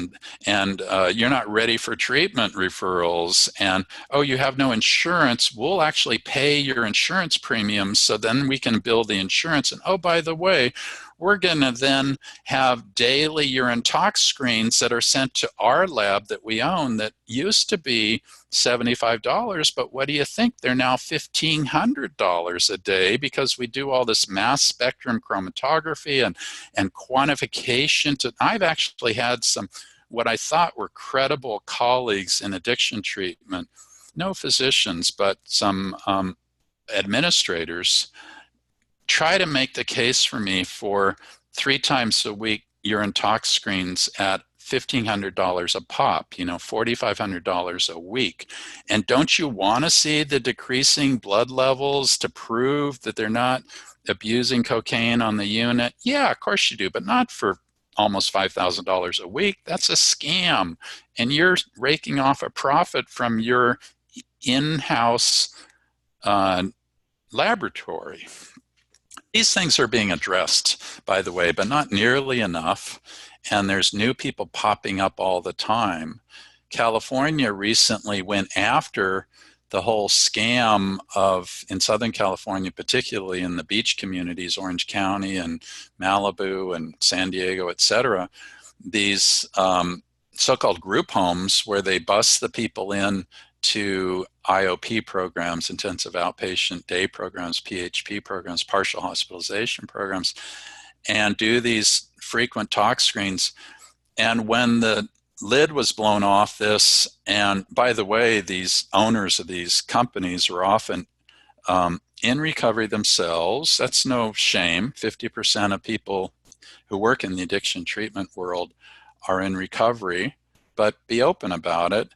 and you're not ready for treatment referrals, and oh, you have no insurance. We'll actually pay your insurance premiums, so then we can bill the insurance. And oh, by the way, we're going to then have daily urine tox screens that are sent to our lab that we own that used to be $75, but what do you think? They're now $1,500 a day because we do all this mass spectrum chromatography and quantification. I've actually had some what I thought were credible colleagues in addiction treatment, no physicians, but some administrators, try to make the case for me for 3 times a week urine tox screens at $1,500 a pop, $4,500 a week. And don't you want to see the decreasing blood levels to prove that they're not abusing cocaine on the unit? Yeah, of course you do, but not for almost $5,000 a week. That's a scam. And you're raking off a profit from your in-house laboratory. These things are being addressed, by the way, but not nearly enough. And there's new people popping up all the time. California recently went after the whole scam of, in Southern California, particularly in the beach communities, Orange County and Malibu and San Diego, et cetera, these so-called group homes where they bus the people in to IOP programs, intensive outpatient day programs, PHP programs, partial hospitalization programs, and do these frequent tox screens. And when the lid was blown off this, and by the way, these owners of these companies are often in recovery themselves. That's no shame. 50% of people who work in the addiction treatment world are in recovery, but be open about it.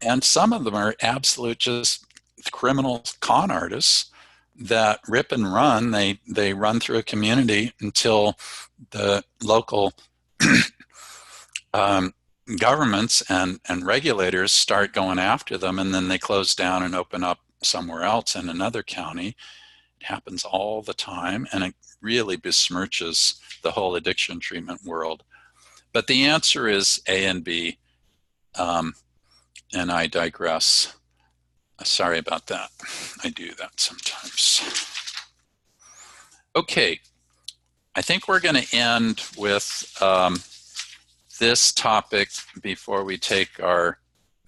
And some of them are absolute just criminal con artists that rip and run. They run through a community until the local governments and regulators start going after them, and then they close down and open up somewhere else in another county. It happens all the time, and it really besmirches the whole addiction treatment world. But the answer is A and B, and I digress. Sorry about that. I do that sometimes. Okay, I think we're going to end with this topic before we take our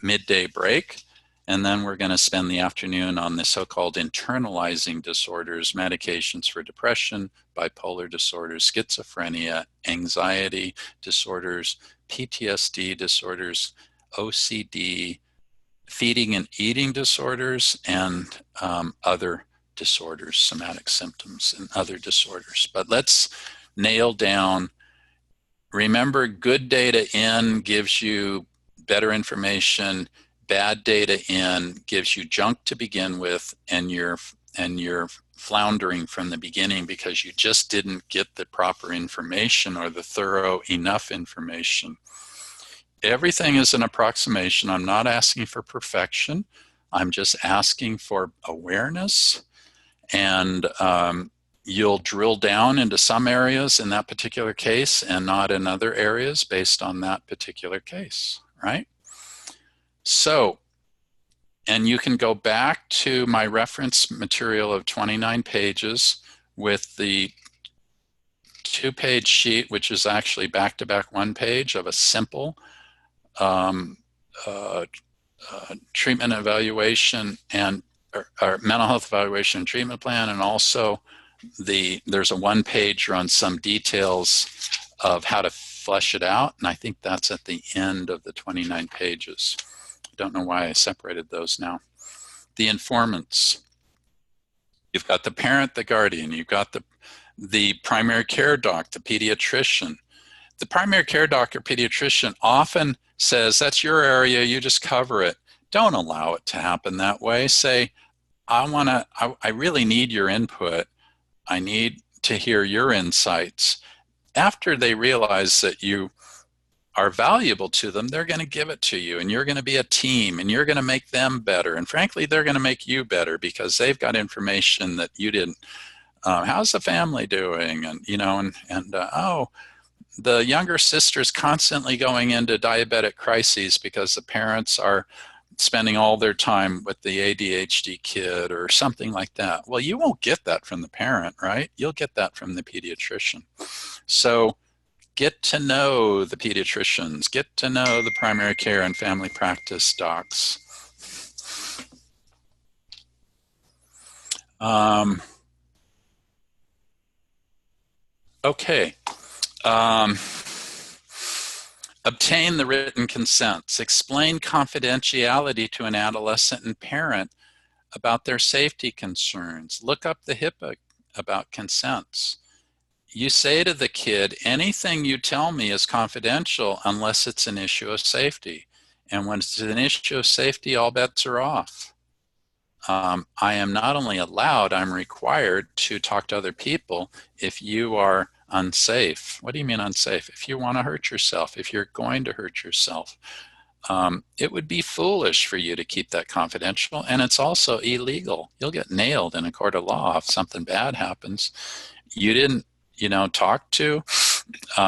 midday break. And then we're going to spend the afternoon on the so-called internalizing disorders, medications for depression, bipolar disorders, schizophrenia, anxiety disorders, PTSD disorders, OCD, feeding and eating disorders, and other disorders, somatic symptoms and other disorders. But let's nail down, remember, good data in gives you better information. Bad data in gives you junk to begin with, and you're floundering from the beginning because you just didn't get the proper information or the thorough enough information. Everything is an approximation. I'm not asking for perfection. I'm just asking for awareness, and you'll drill down into some areas in that particular case and not in other areas based on that particular case, right? So, and you can go back to my reference material of 29 pages with the 2-page sheet, which is actually back-to-back 1 page of a simple treatment evaluation and or mental health evaluation and treatment plan, and also there's a 1-pager on some details of how to flesh it out, and I think that's at the end of the 29 pages. I don't know why I separated those now. The informants. You've got the parent, the guardian. You've got the primary care doc, the pediatrician. The primary care doc or pediatrician often says, that's your area, you just cover it. Don't allow it to happen that way. Say, I really need your input. I need to hear your insights. After they realize that you are valuable to them, they're going to give it to you, and you're going to be a team, and you're going to make them better. And frankly, they're going to make you better because they've got information that you didn't. How's the family doing? And, you know, oh, the younger sister's constantly going into diabetic crises because the parents are spending all their time with the ADHD kid or something like that. Well, you won't get that from the parent, right? You'll get that from the pediatrician. So get to know the pediatricians, get to know the primary care and family practice docs. Okay. Obtain the written consents. Explain confidentiality to an adolescent and parent about their safety concerns. Look up the HIPAA about consents. You say to the kid, anything you tell me is confidential unless it's an issue of safety. And when it's an issue of safety, all bets are off. I am not only allowed, I'm required to talk to other people if you are unsafe. What do you mean unsafe? If you want to hurt yourself, if you're going to hurt yourself, it would be foolish for you to keep that confidential, and it's also illegal. You'll get nailed in a court of law if something bad happens. You didn't, talk to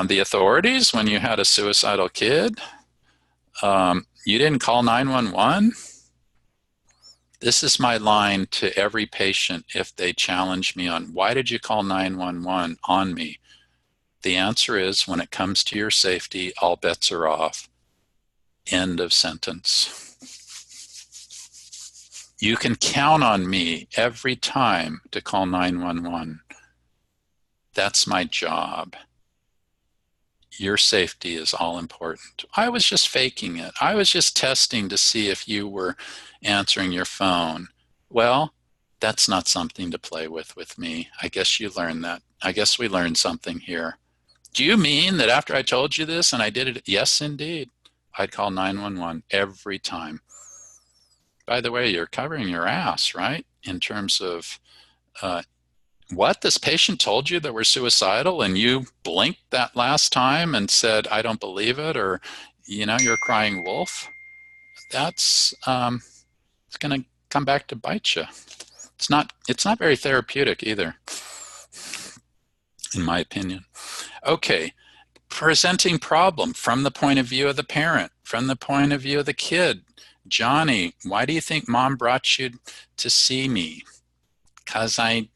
the authorities when you had a suicidal kid. You didn't call 911. This is my line to every patient if they challenge me on, why did you call 911 on me? The answer is, when it comes to your safety, all bets are off. End of sentence. You can count on me every time to call 911. That's my job. Your safety is all important. I was just faking it. I was just testing to see if you were answering your phone. Well, that's not something to play with me. I guess you learned that. I guess we learned something here. Do you mean that after I told you this and I did it? Yes, indeed. I'd call 911 every time. By the way, you're covering your ass, right? In terms of what, this patient told you that we're suicidal and you blinked that last time and said, I don't believe it, or, you're a crying wolf? That's, it's going to come back to bite you. It's not very therapeutic either, in my opinion. Okay, presenting problem from the point of view of the parent, from the point of view of the kid. Johnny, why do you think mom brought you to see me? Because I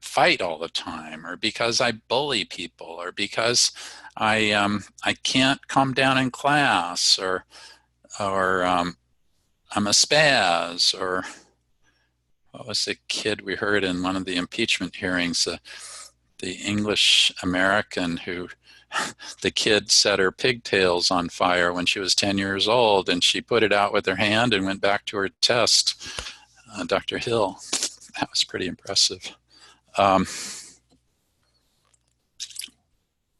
fight all the time, or because I bully people, or because I can't calm down in class, or I'm a spaz, or what was the kid we heard in one of the impeachment hearings, the English American who the kid set her pigtails on fire when she was 10 years old, and she put it out with her hand and went back to her test. Dr. Hill. That was pretty impressive.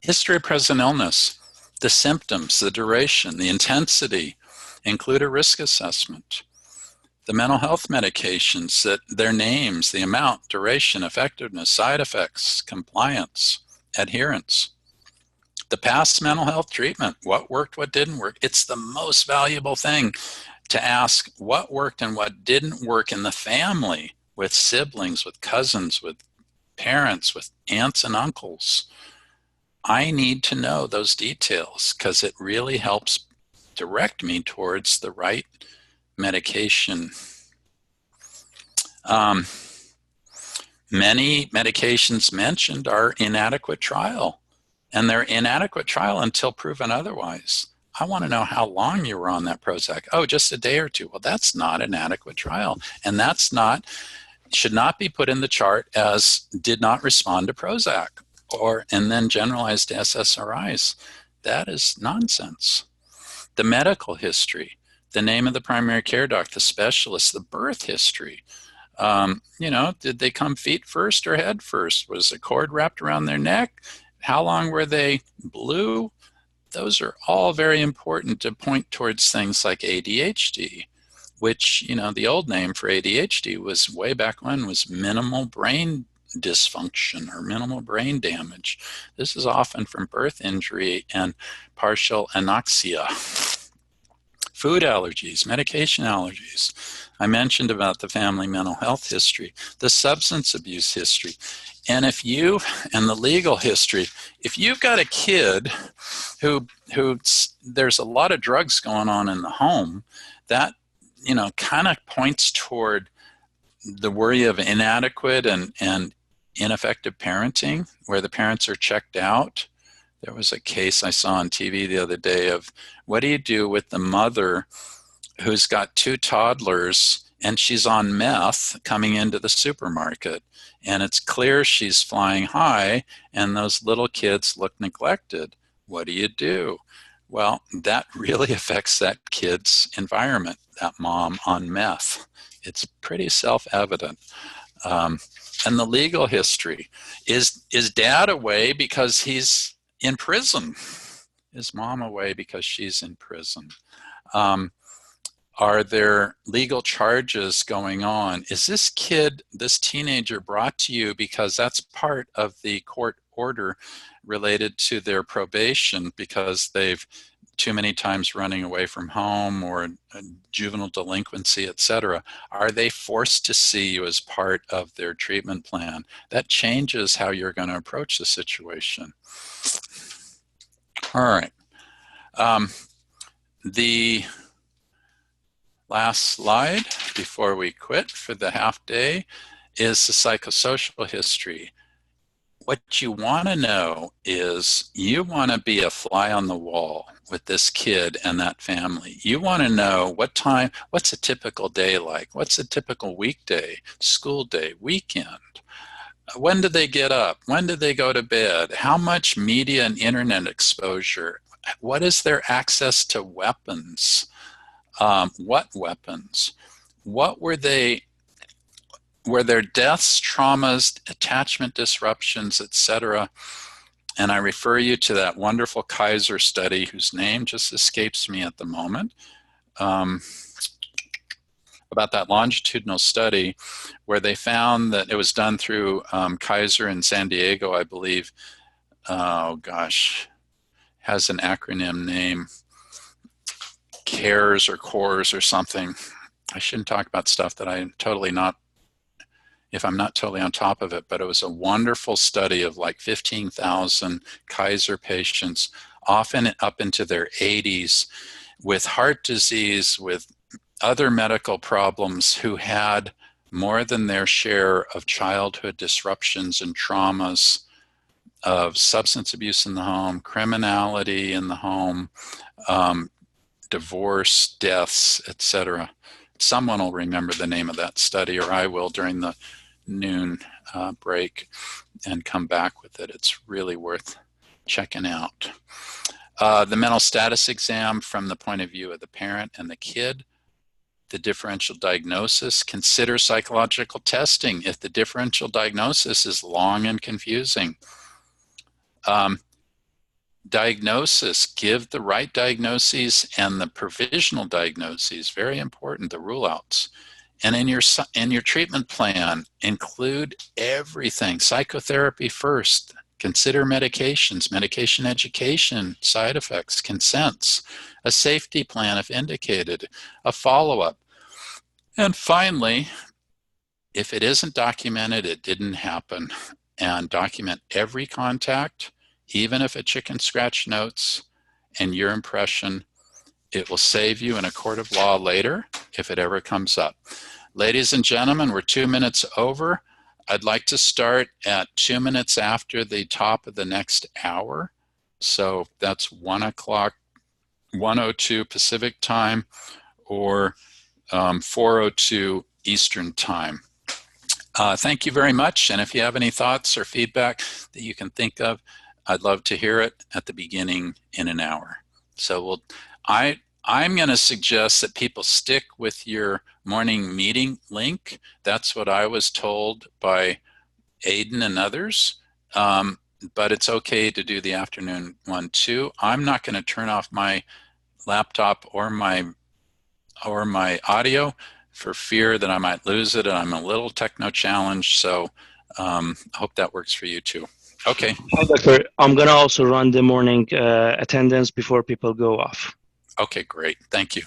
History of present illness, the symptoms, the duration, the intensity, include a risk assessment. The mental health medications, their names, the amount, duration, effectiveness, side effects, compliance, adherence. The past mental health treatment, what worked, what didn't work. It's the most valuable thing to ask what worked and what didn't work in the family, with siblings, with cousins, with parents, with aunts and uncles. I need to know those details because it really helps direct me towards the right medication. Many medications mentioned are inadequate trial, and they're inadequate trial until proven otherwise. I want to know how long you were on that Prozac. Oh, just a day or two. Well, that's not an adequate trial, and should not be put in the chart as did not respond to Prozac, and then generalized to SSRIs. That is nonsense. The medical history, the name of the primary care doc, the specialist, the birth history. Did they come feet first or head first? Was the cord wrapped around their neck? How long were they blue? Those are all very important to point towards things like ADHD, which, the old name for ADHD was way back when was minimal brain dysfunction or minimal brain damage. This is often from birth injury and partial anoxia. Food allergies, medication allergies. I mentioned about the family mental health history, the substance abuse history. And the legal history, if you've got a kid who there's a lot of drugs going on in the home, that, kind of points toward the worry of inadequate and ineffective parenting, where the parents are checked out. There was a case I saw on TV the other day of what do you do with the mother who's got 2 toddlers and she's on meth coming into the supermarket, and it's clear she's flying high and those little kids look neglected. What do you do? Well, that really affects that kid's environment, that mom on meth. It's pretty self-evident. And the legal history. Is dad away because he's in prison? Is mom away because she's in prison? Are there legal charges going on? Is this teenager brought to you because that's part of the court order related to their probation because they've too many times running away from home or juvenile delinquency, etc.? Are they forced to see you as part of their treatment plan? That changes how you're going to approach the situation. All right. The last slide before we quit for the half day is the psychosocial history. What you want to know is you want to be a fly on the wall with this kid and that family. You want to know what's a typical day like? What's a typical weekday, school day, weekend? When do they get up? When do they go to bed? How much media and internet exposure? What is their access to weapons? What weapons? What were their deaths, traumas, attachment disruptions, etc.? And I refer you to that wonderful Kaiser study whose name just escapes me at the moment. about that longitudinal study where they found that it was done through Kaiser in San Diego, I believe. Oh gosh, has an acronym name, CARES or CORES or something. I shouldn't talk about stuff that I'm totally not, if I'm not totally on top of it, but it was a wonderful study of like 15,000 Kaiser patients, often up into their 80s, with heart disease, with other medical problems, who had more than their share of childhood disruptions and traumas, of substance abuse in the home, criminality in the home, divorce, deaths, etc. Someone will remember the name of that study, or I will during the noon break and come back with it. It's really worth checking out. The mental status exam from the point of view of the parent and the kid. The differential diagnosis. Consider psychological testing if the differential diagnosis is long and confusing. Diagnosis, give the right diagnoses and the provisional diagnoses, very important, the rule outs. And in your treatment plan, include everything. Psychotherapy first. Consider medications, medication education, side effects, consents, a safety plan if indicated, a follow-up. And finally, if it isn't documented, it didn't happen. And document every contact, even if a chicken scratch notes and your impression. It will save you in a court of law later if it ever comes up. Ladies and gentlemen, we're 2 minutes over. I'd like to start at 2 minutes after the top of the next hour. So that's 1 o'clock, 1:02 Pacific time, or 4:02 Eastern time. Thank you very much. And if you have any thoughts or feedback that you can think of, I'd love to hear it at the beginning in an hour. So I'm going to suggest that people stick with your morning meeting link. That's what I was told by Aiden and others. But it's okay to do the afternoon one too. I'm not going to turn off my laptop or my audio for fear that I might lose it, and I'm a little techno challenged, so I hope that works for you too. Okay. Hi, Doctor. I'm going to also run the morning attendance before people go off. Okay, great. Thank you.